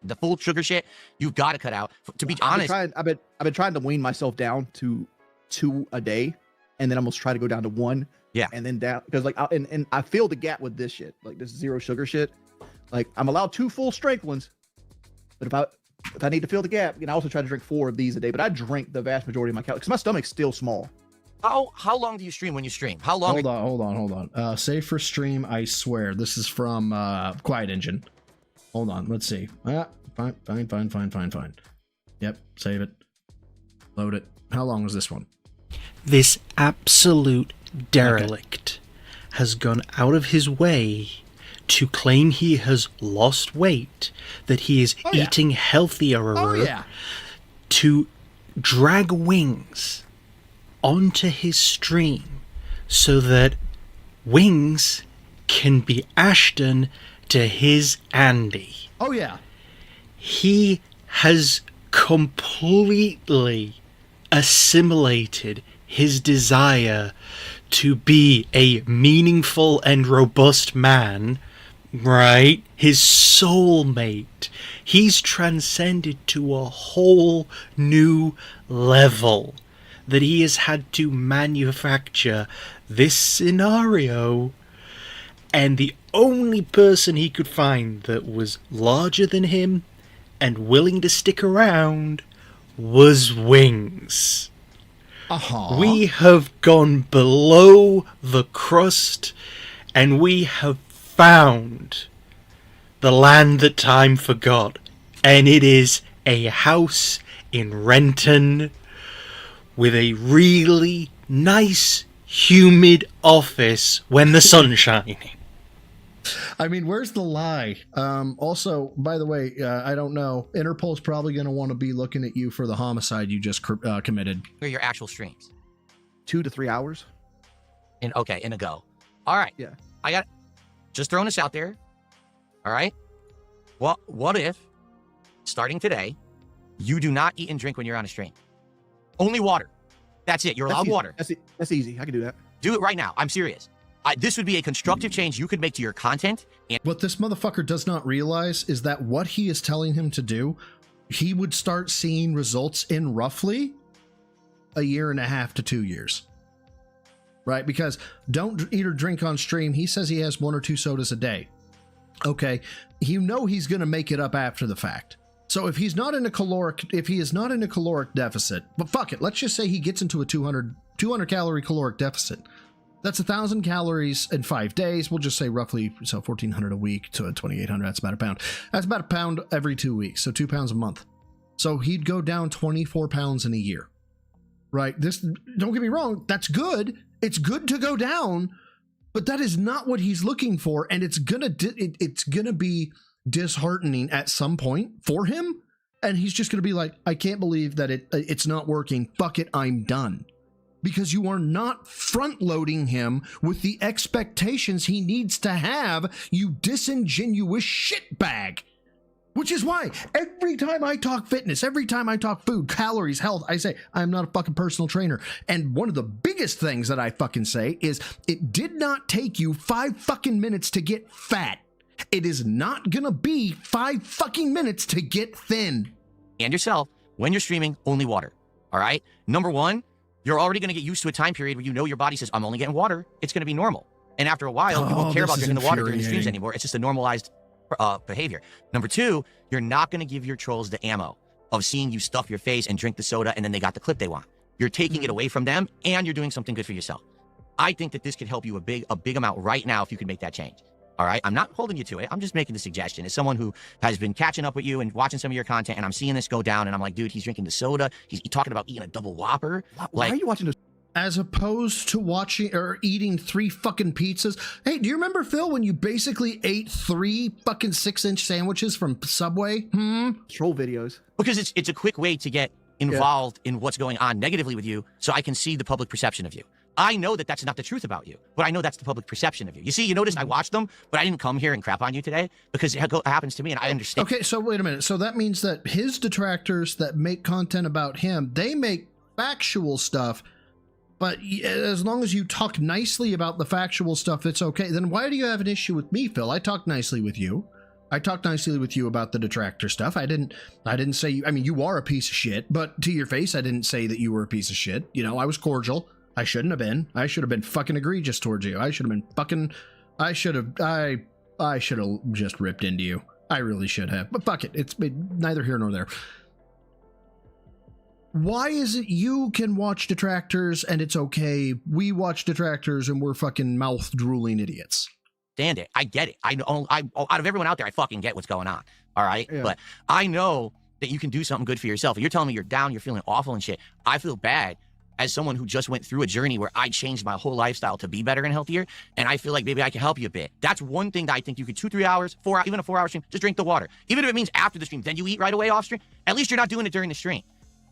The full sugar shit, you've got to cut out. To be honest, I've been trying to wean myself down to 2 a day, and then almost try to go down to 1. Yeah, and then down, because like, and I feel the gap with this shit, like this 0 sugar shit. Like, I'm allowed 2 full strength ones, but if I need to fill the gap, I also try to drink 4 of these a day. But I drink the vast majority of my calories because my stomach's still small. How long do you stream when you stream? How long? Hold on. Save for stream, I swear. This is from Quiet Engine. Hold on, let's see. Fine. Yep, save it. Load it. How long was this one? This absolute derelict has gone out of his way to claim he has lost weight, that he is eating healthier, to drag Wings onto his stream so that Wings can be Ashton to his Andy. Oh, yeah. He has completely assimilated his desire to be a meaningful and robust man, right? His soulmate. He's transcended to a whole new level that he has had to manufacture this scenario, and the only person he could find that was larger than him and willing to stick around was Wings. We have gone below the crust, and we have found the land that time forgot, and it is a house in Renton with a really nice, humid office when the sun's shining. I mean, where's the lie? Also, by the way, I don't know. Interpol's probably going to want to be looking at you for the homicide you just committed. For your actual streams. 2 to 3 hours. In a go. All right. Yeah. I got just throwing this out there. All right. Well, what if starting today, you do not eat and drink when you're on a stream? Only water. That's it. You're allowed water. That's easy. I can do that. Do it right now. I'm serious. This would be a constructive change you could make to your content. And what this motherfucker does not realize is that what he is telling him to do, he would start seeing results in roughly 1.5 to 2 years. Right? Because don't eat or drink on stream. He says he has 1 or 2 sodas a day. Okay. You know he's going to make it up after the fact. So if he is not in a caloric deficit, but fuck it, let's just say he gets into a 200 calorie caloric deficit. That's 1,000 calories in 5 days. We'll just say roughly, so 1,400 a week to 2,800. That's about a pound. That's about a pound every 2 weeks. So 2 pounds a month. So he'd go down 24 pounds in a year, right? This, don't get me wrong. That's good. It's good to go down, but that is not what he's looking for. And it's going to be disheartening at some point for him. And he's just going to be like, I can't believe that it's not working. Fuck it. I'm done. Because you are not front-loading him with the expectations he needs to have, you disingenuous shitbag. Which is why every time I talk fitness, every time I talk food, calories, health, I say, I'm not a fucking personal trainer. And one of the biggest things that I fucking say is, it did not take you 5 fucking minutes to get fat. It is not gonna be 5 fucking minutes to get thin. And yourself, when you're streaming, only water. All right? Number 1, you're already going to get used to a time period where you know your body says, I'm only getting water. It's going to be normal. And after a while, you won't care about drinking the water during the streams anymore. It's just a normalized behavior. Number 2, you're not going to give your trolls the ammo of seeing you stuff your face and drink the soda and then they got the clip they want. You're taking it away from them and you're doing something good for yourself. I think that this could help you a big amount right now if you could make that change. All right? I'm not holding you to it. I'm just making the suggestion. As someone who has been catching up with you and watching some of your content, and I'm seeing this go down, and I'm like, dude, he's drinking the soda. He's talking about eating a double Whopper. Why are you watching this? as opposed to watching or eating 3 fucking pizzas. Hey, do you remember, Phil, when you basically ate 3 fucking 6-inch sandwiches from Subway? Troll videos. Because it's a quick way to get involved in what's going on negatively with you, so I can see the public perception of you. I know that that's not the truth about you, but I know that's the public perception of you. You see, you notice I watched them, but I didn't come here and crap on you today because it happens to me and I understand. Okay, so wait a minute. So that means that his detractors that make content about him, they make factual stuff, but as long as you talk nicely about the factual stuff, it's okay. Then why do you have an issue with me, Phil? I talked nicely with you. I talked nicely with you about the detractor stuff. I didn't say you, I mean, you are a piece of shit, but to your face, I didn't say that you were a piece of shit. You know, I was cordial. I shouldn't have been. I should have been fucking egregious towards you. I should have been fucking, I should have just ripped into you. I really should have, but fuck it. It's neither here nor there. Why is it you can watch detractors and it's okay? We watch detractors and we're fucking mouth drooling idiots. Stand it. I get it. I know. Out of everyone out there, I fucking get what's going on. All right. Yeah. But I know that you can do something good for yourself. If you're telling me you're down, you're feeling awful and shit, I feel bad as someone who just went through a journey where I changed my whole lifestyle to be better and healthier. And I feel like maybe I can help you a bit. That's one thing that I think you could 2-3 hours, 4 hours, even a 4-hour stream, just drink the water. Even if it means after the stream, then you eat right away off stream. At least you're not doing it during the stream.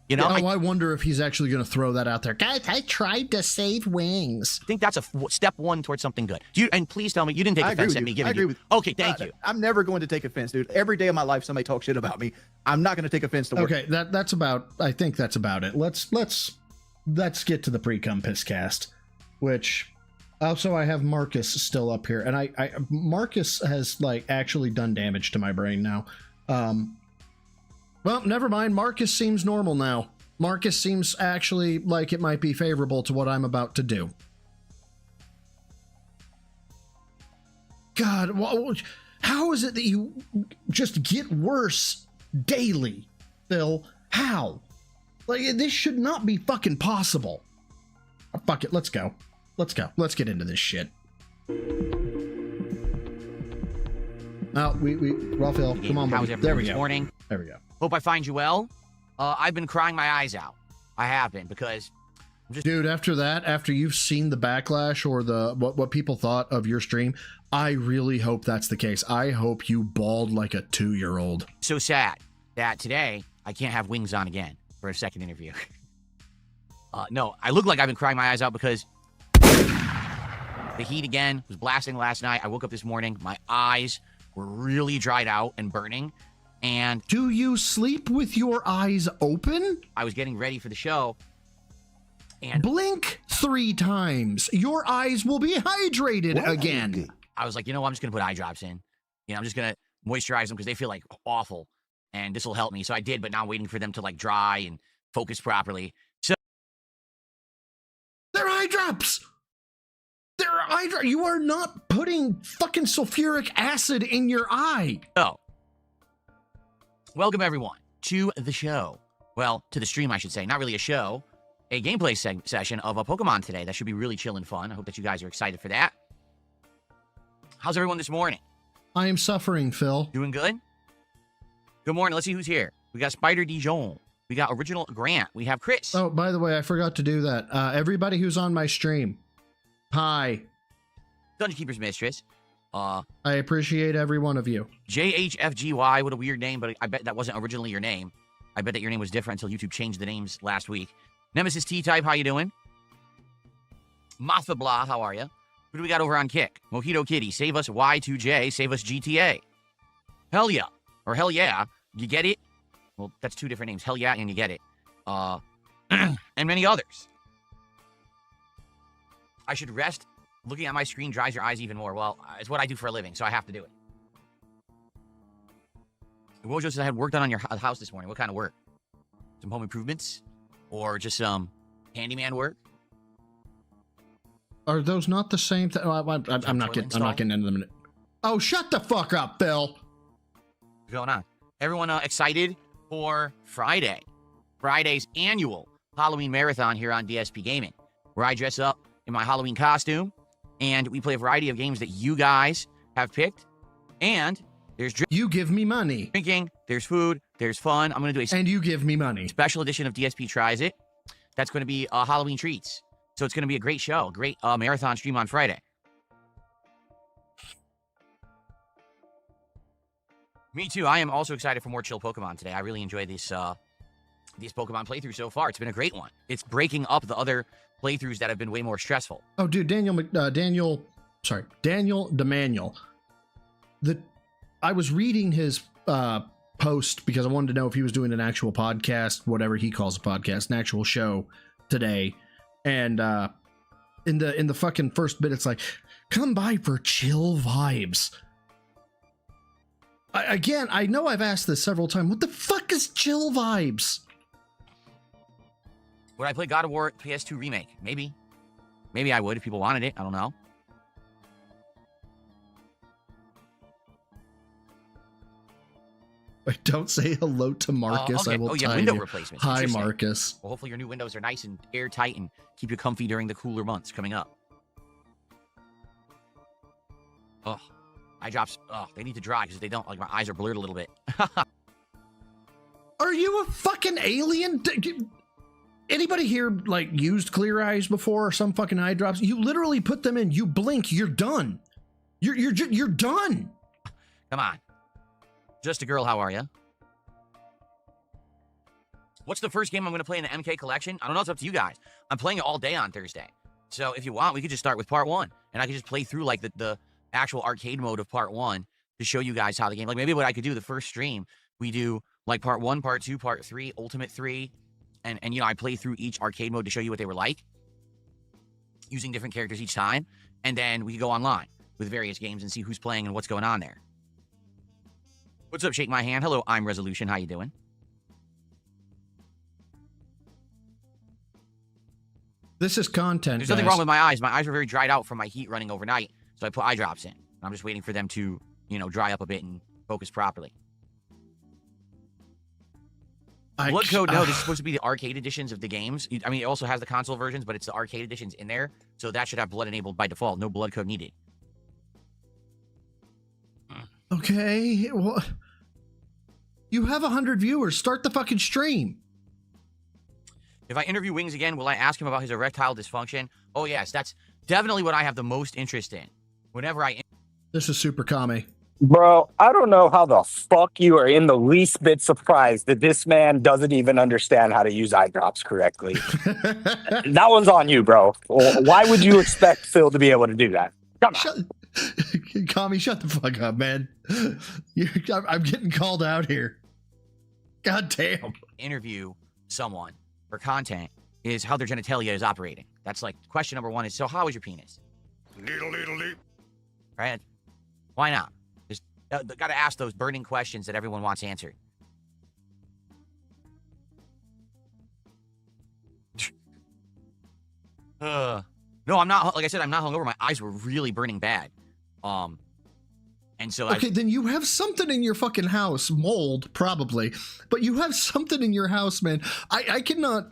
You know, I wonder if he's actually going to throw that out there. Guys, I tried to save wings. I think that's a step one towards something good. And please tell me you didn't take offense at me giving you. Okay, thank you. I'm never going to take offense, dude. Every day of my life, somebody talks shit about me. I'm not going to take offense to work. Okay, that's about. I think that's about it. Let's get to the pre-cum piss cast, which also I have Marcus still up here, and I Marcus has like actually done damage to my brain now. Well, never mind. Marcus seems normal now. Marcus seems actually like it might be favorable to what I'm about to do. God, how is it that you just get worse daily, Phil? How? Like, this should not be fucking possible. Fuck it, let's go. Let's go. Let's get into this shit. Now, Raphael, come on, buddy. There we go. Morning. There we go. Hope I find you well. I've been crying my eyes out. I have been, because dude, after you've seen the backlash or the what people thought of your stream, I really hope that's the case. I hope you bawled like a 2-year-old. So sad that today I can't have wings on again for a second interview. No, I look like I've been crying my eyes out because the heat again was blasting last night. I woke up this morning, my eyes were really dried out and burning. And do you sleep with your eyes open? I was getting ready for the show. And blink 3 times. Your eyes will be hydrated again. I was like, you know what? I'm just going to put eye drops in. You know, I'm just going to moisturize them because they feel like awful. And this will help me. So I did, but now I'm waiting for them to like dry and focus properly. So they're eye drops. They're eye drops. You are not putting fucking sulfuric acid in your eye. Oh. Welcome, everyone, to the show. Well, to the stream, I should say. Not really a show. A gameplay session of a Pokemon today. That should be really chill and fun. I hope that you guys are excited for that. How's everyone this morning? I am suffering, Phil. Doing good? Good morning. Let's see who's here. We got Spider Dijon. We got Original Grant. We have Chris. Oh, by the way, I forgot to do that. Everybody who's on my stream, hi. Dungeon Keeper's Mistress. I appreciate every one of you. JHFGY, what a weird name, but I bet that wasn't originally your name. I bet that your name was different until YouTube changed the names last week. Nemesis T-Type, how you doing? Matha Blah, how are you? Who do we got over on Kick? Mojito Kitty, save us Y2J, save us GTA. Hell yeah, or hell yeah, you get it? Well, that's 2 different names, hell yeah and you get it. And many others. I should rest. Looking at my screen dries your eyes even more. Well, it's what I do for a living, so I have to do it. Wojo says I had work done on your house this morning. What kind of work? Some home improvements? Or just some handyman work? Are those not the same thing? I'm not getting into them. Oh, shut the fuck up, Phil. What's going on? Everyone excited for Friday. Friday's annual Halloween marathon here on DSP Gaming, where I dress up in my Halloween costume. And we play a variety of games that you guys have picked. And there's you give me money. Drinking, there's food, there's fun. I'm going to do and you give me money. Special edition of DSP Tries It. That's going to be Halloween treats. So it's going to be a great show, great marathon stream on Friday. Me too. I am also excited for more chill Pokemon today. I really enjoyed these Pokemon playthroughs so far. It's been a great one. It's breaking up the other playthroughs that have been way more stressful. Oh, dude, Daniel DeManuel. I was reading his post because I wanted to know if he was doing an actual podcast, whatever he calls a podcast, an actual show today. And in the fucking first bit, it's like, come by for chill vibes. Again, I know I've asked this several times. What the fuck is chill vibes? Would I play God of War PS2 Remake? Maybe. Maybe I would if people wanted it. I don't know. Wait, don't say hello to Marcus. Okay. I will window replacements. Hi, Interesting. Marcus. Well, hopefully your new windows are nice and airtight and keep you comfy during the cooler months coming up. Oh, eye drops. Oh, they need to dry because if they don't, like, my eyes are blurred a little bit. Are you a fucking alien? Anybody here, like, used Clear Eyes before or some fucking eye drops? You literally put them in, you blink, you're done. You're done. Come on. Just a girl, how are you? What's the first game I'm going to play in the MK collection? I don't know, it's up to you guys. I'm playing it all day on Thursday. So if you want, we could just start with part 1. And I could just play through, like, the actual arcade mode of part 1 to show you guys how the game... Like, maybe what I could do the first stream, we do, like, part 1, part 2, part 3, Ultimate 3... And you know, I play through each arcade mode to show you what they were like, using different characters each time. And then we can go online with various games and see who's playing and what's going on there. What's up, Shake My Hand? Hello, I'm Resolution. How you doing? This is content, There's nothing wrong with my eyes. My eyes were very dried out from my heat running overnight, so I put eye drops in. I'm just waiting for them to, you know, dry up a bit and focus properly. Blood Code, no, this is supposed to be the arcade editions of the games. I mean, it also has the console versions, but it's the arcade editions in there, so that should have blood enabled by default. No blood code needed. Okay, well, you have 100 viewers. Start the fucking stream. If I interview Wings again, will I ask him about his erectile dysfunction? Oh, yes, that's definitely what I have the most interest in. Whenever I... This is Super Kame. Bro, I don't know how the fuck you are in the least bit surprised that this man doesn't even understand how to use eye drops correctly. That one's on you, bro. Why would you expect Phil to be able to do that? Come on. Kami, shut the fuck up, man. I'm getting called out here. God damn. Interview someone for content is how their genitalia is operating. That's like question number 1 is, so how is your penis? Right? Why not? Just got to ask those burning questions that everyone wants answered. No, I'm not. Like I said, I'm not hungover. My eyes were really burning bad. And so okay, then you have something in your fucking house, mold probably, but you have something in your house, man. I cannot.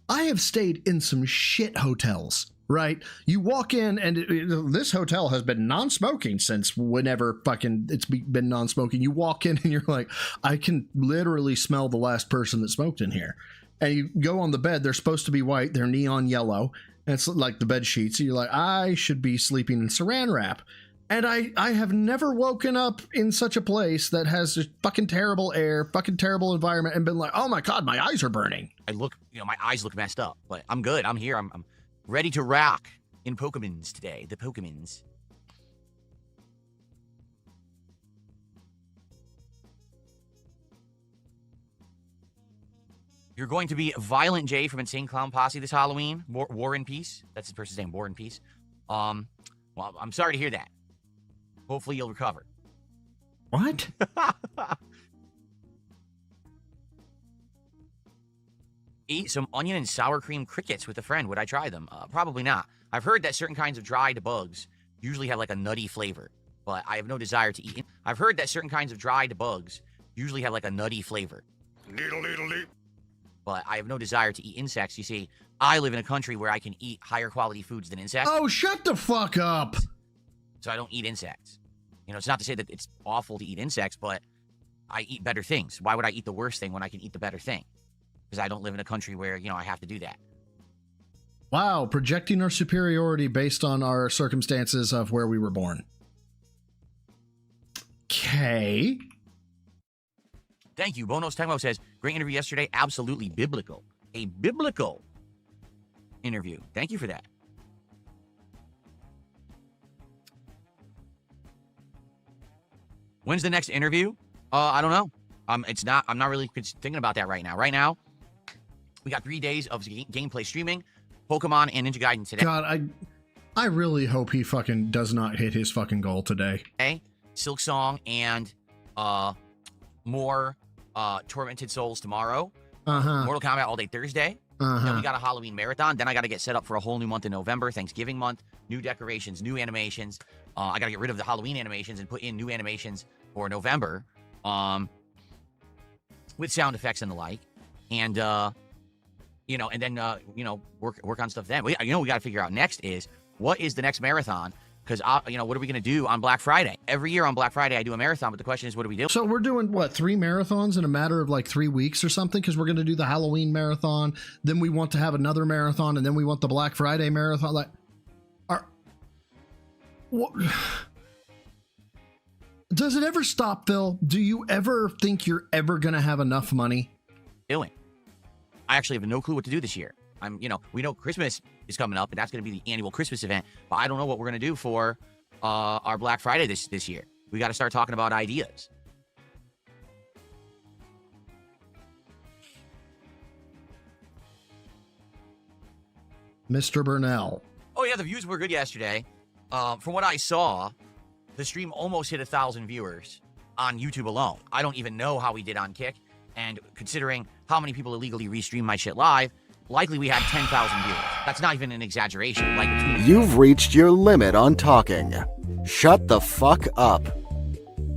I have stayed in some shit hotels. Right? You walk in and this hotel has been non-smoking since whenever fucking it's been non-smoking. You walk in and you're like, I can literally smell the last person that smoked in here. And you go on the bed, they're supposed to be white, they're neon yellow. And it's like the bed sheets. So you're like, I should be sleeping in saran wrap. And I have never woken up in such a place that has just fucking terrible air, fucking terrible environment, and been like, oh my God, my eyes are burning. My eyes look messed up, but I'm good. I'm here. I'm ready to rock in Pokemons today. The Pokemons. You're going to be Violent J from Insane Clown Posse this Halloween. War and Peace. That's the person's name, War and Peace. Well, I'm sorry to hear that. Hopefully you'll recover. What? Eat some onion and sour cream crickets with a friend. Would I try them? Probably not. I've heard that certain kinds of dried bugs usually have like a nutty flavor, but I have no desire to eat it. I've heard that certain kinds of dried bugs usually have like a nutty flavor. But I have no desire to eat insects. You see, I live in a country where I can eat higher quality foods than insects. Oh, shut the fuck up. So I don't eat insects. You know, it's not to say that it's awful to eat insects, but I eat better things. Why would I eat the worst thing when I can eat the better thing? Because I don't live in a country where, you know, I have to do that. Wow, projecting our superiority based on our circumstances of where we were born. Okay. Thank you. Bonos Temo says, great interview yesterday. Absolutely biblical. A biblical interview. Thank you for that. When's the next interview? I don't know. I'm not really thinking about that right now. Right now, we got 3 days of gameplay streaming, Pokemon and Ninja Gaiden today. God, I really hope he fucking does not hit his fucking goal today. Silk Song and more Tormented Souls tomorrow. Mortal Kombat all day Thursday. Then we got a Halloween marathon. Then I got to get set up for a whole new month in November, Thanksgiving month, new decorations, new animations. I got to get rid of the Halloween animations and put in new animations for November, with sound effects and the like. And and then work on stuff then. We got to figure out next is what is the next marathon. Because, what are we going to do on Black Friday? Every year on Black Friday, I do a marathon, but the question is, what do we do? So we're doing, 3 marathons in a matter of, 3 weeks or something? Because we're going to do the Halloween marathon, then we want to have another marathon, and then we want the Black Friday marathon. Does it ever stop, Phil? Do you ever think you're ever going to have enough money? I actually have no clue what to do this year. We know Christmas is coming up, and that's going to be the annual Christmas event, but I don't know what we're going to do for our Black Friday this year. We got to start talking about ideas. Mr. Burnell. Oh, yeah, the views were good yesterday. From what I saw, the stream almost hit 1,000 viewers on YouTube alone. I don't even know how we did on Kick, and considering how many people illegally restream my shit live, likely we had 10,000 viewers. That's not even an exaggeration. You've reached your limit on talking. Shut the fuck up.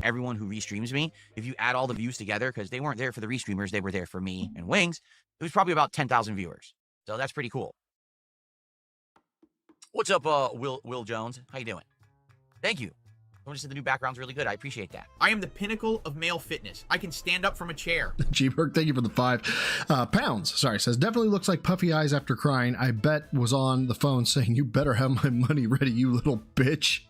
Everyone who restreams me, if you add all the views together, because they weren't there for the restreamers, they were there for me and Wings, it was probably about 10,000 viewers. So that's pretty cool. What's up, Will Jones? How you doing? Thank you. Someone just said the new background's really good. I appreciate that. I am the pinnacle of male fitness. I can stand up from a chair. G-Berg, thank you for the 5 pounds. Sorry, says, definitely looks like puffy eyes after crying. I bet was on the phone saying, you better have my money ready, you little bitch.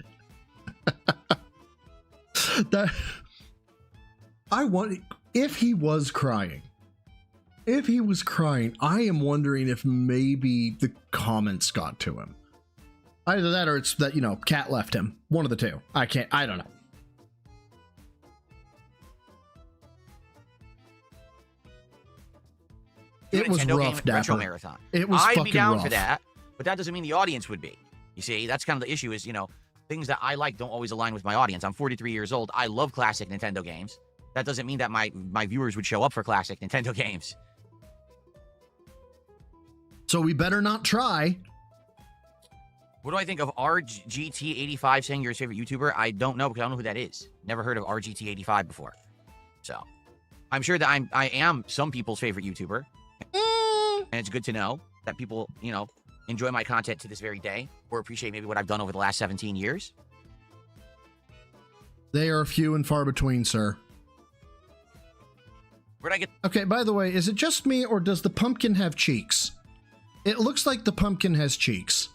If he was crying, I am wondering if maybe the comments got to him. Either that or it's that, Cat left him. One of the two. I don't know. It was rough, Retro marathon. It was I'd fucking be down rough. for that, but that doesn't mean the audience would be. You see, that's kind of the issue is, things that I like don't always align with my audience. I'm 43 years old. I love classic Nintendo games. That doesn't mean that my viewers would show up for classic Nintendo games. So we better not try. What do I think of RGT85 saying you're his favorite YouTuber? I don't know because I don't know who that is. Never heard of RGT85 before. So, I'm sure that I am some people's favorite YouTuber. And it's good to know that people, enjoy my content to this very day or appreciate maybe what I've done over the last 17 years. They are few and far between, sir. Where'd I get... Okay, by the way, is it just me or does the pumpkin have cheeks? It looks like the pumpkin has cheeks.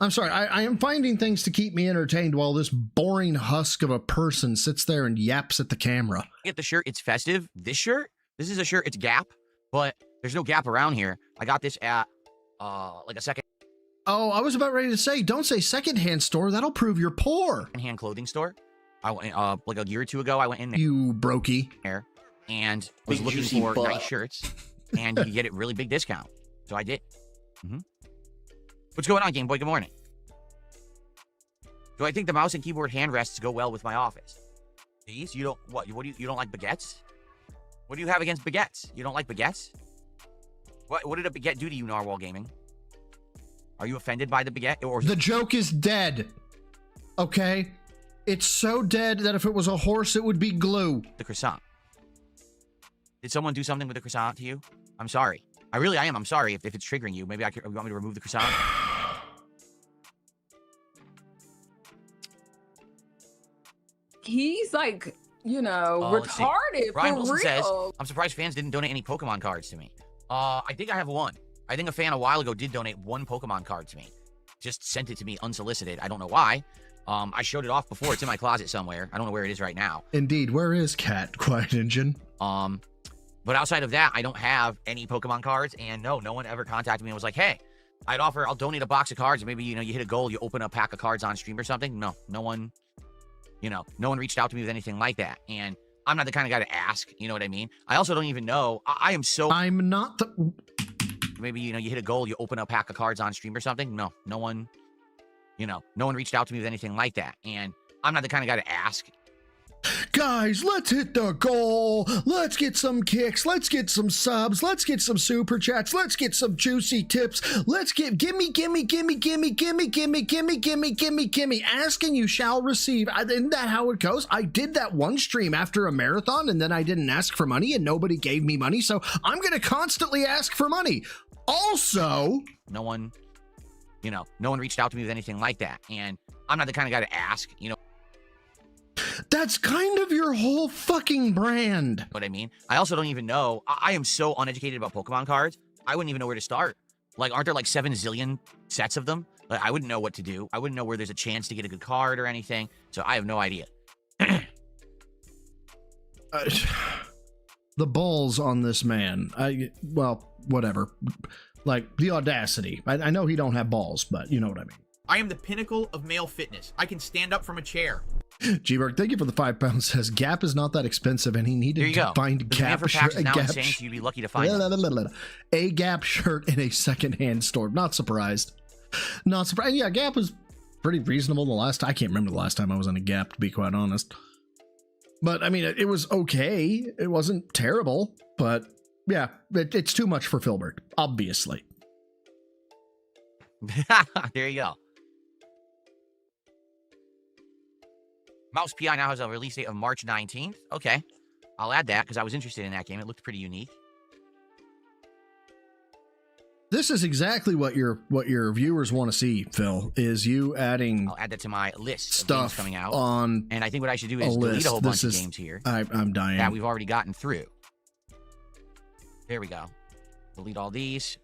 I'm sorry, I am finding things to keep me entertained while this boring husk of a person sits there and yaps at the camera. Get the shirt, it's festive. This shirt, this is a shirt, it's Gap, but there's no Gap around here. I got this at, like a second... Oh, I was about ready to say, don't say secondhand store, that'll prove you're poor. Hand clothing store. I went, like a year or two ago, I went in there. You brokey. And was looking for nice shirts, and you get a really big discount. So I did. What's going on, Game Boy? Good morning. Do I think the mouse and keyboard hand rests go well with my office? These? You don't, what? You don't like baguettes? What do you have against baguettes? You don't like baguettes? What did a baguette do to you, Narwhal Gaming? Are you offended by the baguette? Or the joke is dead. Okay? It's so dead that if it was a horse, it would be glue. The croissant. Did someone do something with the croissant to you? I'm sorry. I am. I'm sorry if it's triggering you. Maybe you want me to remove the croissant? He's like, retarded. Brian for Wilson real. says, I'm surprised fans didn't donate any Pokemon cards to me. I think I have one. I think a fan a while ago did donate one Pokemon card to me. Just sent it to me unsolicited. I don't know why. I showed it off before. It's in my closet somewhere. I don't know where it is right now. Indeed. Where is Cat Quiet Engine? But outside of that, I don't have any Pokemon cards. And no one ever contacted me and was like, hey, I'll donate a box of cards. And maybe, you hit a goal, you open a pack of cards on stream or something. No one reached out to me with anything like that. And I'm not the kind of guy to ask. You know what I mean? I also don't even know. I'm not the... Maybe, you hit a goal, you open a pack of cards on stream or something. No one reached out to me with anything like that. And I'm not the kind of guy to ask. Guys, let's hit the goal. Let's get some kicks. Let's get some subs. Let's get some super chats. Let's get some juicy tips. Let's get gimme. Ask and you shall receive. Isn't that how it goes? I did that one stream after a marathon and then I didn't ask for money and nobody gave me money. So I'm going to constantly ask for money. Also, no one reached out to me with anything like that. And I'm not the kind of guy to ask, That's kind of your whole fucking brand. What I mean? I also don't even know. I am so uneducated about Pokemon cards. I wouldn't even know where to start. Like, aren't there like 7 zillion sets of them? Like, I wouldn't know what to do. I wouldn't know where there's a chance to get a good card or anything. So I have no idea. The balls on this man. Well, whatever. Like, the audacity. I know he don't have balls, but you know what I mean. I am the pinnacle of male fitness. I can stand up from a chair. G-Berg, thank you for the £5. Says Gap is not that expensive, and he needed to find Gap shirt. Now insane, so you'd be lucky to find a Gap shirt in a secondhand store. Not surprised. Not surprised. Yeah, Gap was pretty reasonable the last time. I can't remember the last time I was in a Gap, to be quite honest. But I mean, it was okay. It wasn't terrible, but yeah, it's too much for Filbert, obviously. There you go. Mouse PI now has a release date of March 19th. Okay. I'll add that because I was interested in that game. It looked pretty unique. This is exactly what your viewers want to see, Phil, is you adding I'll add that to my list stuff of games coming out. On and I think what I should do is delete a whole bunch of games here. I'm dying. That we've already gotten through. There we go. Delete all these.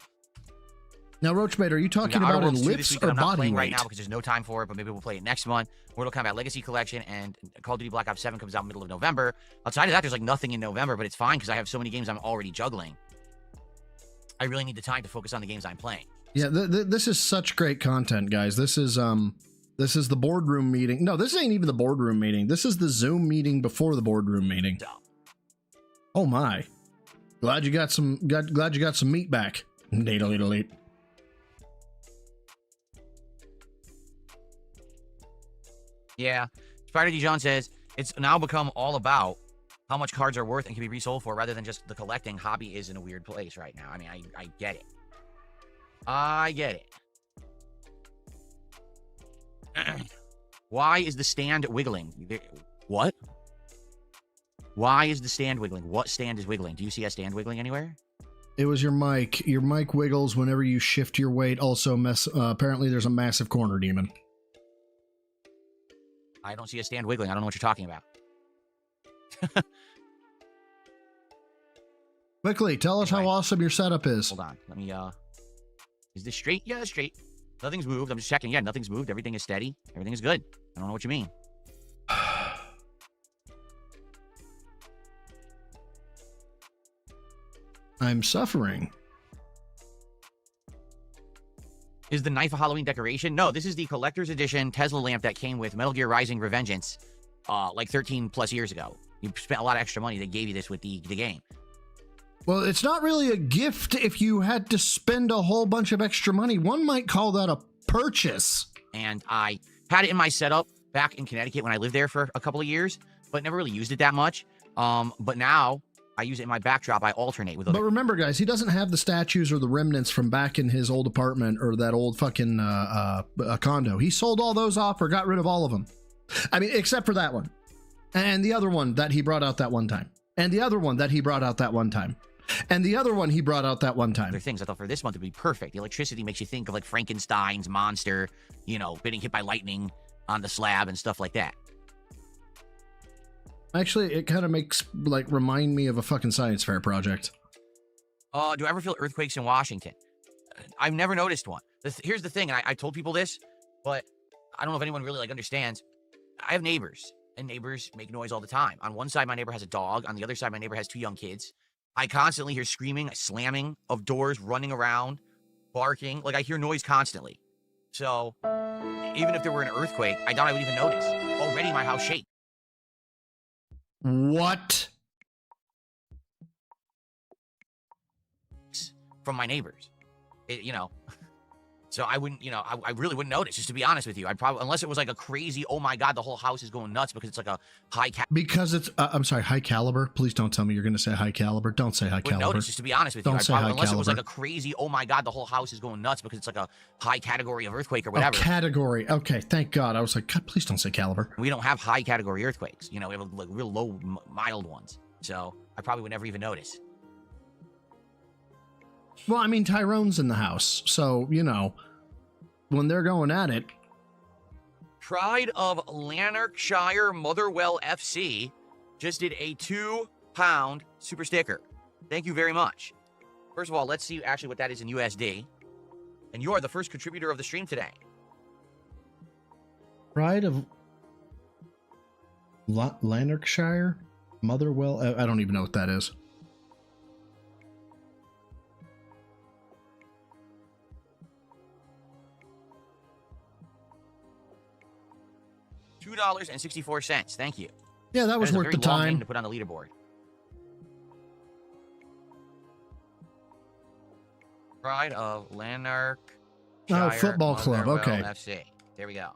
Now, Roachmate, are you talking about in lips or I'm not body playing weight? right now because there's no time for it, but maybe we'll play it next month. Mortal Kombat Legacy Collection and Call of Duty Black Ops 7 comes out middle of November. Outside of that, there's like nothing in November, but it's fine because I have so many games I'm already juggling. I really need the time to focus on the games I'm playing. Yeah, this is such great content, guys. This is the boardroom meeting. No, this ain't even the boardroom meeting. This is the Zoom meeting before the boardroom meeting. Oh my! Glad you got some meat back. Delete. Yeah, Spider Dijon says it's now become all about how much cards are worth and can be resold for rather than just the collecting. Hobby is in a weird place right now. I mean, I get it. I get it. Why is the stand wiggling? What? Why is the stand wiggling? What stand is wiggling? Do you see a stand wiggling anywhere? It was your mic. Your mic wiggles whenever you shift your weight. Also, apparently there's a massive corner demon. I don't see a stand wiggling. I don't know what you're talking about. Quickly, tell us how awesome your setup is. Hold on. Let me, is this straight? Yeah, it's straight. Nothing's moved. I'm just checking. Yeah, nothing's moved. Everything is steady. Everything is good. I don't know what you mean. I'm suffering. Is the knife a Halloween decoration? No, this is the collector's edition Tesla lamp that came with Metal Gear Rising Revengeance like 13 plus years ago. You spent a lot of extra money. They gave you this with the game. Well, it's not really a gift if you had to spend a whole bunch of extra money. One might call that a purchase. And I had it in my setup back in Connecticut when I lived there for a couple of years, but never really used it that much. But now I use it in my backdrop. I alternate with other. But remember, guys, he doesn't have the statues or the remnants from back in his old apartment or that old fucking condo. He sold all those off or got rid of all of them. I mean, except for that one. And the other one that he brought out that one time. And the other one that he brought out that one time. And the other one he brought out that one time. Other things I thought for this month would be perfect. The electricity makes you think of like Frankenstein's monster, you know, getting hit by lightning on the slab and stuff like that. Actually, it kind of makes, like, remind me of a fucking science fair project. Do I ever feel earthquakes in Washington? I've never noticed one. Here's the thing, and I told people this, but I don't know if anyone really like understands. I have neighbors, and neighbors make noise all the time. On one side, my neighbor has a dog. On the other side, my neighbor has 2 young kids. I constantly hear screaming, slamming of doors, running around, barking. Like, I hear noise constantly. So, even if there were an earthquake, I doubt I would even notice. Already my house shakes. What? From my neighbors. You know. So I wouldn't, I really wouldn't notice, just to be honest with you. I'd probably, unless it was like a crazy, oh my God, the whole house is going nuts because it's like a Because it's, I'm sorry, high caliber. Please don't tell me you're going to say high caliber. Don't say high caliber. Notice, just to be honest with you. Don't say high unless caliber. it was like a crazy, oh my God, the whole house is going nuts because it's like a high category of earthquake or whatever. Category. Okay, thank God. I was like, God, please don't say caliber. We don't have high category earthquakes. We have like real low, mild ones. So I probably would never even notice. Well, I mean, Tyrone's in the house. So, when they're going at it. Pride of Lanarkshire Motherwell FC just did a £2 super sticker. Thank you very much. First of all, let's see actually what that is in USD. And you are the first contributor of the stream today. Pride of Lanarkshire Motherwell. I don't even know what that is. $2.64. Thank you. Yeah, that was worth the time to put on the leaderboard. Pride of Lanark. Football club. Okay. FC. There we go.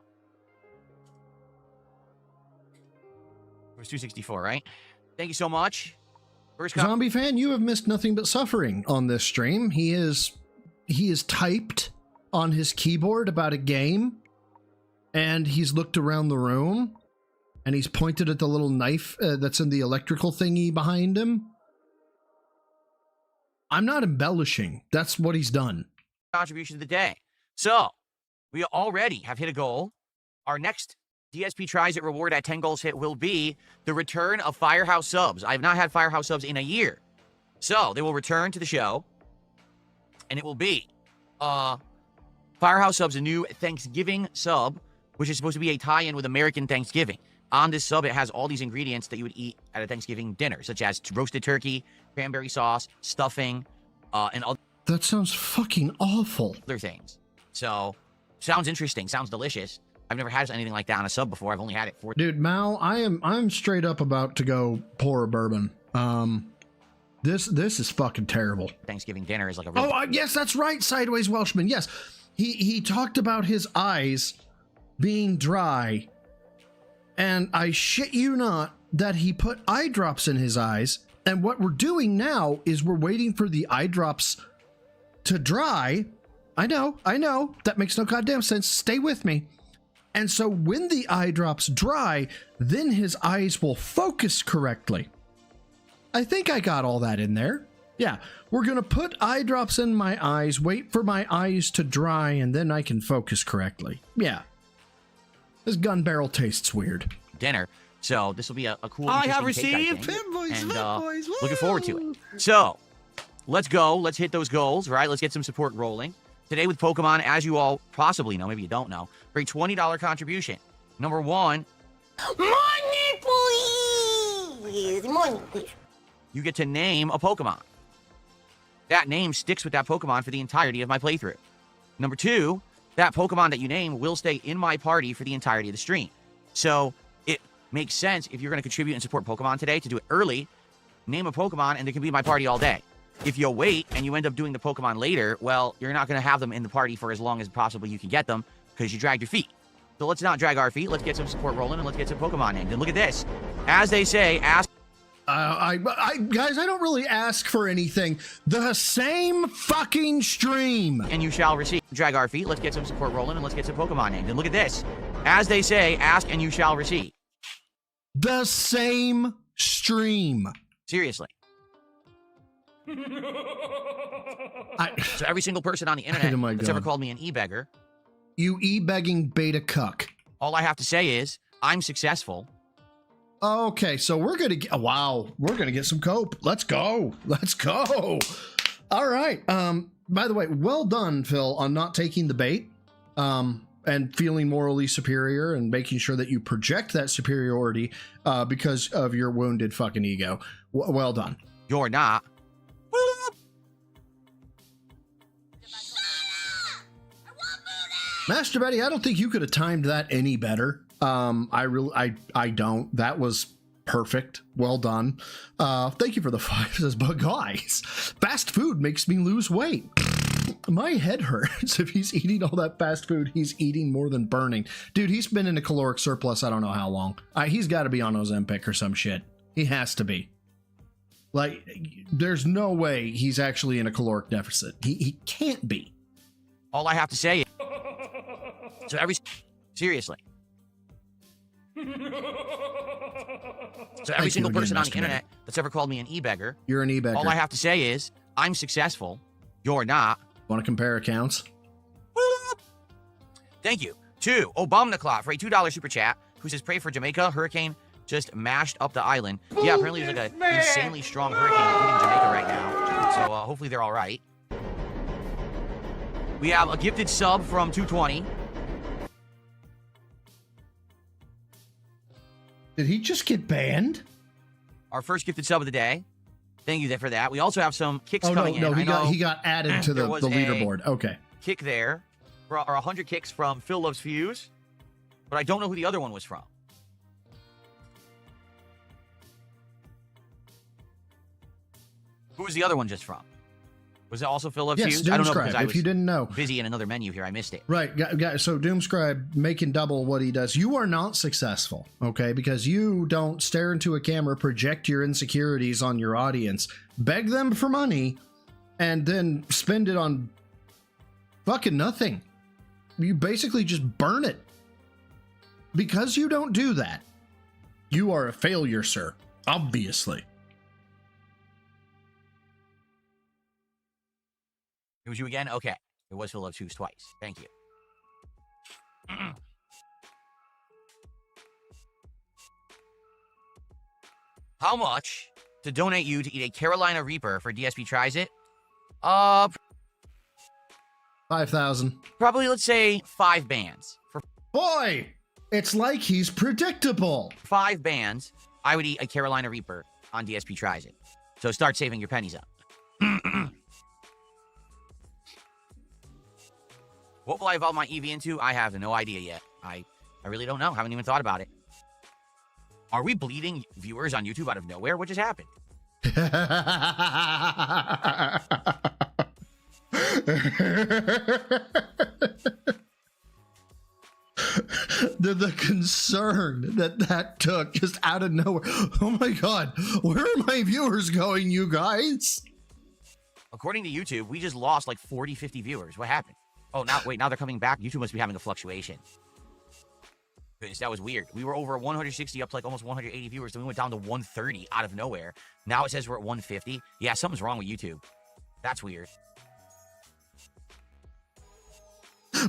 It was 264, right? Thank you so much. Zombie fan, you have missed nothing but suffering on this stream. He is typed on his keyboard about a game. And he's looked around the room, and he's pointed at the little knife that's in the electrical thingy behind him. I'm not embellishing. That's what he's done. Contribution of the day. So, we already have hit a goal. Our next DSP Tries It reward at 10 goals hit will be the return of Firehouse subs. I have not had Firehouse subs in a year. So, they will return to the show, and it will be Firehouse subs, a new Thanksgiving sub, which is supposed to be a tie-in with American Thanksgiving. On this sub, it has all these ingredients that you would eat at a Thanksgiving dinner, such as roasted turkey, cranberry sauce, stuffing, and other... That sounds fucking awful. Other things. So, sounds interesting. Sounds delicious. I've never had anything like that on a sub before. I've only had it for... Dude, Mal, I'm straight up about to go pour a bourbon. This is fucking terrible. Thanksgiving dinner is like a... Real... Oh, yes, that's right, Sideways Welshman. Yes, he talked about his eyes being dry, and I shit you not that he put eye drops in his eyes, and what we're doing now is we're waiting for the eye drops to dry. I know, that makes no goddamn sense. Stay with me. And so when the eye drops dry, then his eyes will focus correctly. I think I got all that in there. Yeah, we're gonna put eye drops in my eyes, wait for my eyes to dry, and then I can focus correctly. Yeah. This gun barrel tastes weird. Dinner. So this will be a cool. I have received Pimboys, looking forward to it. So let's go. Let's hit those goals, right? Let's get some support rolling. Today with Pokemon, as you all possibly know, maybe you don't know, for a $20 contribution. Number one. Money, please. Money, please. You get to name a Pokemon. That name sticks with that Pokemon for the entirety of my playthrough. Number two. That Pokemon that you name will stay in my party for the entirety of the stream. So it makes sense if you're going to contribute and support Pokemon today to do it early, name a Pokemon, and they can be in my party all day. If you wait and you end up doing the Pokemon later, well, you're not going to have them in the party for as long as possible you can get them because you dragged your feet. So let's not drag our feet. Let's get some support rolling and let's get some Pokemon named. And look at this. As they say, ask... guys, I don't really ask for anything. The same fucking stream. And you shall receive. Drag our feet. Let's get some support rolling and let's get some Pokemon named. And look at this. As they say, ask and you shall receive. The same stream. Seriously. So every single person on the internet that's ever called me an e-beggar. You e-begging beta cuck. All I have to say is, I'm successful. Okay, so we're gonna get, wow, we're gonna get some cope. Let's go. All right. By the way, well done, Phil, on not taking the bait. And feeling morally superior and making sure that you project that superiority because of your wounded fucking ego. Well done. You're not. Master Betty, I don't think you could have timed that any better. I don't. That was perfect. Well done. Thank you for the 5. Says, but guys, fast food makes me lose weight. My head hurts. If he's eating all that fast food, he's eating more than burning. Dude, he's been in a caloric surplus I don't know how long. He's got to be on Ozempic or some shit. He has to be. Like, there's no way he's actually in a caloric deficit. He can't be. All I have to say is... So seriously. So every single person on the internet that's ever called me an e-beggar... You're an e-beggar. All I have to say is, I'm successful. You're not. Want to compare accounts? Thank you to Obama for a $2 super chat, who says, pray for Jamaica. Hurricane just mashed up the island. Yeah, apparently there's like an insanely strong hurricane hitting Jamaica right now. So hopefully they're all right. We have a gifted sub from 220. Did he just get banned? Our first gifted sub of the day. Thank you for that. We also have some kicks coming in. No, he got added to the leaderboard. Okay. Kick there, or 100 kicks from Phil Loves Fuse, but I don't know who the other one was from. Who was the other one just from? Was it also Phil Loves Yes, Fuse? I don't know because Doomscribe, I if was you didn't know. busy in another menu here. I missed it. Right. So Doomscribe making double what he does. You are not successful, okay? Because you don't stare into a camera, project your insecurities on your audience, beg them for money, and then spend it on fucking nothing. You basically just burn it. Because you don't do that, you are a failure, sir. Obviously. It was you again? Okay. It was Phil Loves Fuse twice. Thank you. How much to donate you to eat a Carolina Reaper for DSP Tries It? 5,000. Probably, let's say 5 bands. For Boy, it's like he's predictable. 5 bands, I would eat a Carolina Reaper on DSP Tries It. So start saving your pennies up. What will I evolve my EV into? I have no idea yet. I really don't know. Haven't even thought about it. Are we bleeding viewers on YouTube out of nowhere? What just happened? The concern that took just out of nowhere. Oh my God, where are my viewers going, you guys? According to YouTube, we just lost like 40, 50 viewers. What happened? Oh, now they're coming back. YouTube must be having a fluctuation. Goodness, that was weird. We were over 160 up to like almost 180 viewers. Then we went down to 130 out of nowhere. Now it says we're at 150. Yeah, something's wrong with YouTube. That's weird.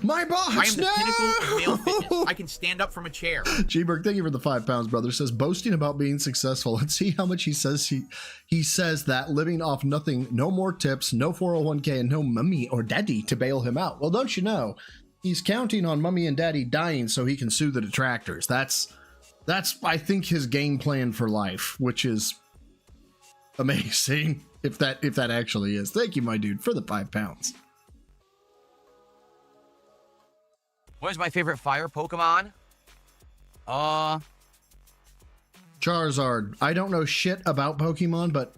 My boss! I am the pinnacle of male fitness. I can stand up from a chair. G-Berg, thank you for the 5 pounds, brother. Says, boasting about being successful. Let's see how much he says. He says that living off nothing, no more tips, no 401k, and no mummy or daddy to bail him out. Well, don't you know, he's counting on mummy and daddy dying so he can sue the detractors. That's I think, his game plan for life, which is amazing, if that actually is. Thank you, my dude, for the 5 pounds. What is my favorite fire Pokemon? Charizard. I don't know shit about Pokemon, but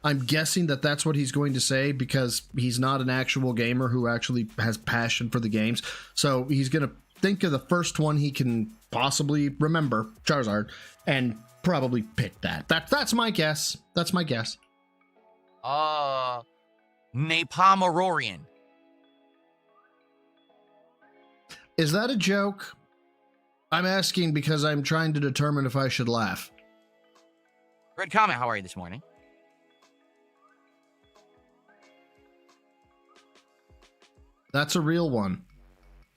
I'm guessing that that's what he's going to say because he's not an actual gamer who actually has passion for the games. So he's going to think of the first one he can possibly remember, Charizard, and probably pick that. That's my guess. That's my guess. Napomarorian. Is that a joke? I'm asking because I'm trying to determine if I should laugh. Red Comment, how are you this morning? That's a real one.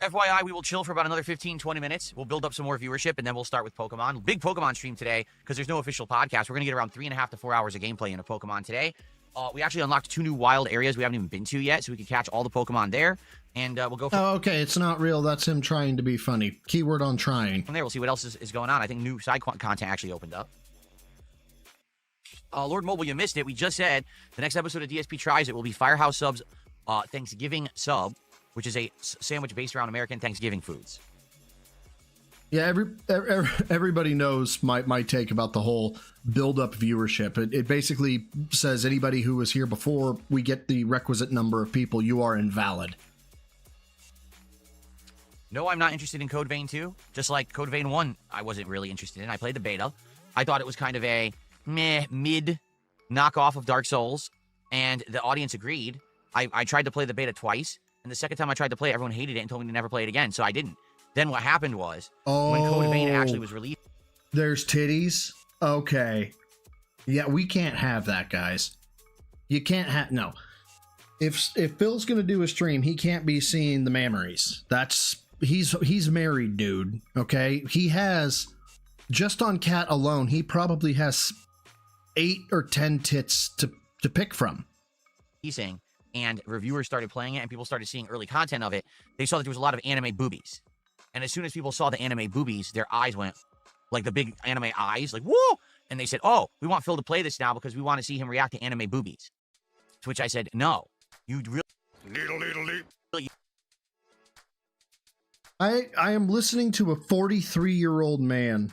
FYI, we will chill for about another 15-20 minutes. We'll build up some more viewership, and then we'll start with Pokemon. Big Pokemon stream today, because there's no official podcast. We're going to get around 3.5 to 4 hours of gameplay in a Pokemon today. We actually unlocked 2 new wild areas we haven't even been to yet, so we can catch all the Pokemon there. And we'll go from Oh, okay, it's not real. That's him trying to be funny. Keyword on trying. there. We'll see what else is going on. I think new side content actually opened up. Lord Mobile, you missed it. We just said the next episode of DSP Tries It will be Firehouse Sub's Thanksgiving Sub, which is a sandwich based around American Thanksgiving foods. Yeah, everybody knows my take about the whole build-up viewership. It basically says anybody who was here before we get the requisite number of people, you are invalid. No, I'm not interested in Code Vein 2. Just like Code Vein 1, I wasn't really interested in. I played the beta. I thought it was kind of a mid knockoff of Dark Souls, and the audience agreed. I tried to play the beta twice, and the second time I tried to play it, everyone hated it and told me to never play it again, so I didn't. Then what happened was, when Code Vein actually was released... There's titties? Okay. Yeah, we can't have that, guys. You can't have... No. If Phil's gonna do a stream, he can't be seeing the mammaries. He's married, dude. Okay? He has... Just on Cat alone, he probably has 8 or 10 tits to pick from. He's saying, and reviewers started playing it, and people started seeing early content of it. They saw that there was a lot of anime boobies. And as soon as people saw the anime boobies, their eyes went, like the big anime eyes, like, whoa! And they said, oh, we want Phil to play this now because we want to see him react to anime boobies. To which I said, no. You really... I am listening to a 43-year-old man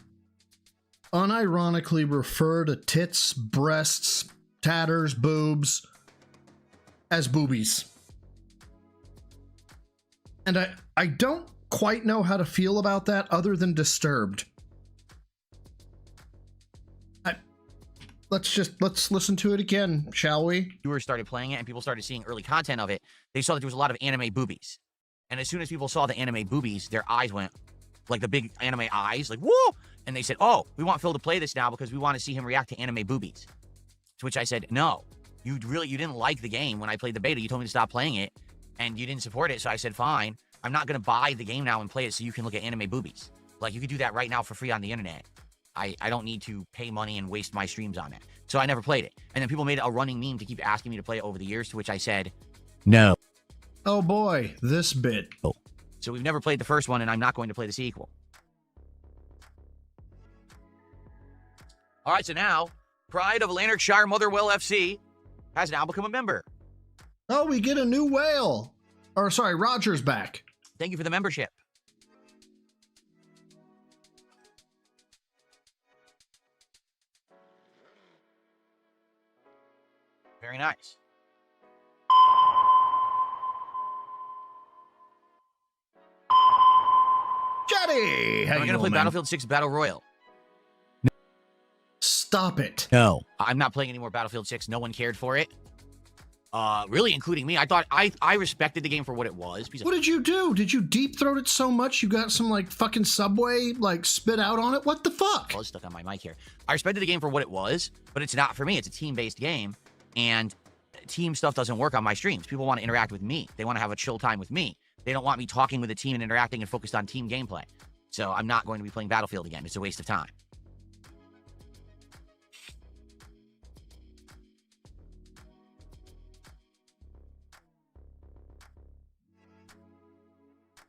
unironically refer to tits, breasts, tatters, boobs as boobies. And I don't quite know how to feel about that other than disturbed. Let's listen to it again, shall we? Viewers started playing it, and people started seeing early content of it. They saw that there was a lot of anime boobies. And as soon as people saw the anime boobies, their eyes went, like the big anime eyes, like, whoa! And they said, oh, we want Phil to play this now because we want to see him react to anime boobies. To which I said, no. You didn't like the game when I played the beta. You told me to stop playing it, and you didn't support it, so I said, fine. I'm not going to buy the game now and play it so you can look at anime boobies. Like, you could do that right now for free on the internet. I don't need to pay money and waste my streams on it. So I never played it. And then people made it a running meme to keep asking me to play it over the years, to which I said, no. Oh boy, this bit. Oh. So we've never played the first one, and I'm not going to play the sequel. All right, so now, Pride of Lanarkshire Motherwell FC has now become a member. Oh, we get a new whale. Or, sorry, Roger's back. Thank you for the membership. Very nice. Jetty! Am I going to play Battlefield 6 Battle Royale? Stop it. No. I'm not playing any more Battlefield 6. No one cared for it. Really, including me. I thought I respected the game for what it was. What did you do? Did you deep throat it so much you got some like fucking Subway like spit out on it? What the fuck? I was stuck on my mic here. I respected the game for what it was, but it's not for me. It's a team-based game, and team stuff doesn't work on my streams. People want to interact with me. They want to have a chill time with me. They don't want me talking with the team and interacting and focused on team gameplay. So I'm not going to be playing Battlefield again. It's a waste of time.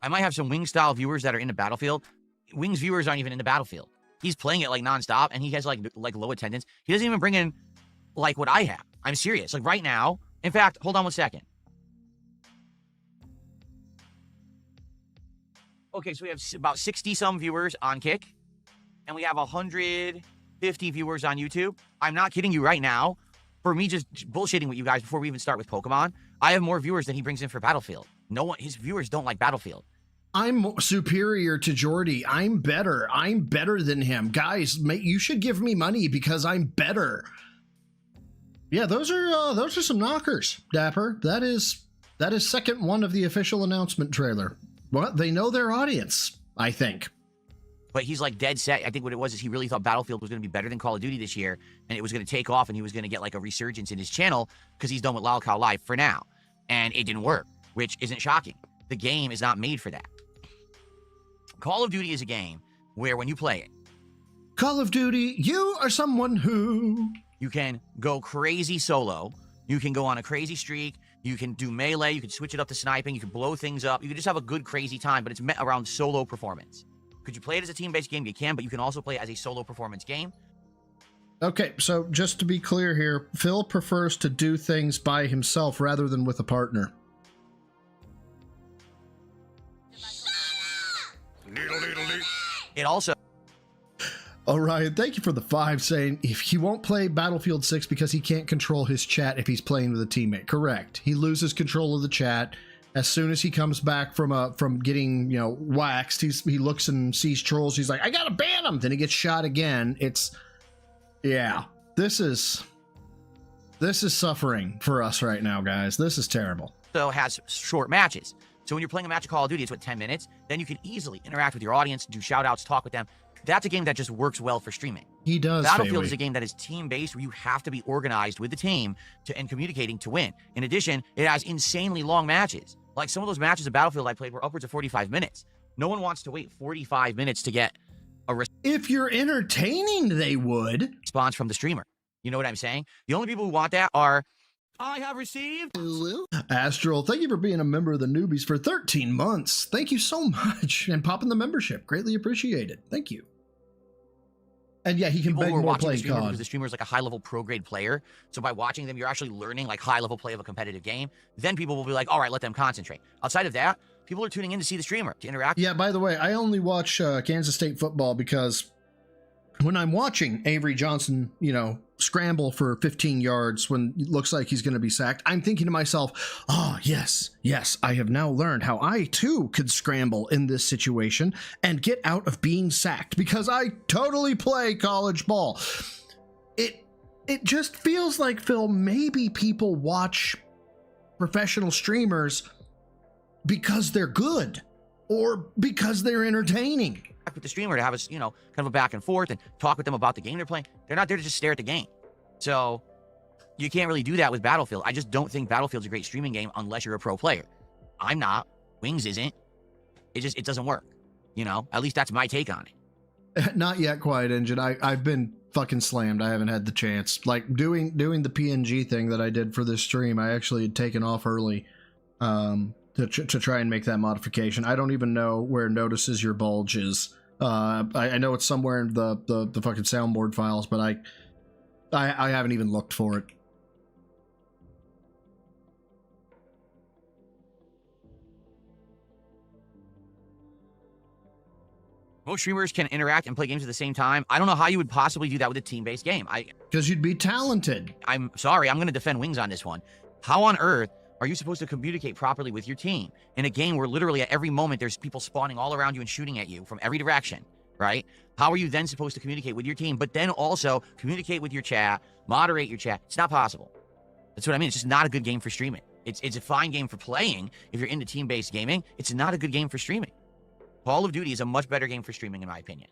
I might have some Wing-style viewers that are into Battlefield. Wing's viewers aren't even into Battlefield. He's playing it like nonstop, and he has like low attendance. He doesn't even bring in like what I have. I'm serious. Like right now. In fact, hold on one second. Okay, so we have about 60-some viewers on Kick, and we have 150 viewers on YouTube. I'm not kidding you right now. For me just bullshitting with you guys before we even start with Pokemon, I have more viewers than he brings in for Battlefield. No one, his viewers don't like Battlefield. I'm superior to Jordy. I'm better. I'm better than him. Guys, you should give me money because I'm better. Yeah, those are some knockers, Dapper. That is second one of the official announcement trailer. Well, they know their audience, I think. But he's like dead set. I think what it was is he really thought Battlefield was going to be better than Call of Duty this year, and it was going to take off, and he was going to get like a resurgence in his channel because he's done with Lolcow Live for now. And it didn't work, which isn't shocking. The game is not made for that. Call of Duty is a game where when you play it, Call of Duty, you are someone who... You can go crazy solo. You can go on a crazy streak. You can do melee. You can switch it up to sniping. You can blow things up. You can just have a good, crazy time, but it's met around solo performance. Could you play it as a team-based game? You can, but you can also play it as a solo performance game. Okay, so just to be clear here, Phil prefers to do things by himself rather than with a partner. It also... Orion, thank you for the 5 saying if he won't play Battlefield 6 because he can't control his chat if he's playing with a teammate. Correct. He loses control of the chat as soon as he comes back from getting, waxed. He looks and sees trolls. He's like, I gotta ban him. Then he gets shot again. Yeah. This is suffering for us right now, guys. This is terrible. So has short matches. So when you're playing a match of Call of Duty, it's 10 minutes. Then you can easily interact with your audience, do shout outs, talk with them. That's a game that just works well for streaming. He does. Battlefield is a game that is team-based where you have to be organized with the team and communicating to win. In addition, it has insanely long matches. Like some of those matches of Battlefield I played were upwards of 45 minutes. No one wants to wait 45 minutes to get a if you're entertaining, they would. Response from the streamer. You know what I'm saying? The only people who want that are I have received. Astral, thank you for being a member of the Newbies for 13 months. Thank you so much. And popping the membership. Greatly appreciated. Thank you. And yeah, he can beg more playing COD. Because the streamer is like a high-level pro-grade player. So by watching them, you're actually learning like high-level play of a competitive game. Then people will be like, all right, let them concentrate. Outside of that, people are tuning in to see the streamer, to interact. Yeah, by the way, I only watch Kansas State football because when I'm watching Avery Johnson, scramble for 15 yards when it looks like he's going to be sacked, I'm thinking to myself, oh, yes, I have now learned how I too could scramble in this situation and get out of being sacked because I totally play college ball. It just feels like, Phil, maybe people watch professional streamers because they're good or because they're entertaining. With the streamer to have us, kind of a back and forth and talk with them about the game they're playing. They're not there to just stare at the game. So you can't really do that with Battlefield. I just don't think Battlefield's a great streaming game unless you're a pro player. I'm not. Wings isn't. It doesn't work. At least that's my take on it. Not yet, Quiet Engine. I've been fucking slammed. I haven't had the chance. Like doing the PNG thing that I did for this stream, I actually had taken off early to try and make that modification. I don't even know where notices your bulge is. I know it's somewhere in the fucking soundboard files, but I haven't even looked for it. Most streamers can interact and play games at the same time. I don't know how you would possibly do that with a team-based game. Because you'd be talented. I'm sorry, I'm going to defend Wings on this one. How on earth are you supposed to communicate properly with your team in a game where literally at every moment there's people spawning all around you and shooting at you from every direction, right? How are you then supposed to communicate with your team, but then also communicate with your chat, moderate your chat? It's not possible. That's what I mean. It's just not a good game for streaming. It's a fine game for playing if you're into team-based gaming. It's not a good game for streaming. Call of Duty is a much better game for streaming, in my opinion.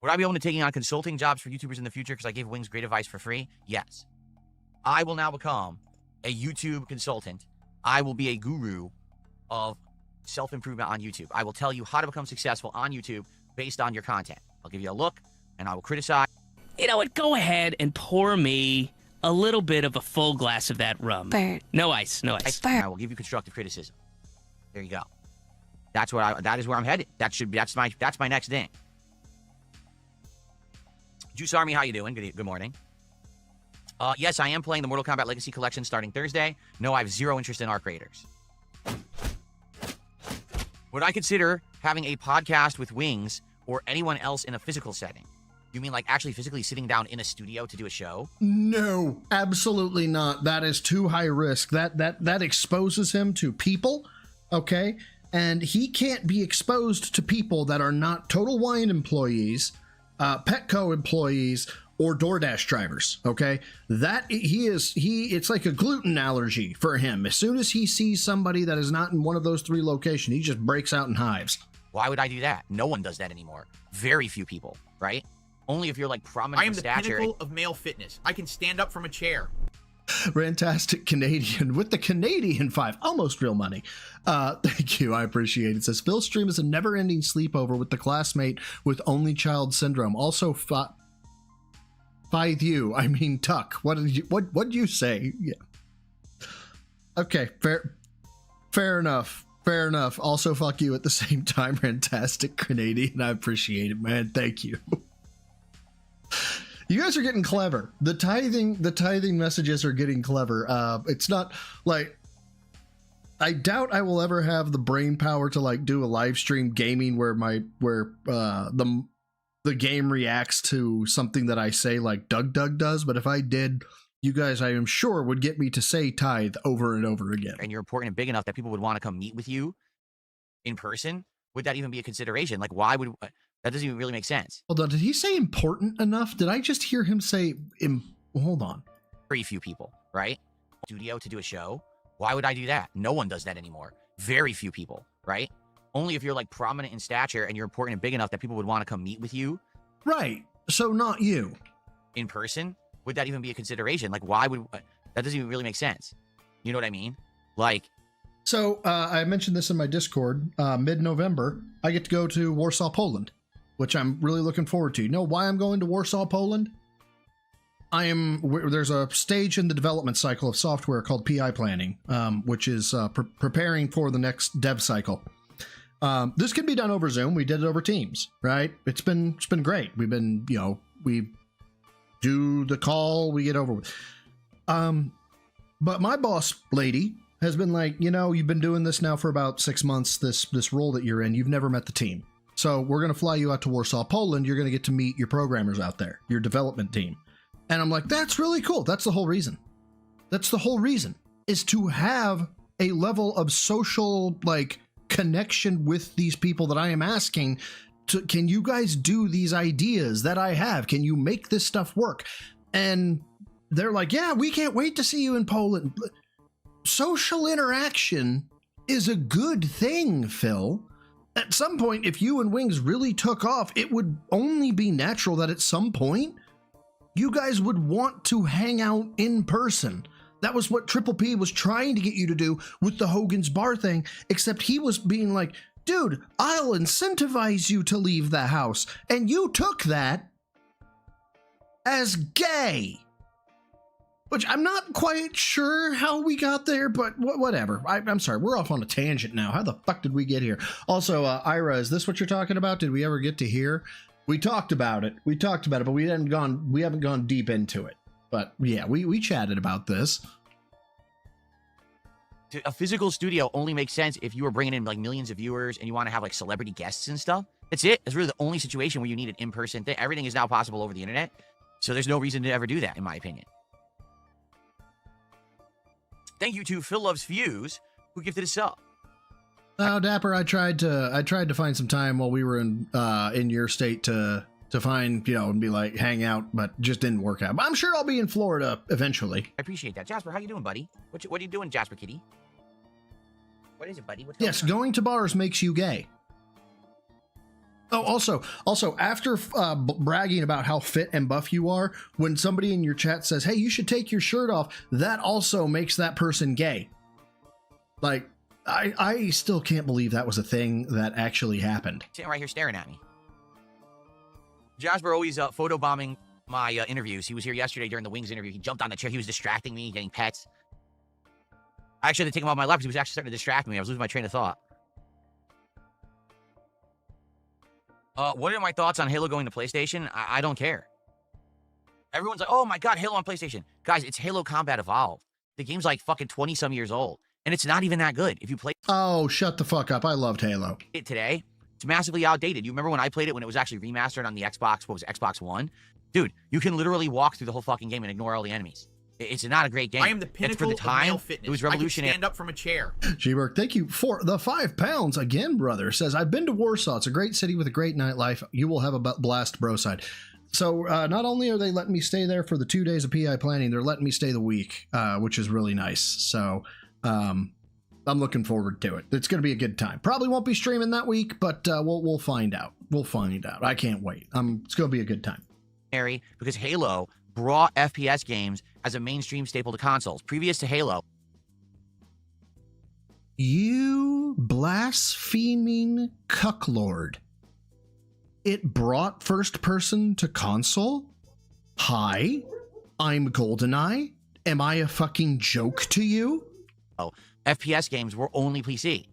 Would I be open to taking on consulting jobs for YouTubers in the future because I gave Wings great advice for free? Yes. I will now become a YouTube consultant. I will be a guru of self-improvement on YouTube. I will tell you how to become successful on YouTube based on your content. I'll give you a look, and I will criticize. You know what? Go ahead and pour me a little bit of a full glass of that rum. Bert. No ice, no ice. I will give you constructive criticism. There you go. That is where I'm headed. That's my next thing. Juice Army, how you doing? Good morning. Yes, I am playing the Mortal Kombat Legacy Collection starting Thursday. No, I have zero interest in Arc Raiders. Would I consider having a podcast with Wings or anyone else in a physical setting? You mean like actually physically sitting down in a studio to do a show? No, absolutely not. That is too high risk. That exposes him to people, okay? And he can't be exposed to people that are not Total Wine employees, Petco employees, or DoorDash drivers, okay? It's like a gluten allergy for him. As soon as he sees somebody that is not in one of those three locations, he just breaks out in hives. Why would I do that? No one does that anymore. Very few people, right? Only if you're like prominent in stature. I am the pinnacle of male fitness. I can stand up from a chair. Fantastic Canadian with the Canadian 5. Almost real money. Thank you. I appreciate it. It says, Phil's stream is a never-ending sleepover with the classmate with only child syndrome. Also, By you, I mean Tuck. What did you say? Yeah. Okay, fair enough. Fair enough. Also, fuck you at the same time, Fantastic Canadian. I appreciate it, man. Thank you. You guys are getting clever. The tithing messages are getting clever. It's not like, I doubt I will ever have the brain power to like do a live stream gaming where the game reacts to something that I say like Doug does. But if I did, you guys, I am sure, would get me to say tithe over and over again. And you're important and big enough that people would want to come meet with you in person, would that even be a consideration? Like, why would that doesn't even really make sense? Hold on, did he say important enough? Did I just hear him say hold on. Very few people, right? Studio to do a show. Why would I do that? No one does that anymore. Very few people, right? Only if you're like prominent in stature and you're important and big enough that people would want to come meet with you. Right. So not you. In person? Would that even be a consideration? Like, why would that doesn't even really make sense? You know what I mean? Like, so I mentioned this in my Discord. Mid-November, I get to go to Warsaw, Poland, which I'm really looking forward to. You know why I'm going to Warsaw, Poland? There's a stage in the development cycle of software called PI planning, which is preparing for the next dev cycle. This can be done over Zoom. We did it over Teams, right? It's been great. We've been, we do the call, we get over with. But my boss lady has been like, you've been doing this now for about 6 months, this role that you're in, you've never met the team. So we're going to fly you out to Warsaw, Poland. You're going to get to meet your programmers out there, your development team. And I'm like, that's really cool. That's the whole reason. That's the whole reason, is to have a level of social, connection with these people that I am asking to, can you guys do these ideas that I have? Can you make this stuff work? And they're like, yeah, we can't wait to see you in Poland. Social interaction is a good thing, Phil. At some point, if you and Wings really took off, it would only be natural that at some point, you guys would want to hang out in person. That was what Triple P was trying to get you to do with the Hogan's Bar thing, except he was being like, dude, I'll incentivize you to leave the house. And you took that as gay. Which I'm not quite sure how we got there, but whatever. I'm sorry, we're off on a tangent now. How the fuck did we get here? Also, Ira, is this what you're talking about? Did we ever get to hear? We talked about it, but we haven't gone deep into it. But yeah, we chatted about this. A physical studio only makes sense if you were bringing in millions of viewers and you want to have celebrity guests and stuff. That's it. It's really the only situation where you need an in-person thing. Everything is now possible over the internet, so there's no reason to ever do that, in my opinion. Thank you to Phil Loves Fuse, who gifted us up. Oh, Dapper, I tried to find some time while we were in your state to find, and be hang out, but just didn't work out. But I'm sure I'll be in Florida eventually. I appreciate that. Jasper, how you doing, buddy? What are you doing, Jasper Kitty? What is it, buddy? What's yes, going to bars makes you gay. Oh, also, after bragging about how fit and buff you are, when somebody in your chat says, hey, you should take your shirt off, that also makes that person gay. I still can't believe that was a thing that actually happened. Sitting right here staring at me. Jasper always photobombing my interviews. He was here yesterday during the Wings interview. He jumped on the chair. He was distracting me, getting pets. I actually had to take him off my lap because he was actually starting to distract me. I was losing my train of thought. What are my thoughts on Halo going to PlayStation? I don't care. Everyone's like, oh my god, Halo on PlayStation. Guys, it's Halo Combat Evolved. The game's fucking 20-some years old. And it's not even that good. If you play... Oh, shut the fuck up. I loved Halo. ...it today, it's massively outdated. You remember when I played it when it was actually remastered on the Xbox, Xbox One? Dude, you can literally walk through the whole fucking game and ignore all the enemies. It's not a great game. I am the pinnacle for the time, of male fitness. It was revolutionary. I can stand up from a chair. G-Berg, thank you for the 5 pounds again, brother. Says, I've been to Warsaw. It's a great city with a great nightlife. You will have a blast, bro side. So not only are they letting me stay there for the 2 days of PI planning, they're letting me stay the week, which is really nice. So I'm looking forward to it. It's going to be a good time. Probably won't be streaming that week, but we'll find out. We'll find out. I can't wait. It's going to be a good time. Because Halo brought FPS games as a mainstream staple to consoles. Previous to Halo. You blaspheming cucklord. It brought first person to console? Hi, I'm GoldenEye. Am I a fucking joke to you? Oh, FPS games were only PC.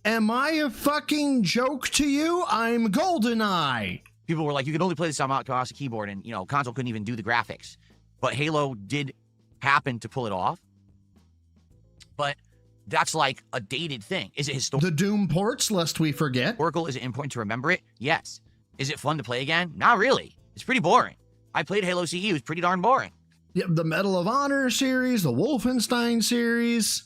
Am I a fucking joke to you? I'm GoldenEye. People were like, you could only play this on mouse and keyboard, and, you know, console couldn't even do the graphics. But Halo did happen to pull it off. But that's like a dated thing. Is it historical? The Doom ports, lest we forget. Oracle, is it important to remember it? Yes. Is it fun to play again? Not really. It's pretty boring. I played Halo CE. It was pretty darn boring. Yeah, the Medal of Honor series, the Wolfenstein series.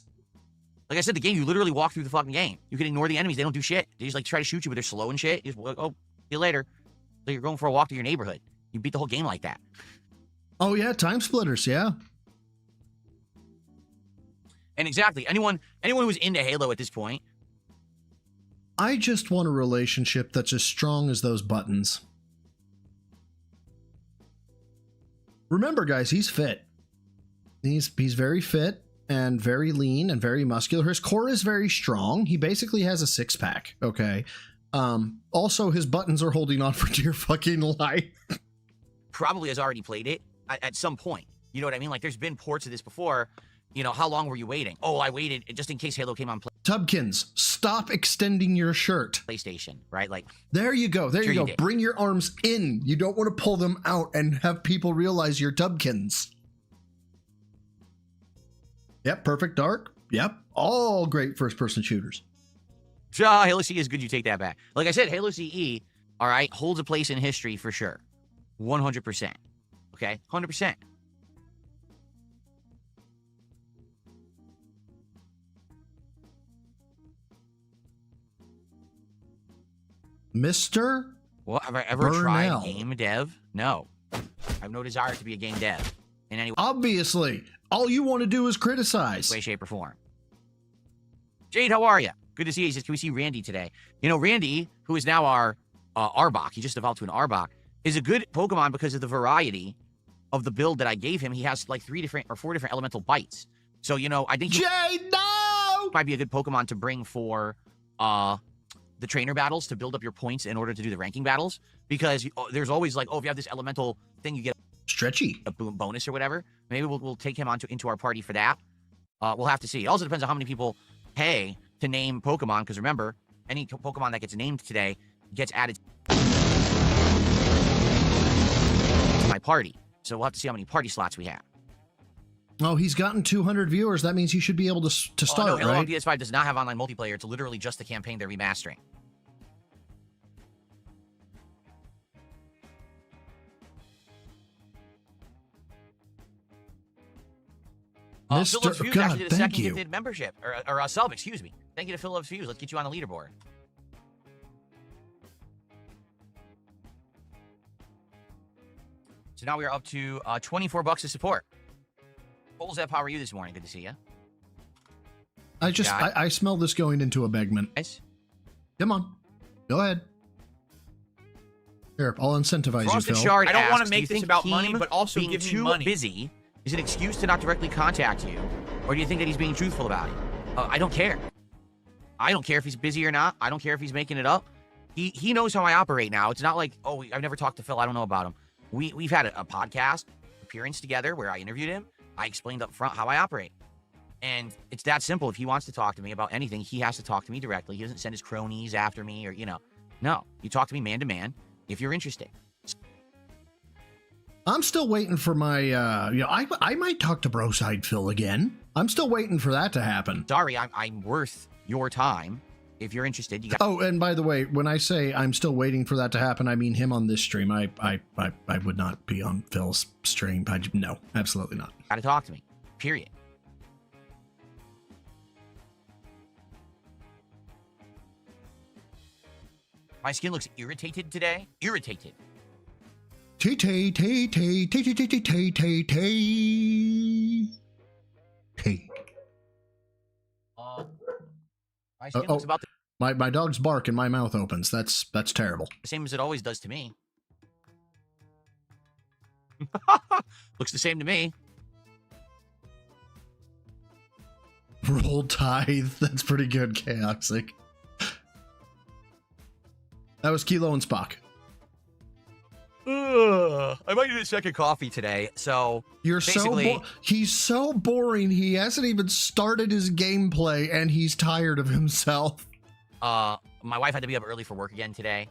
Like I said, the game, you literally walk through the fucking game. You can ignore the enemies. They don't do shit. They just like try to shoot you, but they're slow and shit. You just, oh, see you later. So you're going for a walk through your neighborhood. You beat the whole game like that. Oh yeah, Time Splitters, yeah. And exactly, anyone who's into Halo at this point. I just want a relationship that's as strong as those buttons. Remember, guys, he's fit. He's very fit and very lean and very muscular. His core is very strong. He basically has a six-pack, okay? Also, his buttons are holding on for dear fucking life. Probably has already played it at some point. You know what I mean? Like, there's been ports of this before. You know, how long were you waiting? Oh, I waited just in case Halo came on Tubkins, stop extending your shirt. PlayStation, right? Like, there you go. There sure you go. Bring your arms in. You don't want to pull them out and have people realize you're Tubkins. Yep, Perfect Dark. Yep, all great first-person shooters. Halo CE is good. You take that back. Like I said, Halo CE, all right, holds a place in history for sure. 100%. Okay? 100%. Mr. Well, have I ever Burnell. tried game dev? No. I have no desire to be a game dev in any Obviously, all you want to do is criticize. way, shape, or form. Jade, how are you? Good to see you. He says, can we see Randy today? You know, Randy, who is now our Arbok, he just evolved to an Arbok, is a good Pokemon because of the variety of the build that I gave him. He has like 4 different elemental bites. So, you know, I think Jade, no! might be a good Pokemon to bring for the trainer battles to build up your points in order to do the ranking battles, because there's always like, oh, if you have this elemental thing, you get stretchy a bonus or whatever. Maybe we'll take him into our party for that. We'll have to see. It also depends on how many people pay to name Pokemon, because remember, any Pokemon that gets named today gets added to my party. So we'll have to see how many party slots we have. Oh, he's gotten 200 viewers. That means he should be able to start, no, Halo right? on PS5 does not have online multiplayer. It's literally just the campaign they're remastering. Phillips Fuse actually did a second gifted membership, or a sub, excuse me. Thank you to Phillips Fuse. Let's get you on the leaderboard. So now we are up to $24 of support. Polzep, how are you this morning? Good to see you. I smell this going into a Begman. Nice. Come on. Go ahead. Here, I'll incentivize Frosted you, Phil. Shard I don't want asks, to make do you this think about Keem money, but also being give me too money. busy is an excuse to not directly contact you? Or do you think that he's being truthful about it? I don't care. I don't care if he's busy or not. I don't care if he's making it up. He knows how I operate now. It's not like, oh, I've never talked to Phil. I don't know about him. We've had a podcast appearance together where I interviewed him. I explained up front how I operate. And it's that simple. If he wants to talk to me about anything, he has to talk to me directly. He doesn't send his cronies after me or, you know. No, you talk to me man to man if you're interested. I'm still waiting for my, I might talk to Broside Phil again. I'm still waiting for that to happen. Sorry, I'm worth your time. If you're interested, you got. Oh, and by the way, when I say I'm still waiting for that to happen, I mean him on this stream. I would not be on Phil's stream. No, absolutely not. Got to talk to me. Period. My skin looks irritated today. Irritated. My skin looks about my dog's bark and my mouth opens. That's terrible. the same as it always does to me. Looks the same to me. Roll Tithe. That's pretty good, Chaotic. That was Kilo and Spock. I might need a second coffee today. So You're basically, he's so boring. He hasn't even started his gameplay, and he's tired of himself. my wife had to be up early for work again today,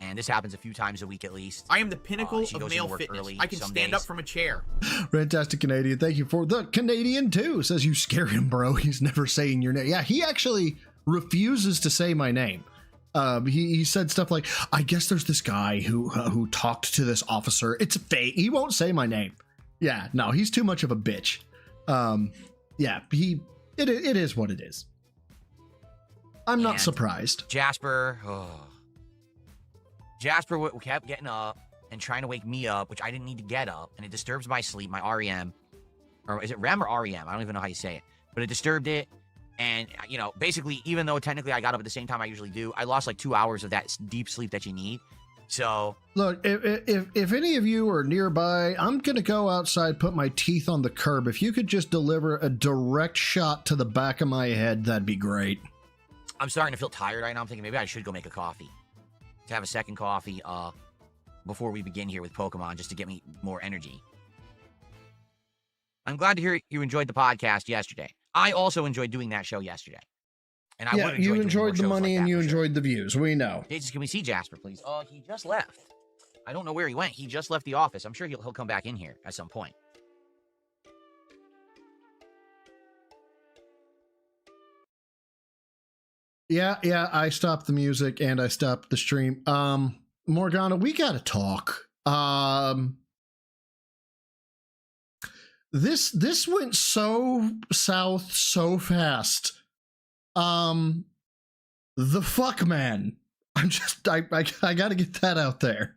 and this happens a few times a week at least. I am the pinnacle she of goes male into work fitness. early I can some stand days. up from a chair. Fantastic Canadian. Thank you for the Canadian too. Says you scare him, bro. He's never saying your name. Yeah, he actually refuses to say my name. He said stuff like, I guess there's this guy who talked to this officer. It's fake. He won't say my name. Yeah, no, he's too much of a bitch. Yeah, it is what it is. I'm not And surprised. Jasper kept getting up and trying to wake me up, which I didn't need to get up, and it disturbs my sleep, my REM. Or is it REM or REM? I don't even know how you say it. But it disturbed it. And, you know, basically, even though technically I got up at the same time I usually do, I lost like 2 hours of that deep sleep that you need. So Look, if any of you are nearby, I'm going to go outside, put my teeth on the curb. If you could just deliver a direct shot to the back of my head, that'd be great. I'm starting to feel tired right now. I'm thinking maybe I should go make a coffee. To have a second coffee before we begin here with Pokemon, just to get me more energy. I'm glad to hear you enjoyed the podcast yesterday. I also enjoyed doing that show yesterday. And I Yeah, would enjoy you doing more enjoyed the shows money like and that you for sure. enjoyed the views. We know. Jesus, can we see Jasper, please? Oh, he just left. I don't know where he went. He just left the office. I'm sure he'll come back in here at some point. Yeah, I stopped the music and I stopped the stream. Morgana, we gotta talk. This went so south so fast. The fuck man. I gotta get that out there.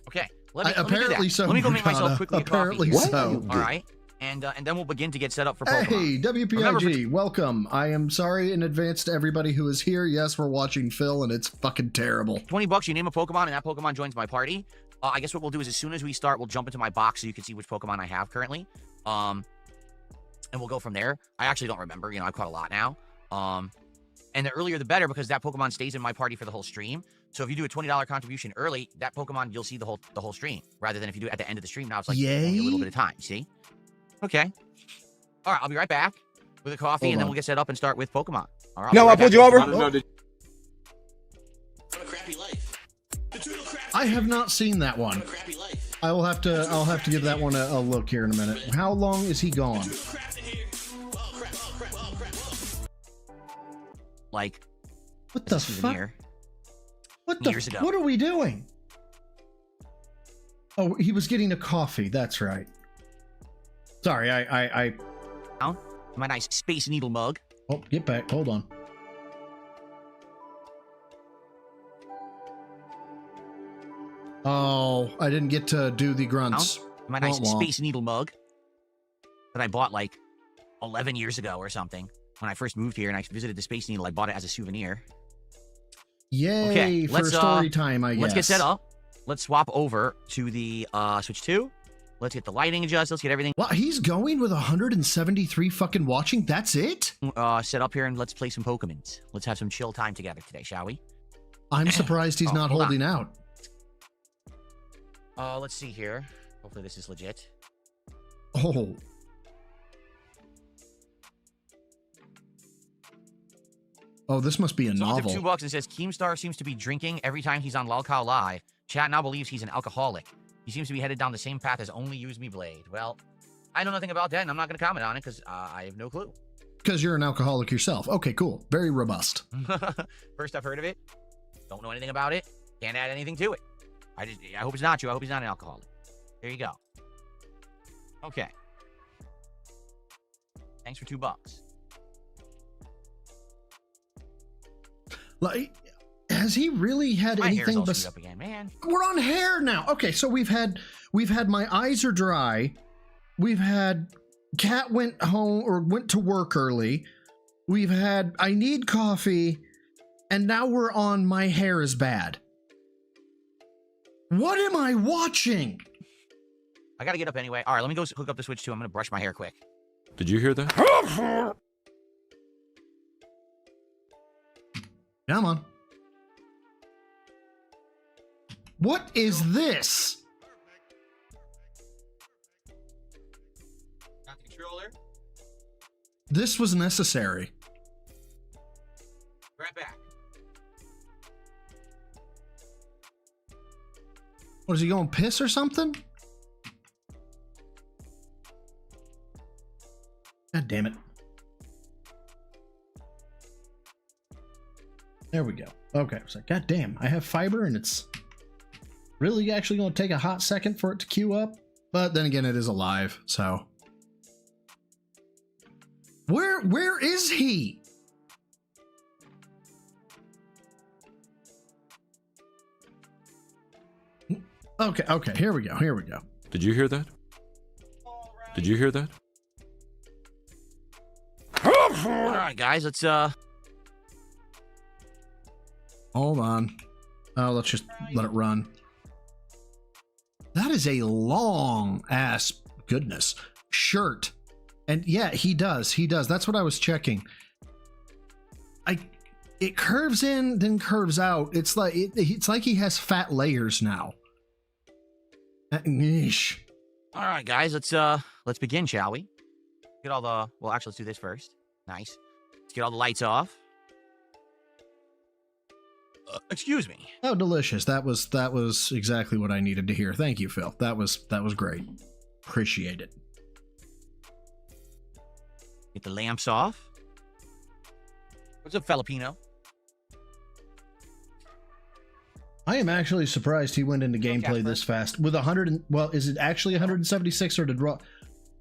Okay, let me do Apparently that. so. Let me go make myself Morgana. quickly a Apparently coffee. so. All right, and then we'll begin to get set up for Pokemon. Hey, WPIG, Remember welcome. I am sorry in advance to everybody who is here. Yes, we're watching Phil, and it's fucking terrible. $20, you name a Pokemon, and that Pokemon joins my party. I guess what we'll do is as soon as we start, we'll jump into my box so you can see which Pokemon I have currently. And we'll go from there. I actually don't remember. You know, I've caught a lot now. And the earlier the better because that Pokemon stays in my party for the whole stream. So if you do a $20 contribution early, that Pokemon, you'll see the whole stream. Rather than if you do it at the end of the stream, now it's like only a little bit of time, see? Okay. All right, I'll be right back with a coffee, Hold and then on. we'll get set up and start with Pokemon. All right. No, I pulled you over. I have not seen that one. I'll have to give that one a look here in a minute. How long is he gone? Like, what the fuck? What the? Years ago. What are we doing? Oh, he was getting a coffee. That's right. Sorry, I. My nice Space Needle mug. Oh, get back. Hold on. Oh, I didn't get to do the grunts. My nice Wah, wah. Space Needle mug that I bought like 11 years ago or something. When I first moved here and I visited the Space Needle, I bought it as a souvenir. Yay, Okay, for let's story time, I guess. let's get set up. Let's swap over to the Switch 2. Let's get the lighting adjusted. Let's get everything Wow, he's going with 173 fucking watching. That's it? set up here, and let's play some Pokemons. Let's have some chill time together today, shall we? I'm surprised he's not hold on. holding out. Let's see here. Hopefully this is legit. Oh. Oh, this must be a Someone novel. took $2 and says Keemstar seems to be drinking every time he's on Lolcow Live. Chat now believes he's an alcoholic. He seems to be headed down the same path as Only Use Me Blade. Well, I know nothing about that, and I'm not going to comment on it because I have no clue. Because you're an alcoholic yourself. Okay, cool. Very robust. First I've heard of it. Don't know anything about it. Can't add anything to it. I hope it's not true. I hope he's not an alcoholic. There you go. Okay. Thanks for $2. Like, has he really had My hair's anything all screwed up again, man. We're on hair now. Okay, so we've had my eyes are dry. We've had Cat went home or went to work early. We've had I need coffee, and now we're on my hair is bad. What am I watching? I gotta get up anyway. All right, let me go hook up the Switch 2. I'm gonna brush my hair quick. Did you hear that? Come on. What is this? Got the controller. This was necessary. Right back. What, is he going piss or something? God damn it. There we go. Okay, so god damn, I have fiber and it's really actually going to take a hot second for it to queue up. But then again, it is alive, so. Where is he? Okay, here we go. Did you hear that? Did you hear that? All right, guys, let's Hold on. Oh, let's just let it run. That is a long ass, goodness, shirt. And yeah, he does. That's what I was checking. It curves in, then curves out. It's like he has fat layers now. Yeesh. All right, guys, let's begin, shall we? Get all the well, actually, let's do this first. Nice. Let's get all the lights off. Excuse me. Oh, delicious. That was exactly what I needed to hear. Thank you, Phil. That was great. Appreciate it. Get the lamps off. What's up, Filipino? I am actually surprised he went into gameplay Casper. this fast with 100. Well, is it actually 176 or did Raw?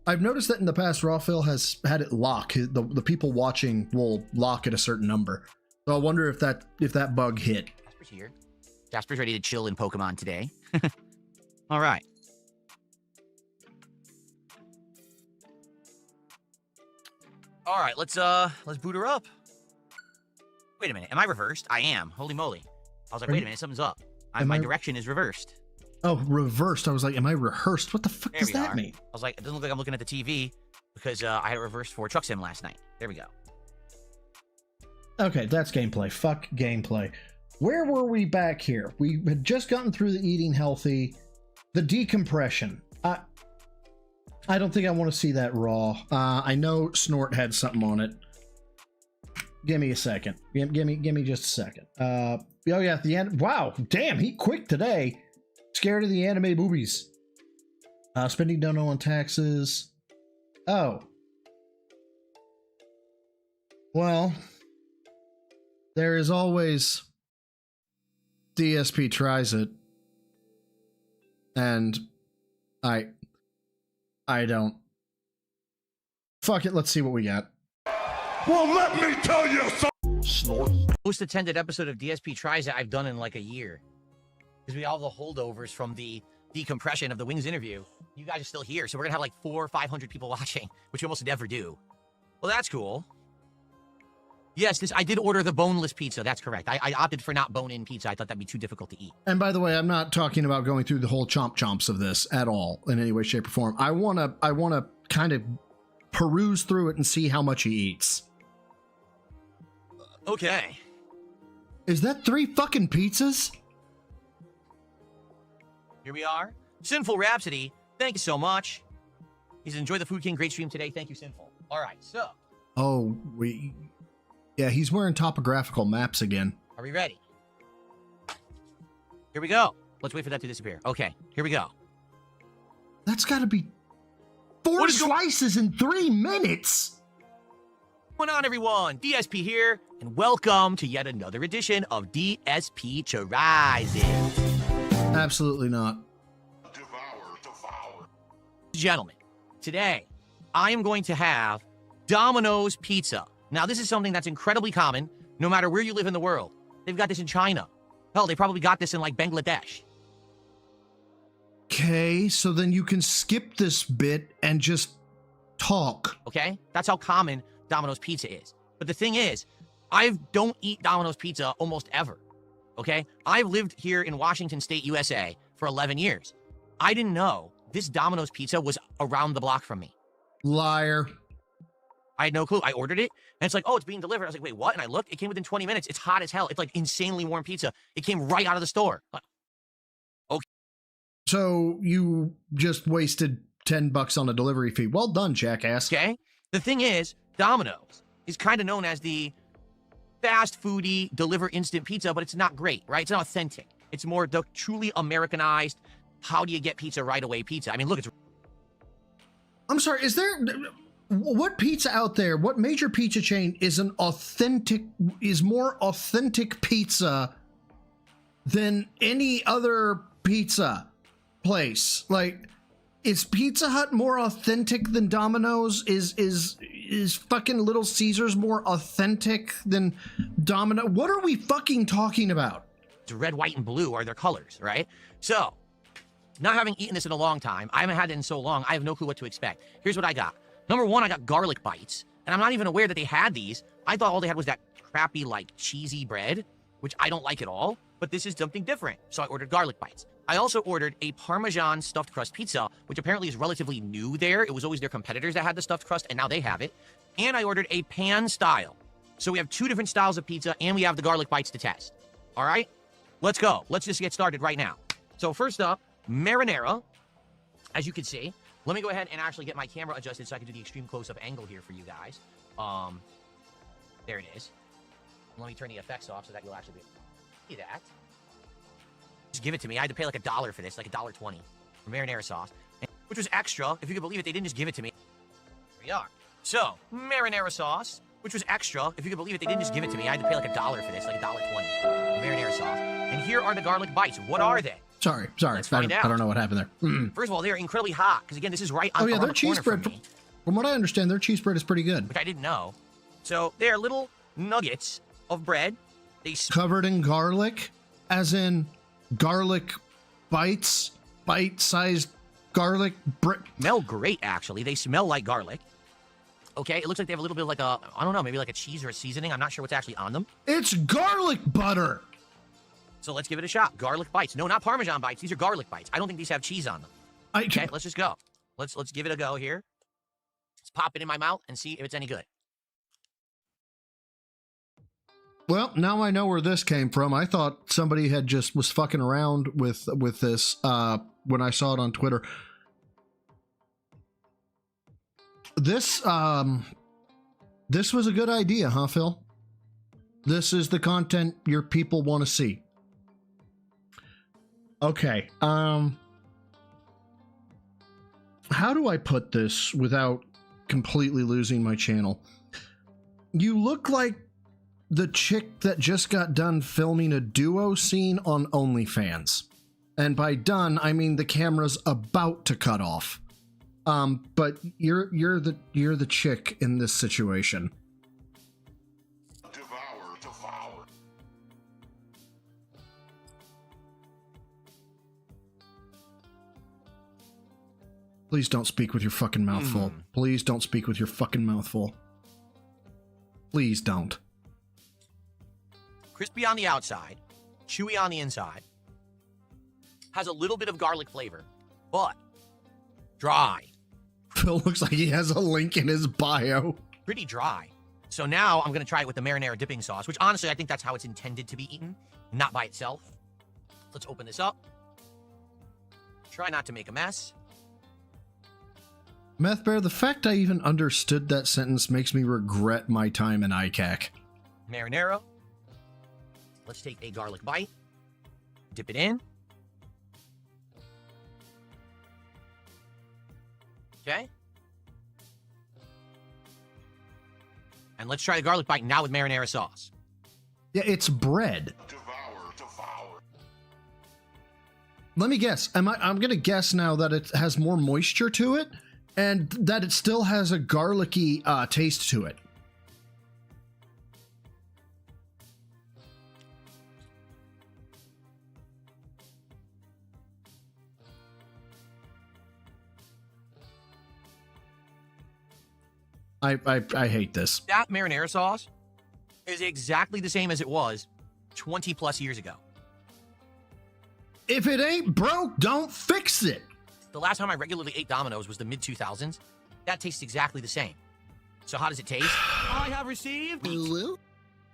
I've noticed that in the past, Raw Phil has had it lock. The people watching will lock at a certain number. So I wonder if that bug hit. Jasper's here. Jasper's ready to chill in Pokemon today. All right. All right, let's boot her up. Wait a minute, am I reversed? I am. Holy moly. I was like, wait a minute, something's up. My direction is reversed. Oh, reversed. I was like, am I rehearsed? What the fuck There does we that are. mean? I was like, it doesn't look like I'm looking at the TV because I had it reversed for Truck Sim last night. There we go. Okay, that's gameplay. Fuck gameplay. Where were we back here? We had just gotten through the eating healthy, the decompression. I don't think I want to see that raw. I know Snort had something on it. Give me a second. Give me just a second. Oh yeah, the end. Wow, damn, he quick today. Scared of the anime boobies. Spending dono on taxes. Oh. Well, there is always DSP tries it, and I don't. Fuck it, let's see what we got. Well, let me tell you something. Snort. Most attended episode of DSP Tries It I've done in like a year. Because we all have the holdovers from the decompression of the Wings interview. You guys are still here, so we're gonna have like 400 or 500 people watching, which we almost never do. Well, that's cool. Yes, I did order the boneless pizza. That's correct. I opted for not bone-in pizza. I thought that'd be too difficult to eat. And by the way, I'm not talking about going through the whole chomps of this at all in any way, shape, or form. I wanna kind of peruse through it and see how much he eats. Okay. Is that 3 fucking pizzas? Here we are. Sinful Rhapsody, thank you so much. He's enjoyed the Food King. Great stream today. Thank you, Sinful. All right, so. Oh, yeah, he's wearing topographical maps again. Are we ready? Here we go. Let's wait for that to disappear. Okay, here we go. That's got to be 4 slices in 3 minutes. What's going on, everyone? DSP here, and welcome to yet another edition of DSP Tries It. Absolutely not. Gentlemen, today I am going to have Domino's Pizza. Now, this is something that's incredibly common no matter where you live in the world. They've got this in China. Hell, they probably got this in like Bangladesh. Okay, so then you can skip this bit and just talk. Okay? That's how common Domino's Pizza is. But the thing is, I don't eat Domino's Pizza almost ever. Okay? I've lived here in Washington State, USA for 11 years. I didn't know this Domino's Pizza was around the block from me. Liar. I had no clue. I ordered it, and it's like, oh, it's being delivered. I was like, wait, what? And I looked. It came within 20 minutes. It's hot as hell. It's like insanely warm pizza. It came right out of the store. Like, okay. So you just wasted $10 on a delivery fee. Well done, jackass. Okay. The thing is, Domino's is kind of known as the fast foody deliver instant pizza, but it's not great, right? It's not authentic. It's more the truly Americanized, how do you get pizza right away pizza? I mean, look, it's... I'm sorry, is there... What pizza out there, what major pizza chain is more authentic pizza than any other pizza place? Like, is Pizza Hut more authentic than Domino's? Is fucking Little Caesars more authentic than Domino? What are we fucking talking about? Red, white, and blue are their colors, right? So, not having eaten this in a long time, I haven't had it in so long, I have no clue what to expect. Here's what I got. Number one, I got garlic bites, and I'm not even aware that they had these. I thought all they had was that crappy, like, cheesy bread, which I don't like at all, but this is something different, so I ordered garlic bites. I also ordered a Parmesan stuffed crust pizza, which apparently is relatively new there. It was always their competitors that had the stuffed crust, and now they have it. And I ordered a pan style. So we have two different styles of pizza, and we have the garlic bites to test. All right? Let's go. Let's just get started right now. So first up, marinara, as you can see. Let me go ahead and actually get my camera adjusted so I can do the extreme close-up angle here for you guys. There it is. Let me turn the effects off so that you'll actually be able to see that. Just give it to me. I had to pay like $1 for this, like $1.20 for marinara sauce, which was extra. If you can believe it, they didn't just give it to me. Here we are. So, marinara sauce, which was extra. If you can believe it, they didn't just give it to me. I had to pay like $1 for this, like $1.20 for marinara sauce. And here are the garlic bites. What are they? Sorry. Let's find out. I don't know what happened there. First of all, they are incredibly hot because again, this is right on their the cheese corner bread. from me, From what I understand, their cheese bread is pretty good. which I didn't know. So they are little nuggets of bread. They Covered in garlic, as in garlic bites, bite-sized garlic brick. Smell great, actually. They smell like garlic. Okay, it looks like they have a little bit of like a, I don't know, maybe like a cheese or a seasoning. I'm not sure what's actually on them. It's garlic butter. So let's give it a shot. Garlic bites. No, not Parmesan bites. These are garlic bites. I don't think these have cheese on them. Okay, let's just go. Let's give it a go here. Let's pop it in my mouth and see if it's any good. Well, now I know where this came from. I thought somebody had just was fucking around with this when I saw it on Twitter. This was a good idea, huh, Phil? This is the content your people want to see. Okay. How do I put this without completely losing my channel? You look like the chick that just got done filming a duo scene on OnlyFans. And by done, I mean the camera's about to cut off. But you're the chick in this situation. Devour. Please don't speak with your fucking mouth full. Please don't speak with your fucking mouth full. Please don't. Crispy on the outside, chewy on the inside. Has a little bit of garlic flavor, but dry. Phil looks like he has a link in his bio. Pretty dry. So now I'm going to try it with the marinara dipping sauce, which honestly I think that's how it's intended to be eaten, not by itself. Let's open this up. Try not to make a mess. Meth Bear, the fact I even understood that sentence makes me regret my time in ICAC. Marinara. Let's take a garlic bite. Dip it in. Okay. And let's try the garlic bite now with marinara sauce. Yeah, it's bread. Devour. Let me guess. I'm going to guess now that it has more moisture to it and that it still has a garlicky taste to it. I hate this. That marinara sauce is exactly the same as it was 20 plus years ago. If it ain't broke, don't fix it. The last time I regularly ate Domino's was the mid-2000s. That tastes exactly the same. So how does it taste? I have received.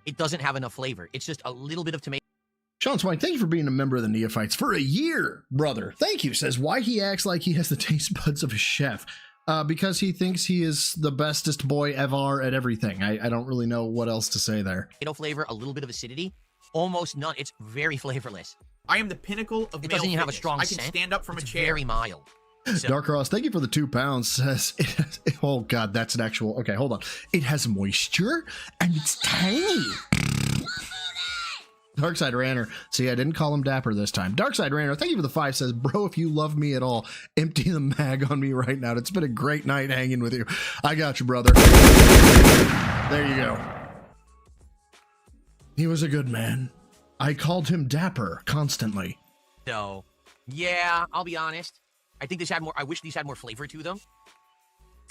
It doesn't have enough flavor. It's just a little bit of tomato. Sean Swine, thank you for being a member of the Neophytes for a year, brother. Thank you. Says why he acts like he has the taste buds of a chef. Because he thinks he is the bestest boy ever at everything. I don't really know what else to say there. Tomato flavor, a little bit of acidity, almost none. It's very flavorless. I am the pinnacle of It male doesn't even have a fitness. strong I can scent. stand up from It's a chair. very mild. So, Dark Ross, thank you for the £2. Says, oh God, that's an actual. Okay, hold on. It has moisture and it's tiny. Darkside Ranner. See, I didn't call him Dapper this time. Darkside Ranner, thank you for the 5. Says, bro, if you love me at all, empty the mag on me right now. It's been a great night hanging with you. I got you, brother. There you go. He was a good man. I called him Dapper constantly. so, yeah, I'll be honest. I think this had more. I wish these had more flavor to them.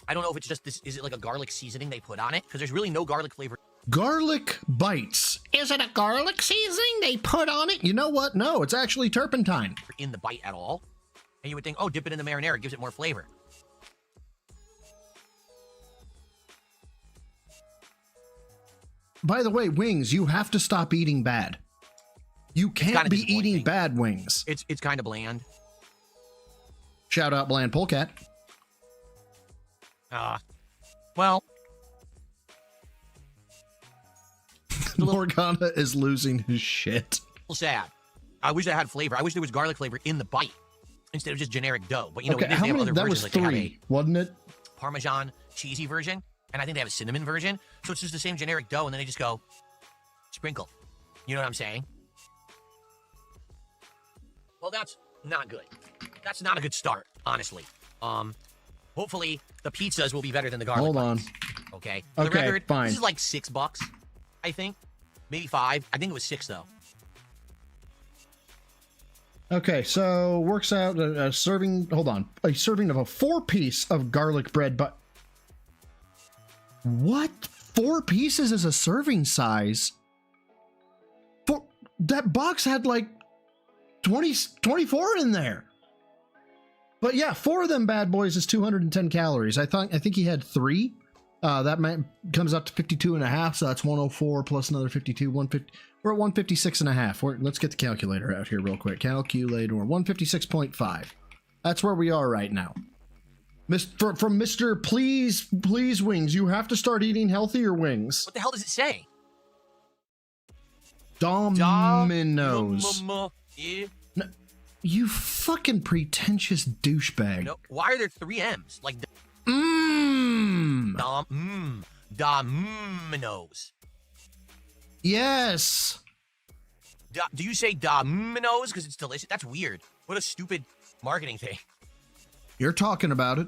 I don't know if it's just this. Is it like a garlic seasoning they put on it? Because there's really no garlic flavor. Garlic bites. Is it a garlic seasoning they put on it? You know what? No, it's actually turpentine. In the bite at all. And you would think, oh, dip it in the marinara. It gives it more flavor. By the way, wings, you have to stop eating bad. You can't be eating bad wings. It's kind of bland. Shout out Bland Polecat. Well. Morgana is losing his shit. Sad. I wish that had flavor. I wish there was garlic flavor in the bite instead of just generic dough. But you know, Okay, they how have many? other That versions. was Like they have 3, wasn't it? a Parmesan cheesy version, and I think they have a cinnamon version. So it's just the same generic dough, and then they just go sprinkle. You know what I'm saying? Well, that's not good. That's not a good start, honestly. Hopefully the pizzas will be better than the garlic. Hold on. bites. Okay. For the Okay, record, fine. This is like $6, I think. Maybe 5. I think it was 6 though. Okay, so works out a serving. Hold on, a serving of a 4-piece of garlic bread. But what? 4 pieces is a serving size? That box had like 24 in there. But yeah, 4 of them bad boys is 210 calories. I think he had 3. That comes up to 52 and a half. So that's 104 plus another 52, 150. We're at 156 and a half. Let's get the calculator out here real quick. Calculator, 156.5. That's where we are right now. From Mr. Please Wings, you have to start eating healthier wings. What the hell does it say? Domino's. Yeah. No, you fucking pretentious douchebag. No, why are there 3 M's? Like Domino's. Yes. Do you say Domino's because it's delicious? That's weird. What a stupid marketing thing. You're talking about it.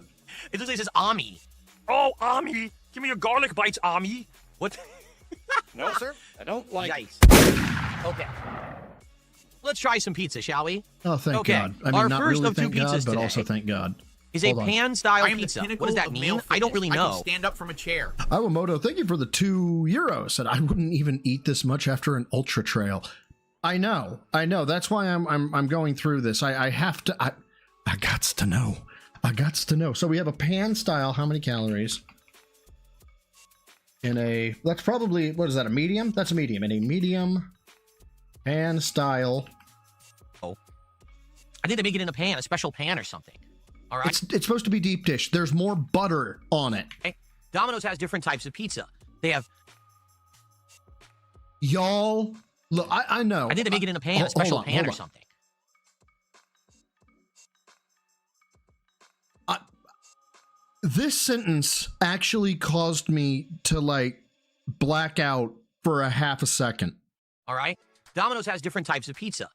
It literally says Ami. Oh, Ami. Give me your garlic bites, Ami. What? No, sir. I don't like Yikes. Okay. Let's try some pizza, shall we? Oh, thank Okay. God. I mean, Our not first really of 2 thank God, pizzas but today also thank God. is a Hold on. pan-style I am the pizza. pinnacle What does that of mean? male I don't fitness. really I know. can stand up from a chair. Iwamoto, thank you for the €2. And I wouldn't even eat this much after an ultra trail. I know. That's why I'm going through this. I have to. I gots to know. So we have a pan style. How many calories? That's probably, what is that? A medium? That's a medium. In a medium pan style. Oh, I think they make it in a pan, a special pan or something. All right. It's supposed to be deep dish. There's more butter on it. Okay. Domino's has different types of pizza. They have. Y'all, look, I know. I think they make it in a pan, a special pan or something. This sentence actually caused me to like black out for a half a second. All right. Domino's has different types of pizza.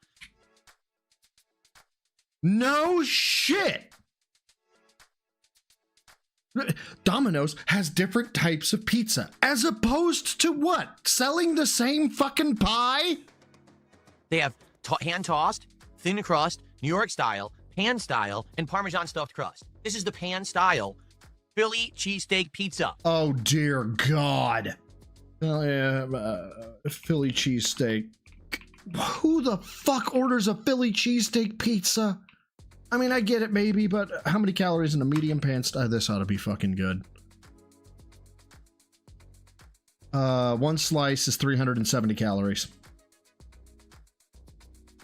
No shit. Domino's has different types of pizza, as opposed to what? Selling the same fucking pie? They have hand-tossed, thin crust, New York style, pan style, and Parmesan stuffed crust. This is the pan style Philly cheesesteak pizza. Oh dear God. Philly cheesesteak. Who the fuck orders a Philly cheesesteak pizza? I mean, I get it maybe, but how many calories in a medium pan style? This ought to be fucking good. One slice is 370 calories.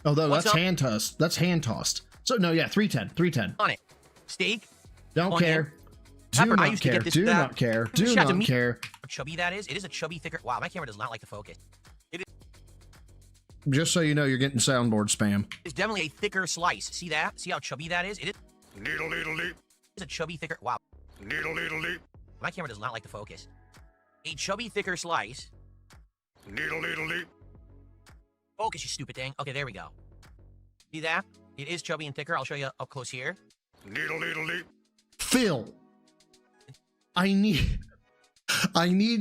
Although What's that's up? hand tossed. That's hand tossed. So no, yeah, 310. On it. Steak. Don't onion, care. Do pepper. I not used to care. get this. Do that. not care. Do Shout out to not me. care. How chubby that is. It is a chubby, thicker. Wow, my camera does not like the focus. It Just so you know, you're getting soundboard spam. is definitely a thicker slice. See that? See how chubby that is? It is. Needle, needle, needle. It's a chubby, thicker. Wow. Needle, needle, needle. My camera does not like the focus. A chubby, thicker slice. Needle, needle, needle. Focus, you stupid thing. Okay, there we go. See that? It is chubby and thicker. I'll show you up close here. Needle, needle, needle. Phil, I need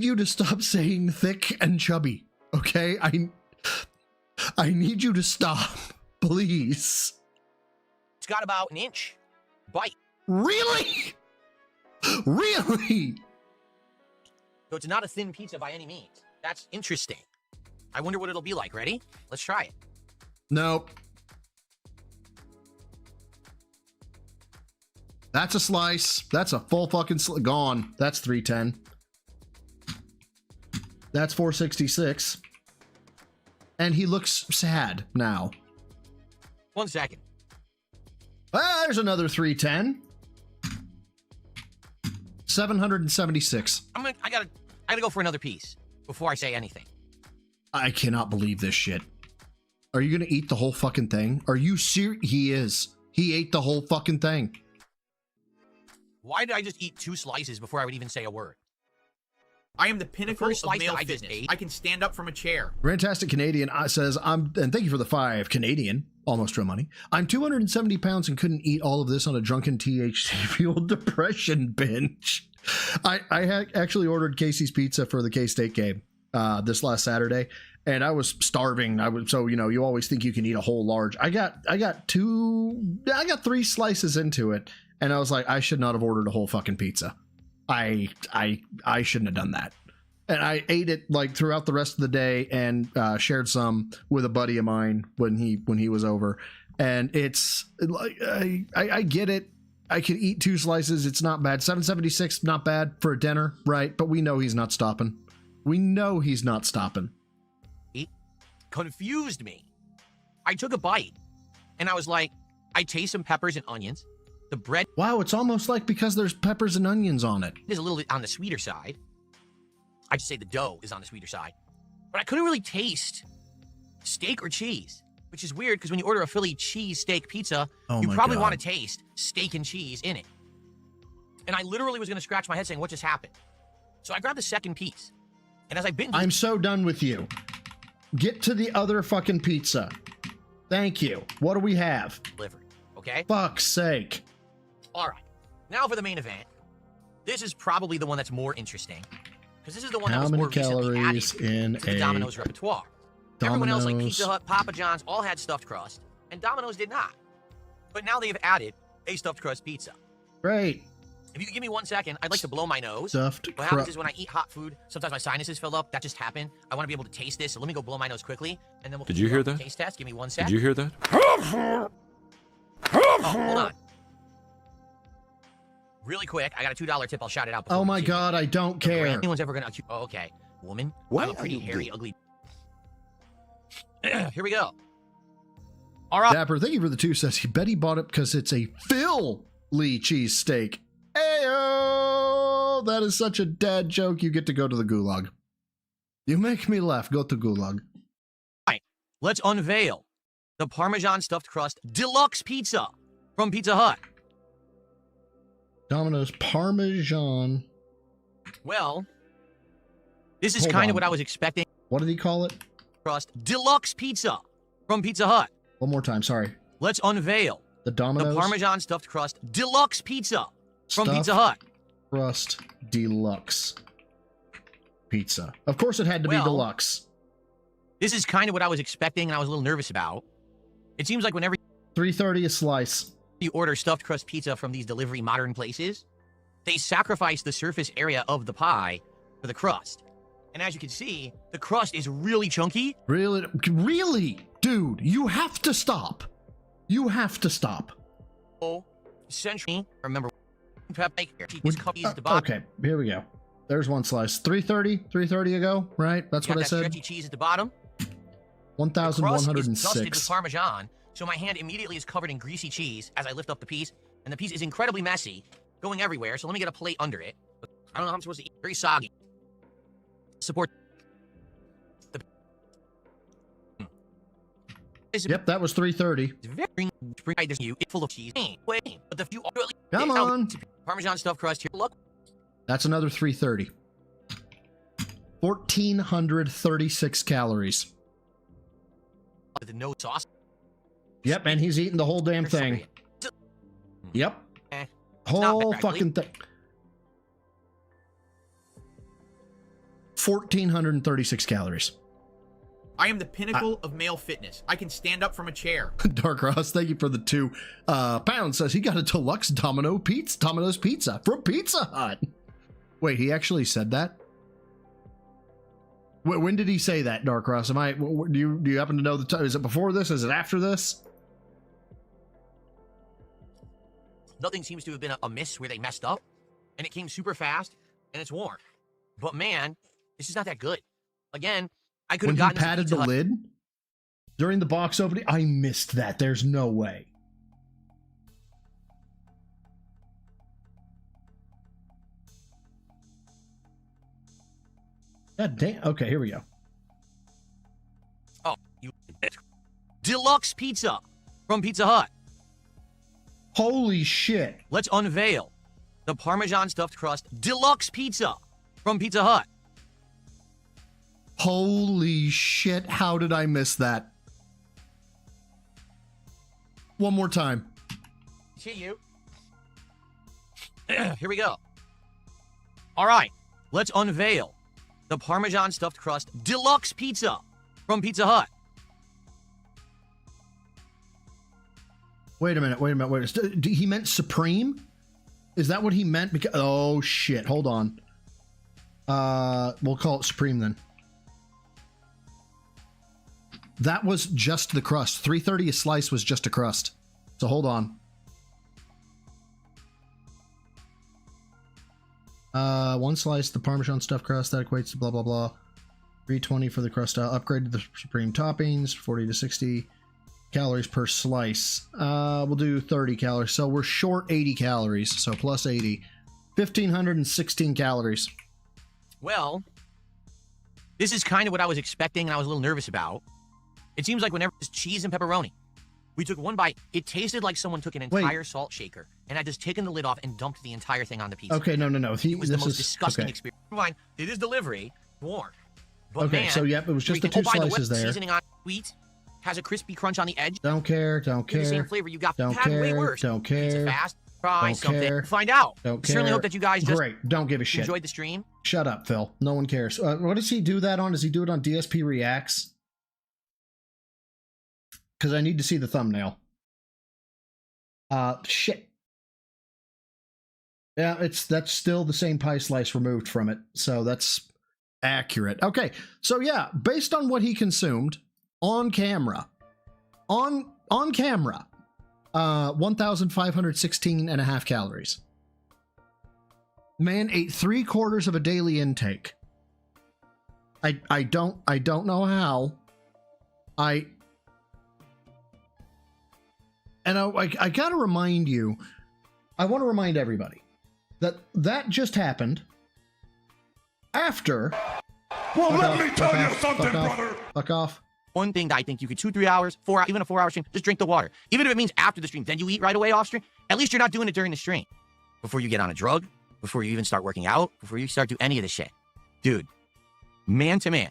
you to stop saying thick and chubby. Okay? I need you to stop. Please. It's got about an inch bite. Really? Really? So it's not a thin pizza by any means. That's interesting. I wonder what it'll be like. Ready? Let's try it. Nope. That's a slice. That's a full fucking gone. That's 310. That's 466. And he looks sad now. 1 second. Ah, there's another 310. 776. I gotta go for another piece before I say anything. I cannot believe this shit. Are you gonna eat the whole fucking thing? Are you serious? He is. He ate the whole fucking thing. Why did I just eat 2 slices before I would even say a word? I am the pinnacle first of slice male that I just fitness. ate- I can stand up from a chair. Fantastic Canadian says, and thank you for the 5 Canadian, almost real money. I'm 270 pounds and couldn't eat all of this on a drunken THC-fueled depression binge. I had actually ordered Casey's Pizza for the K-State game this last Saturday, and I was starving. So you always think you can eat a whole large. I got 3 slices into it, and I was like, I should not have ordered a whole fucking pizza. I shouldn't have done that. And I ate it like throughout the rest of the day and shared some with a buddy of mine when he was over. And it's like I get it. I could eat 2 slices. It's not bad. 776, not bad for a dinner, right? But we know he's not stopping. We know he's not stopping. It confused me. I took a bite, and I was like, I taste some peppers and onions. The bread Wow, it's almost like because there's peppers and onions on it. is a little bit on the sweeter side. I should say the dough is on the sweeter side. But I couldn't really taste steak or cheese, which is weird because when you order a Philly cheese steak pizza, you my probably God. want to taste steak and cheese in it. And I literally was going to scratch my head saying, what just happened? So I grabbed the second piece. And as I bit into I'm so done with you. Get to the other fucking pizza. Thank you. What do we have? delivered, okay? Fuck's sake. All right. Now for the main event. This is probably the one that's more interesting because this is the one that How was many more recently calories added in to the a Domino's repertoire. Everyone else, like Domino's? Pizza Hut, Papa John's, all had stuffed crust, and Domino's did not. But now they've added a stuffed crust pizza. Great. If you could give me 1 second, I'd like to blow my nose. Stuffed What happens cru- is when I eat hot food, sometimes my sinuses fill up. That just happened. I want to be able to taste this, so let me go blow my nose quickly, and then we'll Did you hear figure out the that? taste test. Give me 1 sec. Did you hear that? Oh, hold on. Really quick, I got a $2 tip. I'll shout it out. Oh before my we do. God, I don't The care. brand anyone's ever gonna accuse. Oh, okay. Woman. Why I'm a are pretty you hairy, gay? ugly. Here we go. All right. Dapper, thank you for the 2 says he bet he bought it because it's a Philly cheesesteak. Ayo! That is such a dad joke. You get to go to the gulag. You make me laugh. Go to gulag. Let's unveil the Parmesan stuffed crust deluxe pizza from Pizza Hut. Domino's Parmesan. Well, this is Hold kind on. of what I was expecting. What did he call it? Crust deluxe pizza from Pizza Hut. One more time. Sorry. Let's unveil The Domino's the Parmesan stuffed crust deluxe pizza from Stuffed Pizza Hut. Crust Deluxe pizza. Of course, it had to be Well, deluxe. This is kind of what I was expecting and I was a little nervous about. It seems like whenever $3.30 a slice. you order stuffed crust pizza from these delivery modern places, they sacrifice the surface area of the pie for the crust. And as you can see, the crust is really chunky. Really? Dude, you have to stop. You have to stop. Oh, essentially, remember, pep like the bottom. Okay, here we go. There's one slice. 330 ago, right? That's You got what I that said. stretchy cheese at the bottom. The crust is dusted with 1,106. Parmesan, so my hand immediately is covered in greasy cheese as I lift up the piece, and the piece is incredibly messy, going everywhere. So let me get a plate under it. I don't know how I'm supposed to eat. Very soggy. Support. Yep, that was 330. It's very spring. It's full of cheese. Wait, but the few Come on. Parmesan stuffed crust here. Look. That's another 330. 1,436 calories. The no sauce. Yep, and he's eating the whole damn thing. Yep. Whole fucking thing. 1,436 calories. I am the pinnacle of male fitness. I can stand up from a chair. Dark Ross, thank you for the 2 pounds. Says he got a deluxe Domino's pizza from Pizza Hut. Wait, he actually said that? When did he say that, Dark Ross? Do you happen to know the time? Is it before this? Is it after this? Nothing seems to have been a miss where they messed up, and it came super fast, and it's warm. But man, this is not that good. Again, I could have gotten. When he patted the lid during the box opening, I missed that. There's no way. God damn. Okay, here we go. Oh, you deluxe pizza from Pizza Hut. Holy shit. Let's unveil the Parmesan stuffed crust deluxe pizza from Pizza Hut. Holy shit. How did I miss that? One more time. See you. Here we go. All right, let's unveil the Parmesan stuffed crust deluxe pizza from Pizza Hut. Wait a minute. He meant Supreme? Is that what he meant? Because, oh shit, hold on. We'll call it Supreme then. That was just the crust. 330 a slice was just a crust. So hold on. One slice, the Parmesan stuffed crust, that equates to blah, blah, blah. 320 for the crust style. Upgraded the Supreme toppings, 40 to 60 calories per slice. We'll do 30 calories. So we're short 80 calories. So plus 80. 1,516 calories. Well, this is kind of what I was expecting and I was a little nervous about. It seems like whenever it's cheese and pepperoni, we took one bite. It tasted like someone took an entire salt shaker and had just taken the lid off and dumped the entire thing on the pizza. Okay, no. It was the most disgusting experience. Fine, it is delivery, warm. But okay, man, so yep, it was just the 2 slices there. Seasoning on wheat has a crispy crunch on the edge. Don't care. The same flavor you got. Don't had care. way worse. Don't care. Pizza fast. Try Don't something. care. Find out. Don't Certainly care. hope that you guys just Great. Don't give a shit. enjoyed the stream. Shut up, Phil. No one cares. What does he do that on? Does he do it on DSP Reacts? Because I need to see the thumbnail. Shit. Yeah, that's still the same pie slice removed from it, so that's accurate. Okay, so yeah, based on what he consumed on camera, 1,516 and a half calories. Man ate 3/4 of a daily intake. I don't know how. I gotta remind you, I want to remind everybody that just happened after. Well, let me tell you something, brother. Fuck off. One thing that I think you could 2-3 hours, 4 hours, even a 4-hour stream, just drink the water. Even if it means after the stream, then you eat right away off stream. At least you're not doing it during the stream. Before you get on a drug, before you even start working out, before you start do any of this shit. Dude, man to man,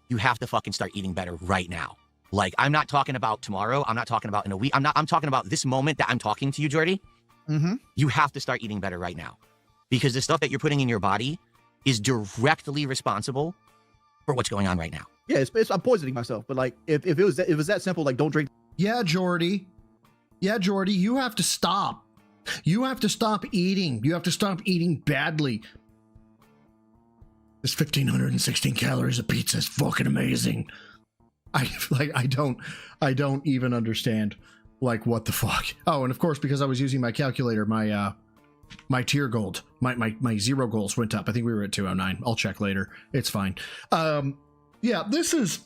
you have to fucking start eating better right now. Like, I'm not talking about tomorrow. I'm not talking about in a week. I'm talking about this moment that I'm talking to you, Jordy. Mm-hmm. You have to start eating better right now. Because the stuff that you're putting in your body is directly responsible for what's going on right now. Yeah, I'm poisoning myself. But like, if it was that simple, like, don't drink. Yeah, Jordy. You have to stop. You have to stop eating. You have to stop eating badly. This 1,516 calories of pizza is fucking amazing. I don't even understand. Like, what the fuck? Oh, and of course, because I was using my calculator, my My tier gold, my zero goals went up. I think we were at 209. I'll check later. It's fine. Yeah, this is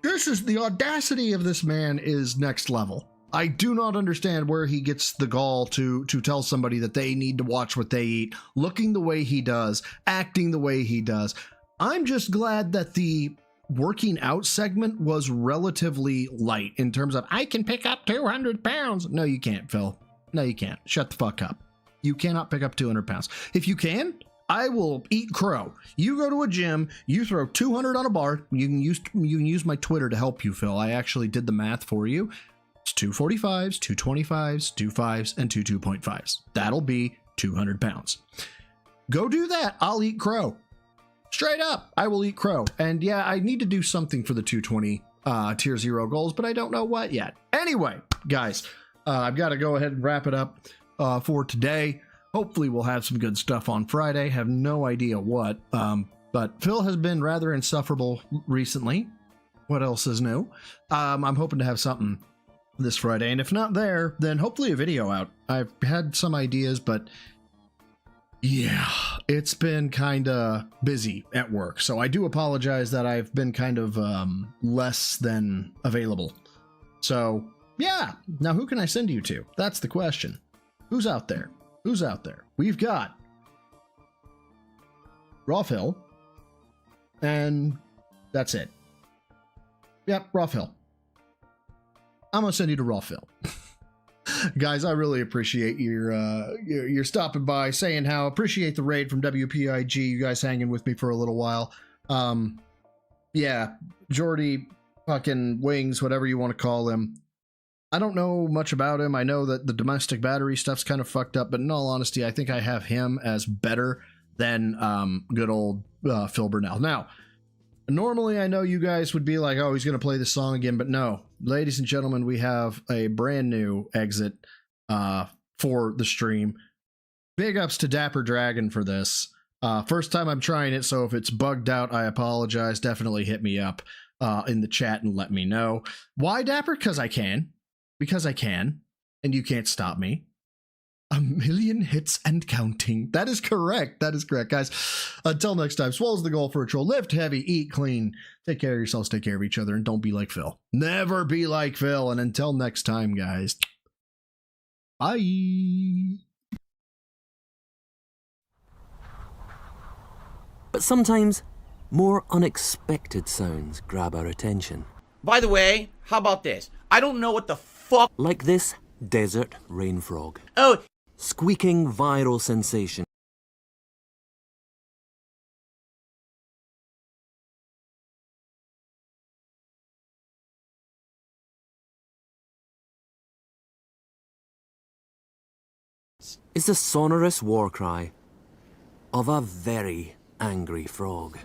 the audacity of this man is next level. I do not understand where he gets the gall to tell somebody that they need to watch what they eat, looking the way he does, acting the way he does. I'm just glad that the working out segment was relatively light in terms of, I can pick up 200 pounds. No, you can't, Phil. No, you can't. Shut the fuck up. You cannot pick up 200 pounds. If you can, I will eat crow. You go to a gym, you throw 200 on a bar. You can use my Twitter to help you, Phil. I actually did the math for you. It's 245s, 225s, 25s, and 2.5s. That'll be 200 pounds. Go do that. I'll eat crow. Straight up, I will eat crow. And yeah, I need to do something for the 220 tier 0 goals, but I don't know what yet. Anyway, guys, I've got to go ahead and wrap it up for today. Hopefully we'll have some good stuff on Friday. Have no idea what, but Phil has been rather insufferable recently. What else is new? I'm hoping to have something this Friday, and if not there, then hopefully a video out. I've had some ideas, but yeah, it's been kind of busy at work, so I do apologize that I've been kind of less than available. So yeah, now who can I send you to? That's the question. Who's out there? Who's out there? We've got Raw Phil, and that's it. Yep, Raw Phil. I'm gonna send you to Raw Phil. Guys, I really appreciate your stopping by, saying how appreciate the raid from WPIG. You guys hanging with me for a little while. Yeah, Jordy, fucking Wings, whatever you want to call him. I don't know much about him. I know that the domestic battery stuff's kind of fucked up, but in all honesty, I think I have him as better than good old Phil Burnell. Now, normally I know you guys would be like, oh, he's going to play this song again, but no. Ladies and gentlemen, we have a brand new exit for the stream. Big ups to Dapper Dragon for this. First time I'm trying it, so if it's bugged out, I apologize. Definitely hit me up in the chat and let me know. Why, Dapper? Because I can. Because I can, and you can't stop me. 1 million hits and counting. That is correct. That is correct, guys. Until next time, swallows the goal for a troll. Lift heavy, eat clean. Take care of yourselves, take care of each other, and don't be like Phil. Never be like Phil. And until next time, guys. Bye. But sometimes more unexpected sounds grab our attention. By the way, how about this? I don't know what the fuck. Like this desert rain frog. Oh. Squeaking viral sensation. Is the sonorous war cry of a very angry frog.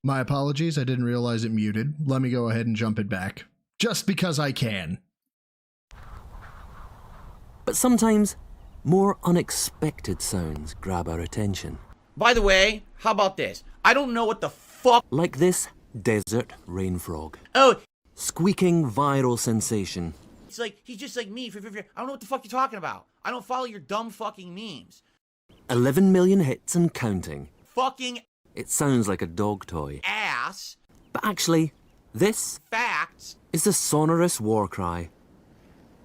My apologies, I didn't realize it muted. Let me go ahead and jump it back. Just because I can. But sometimes more unexpected sounds grab our attention. By the way, how about this? I don't know what the fuck. Like this desert rain frog. Oh. Squeaking viral sensation. It's like, he's just like me. I don't know what the fuck you're talking about. I don't follow your dumb fucking memes. 11 million hits and counting. Fucking. It sounds like a dog toy. Ass. But actually, this facts is the sonorous war cry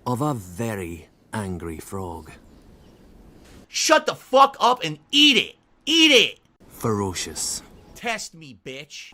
of a very angry frog. Shut the fuck up and eat it! Eat it! Ferocious. Test me, bitch.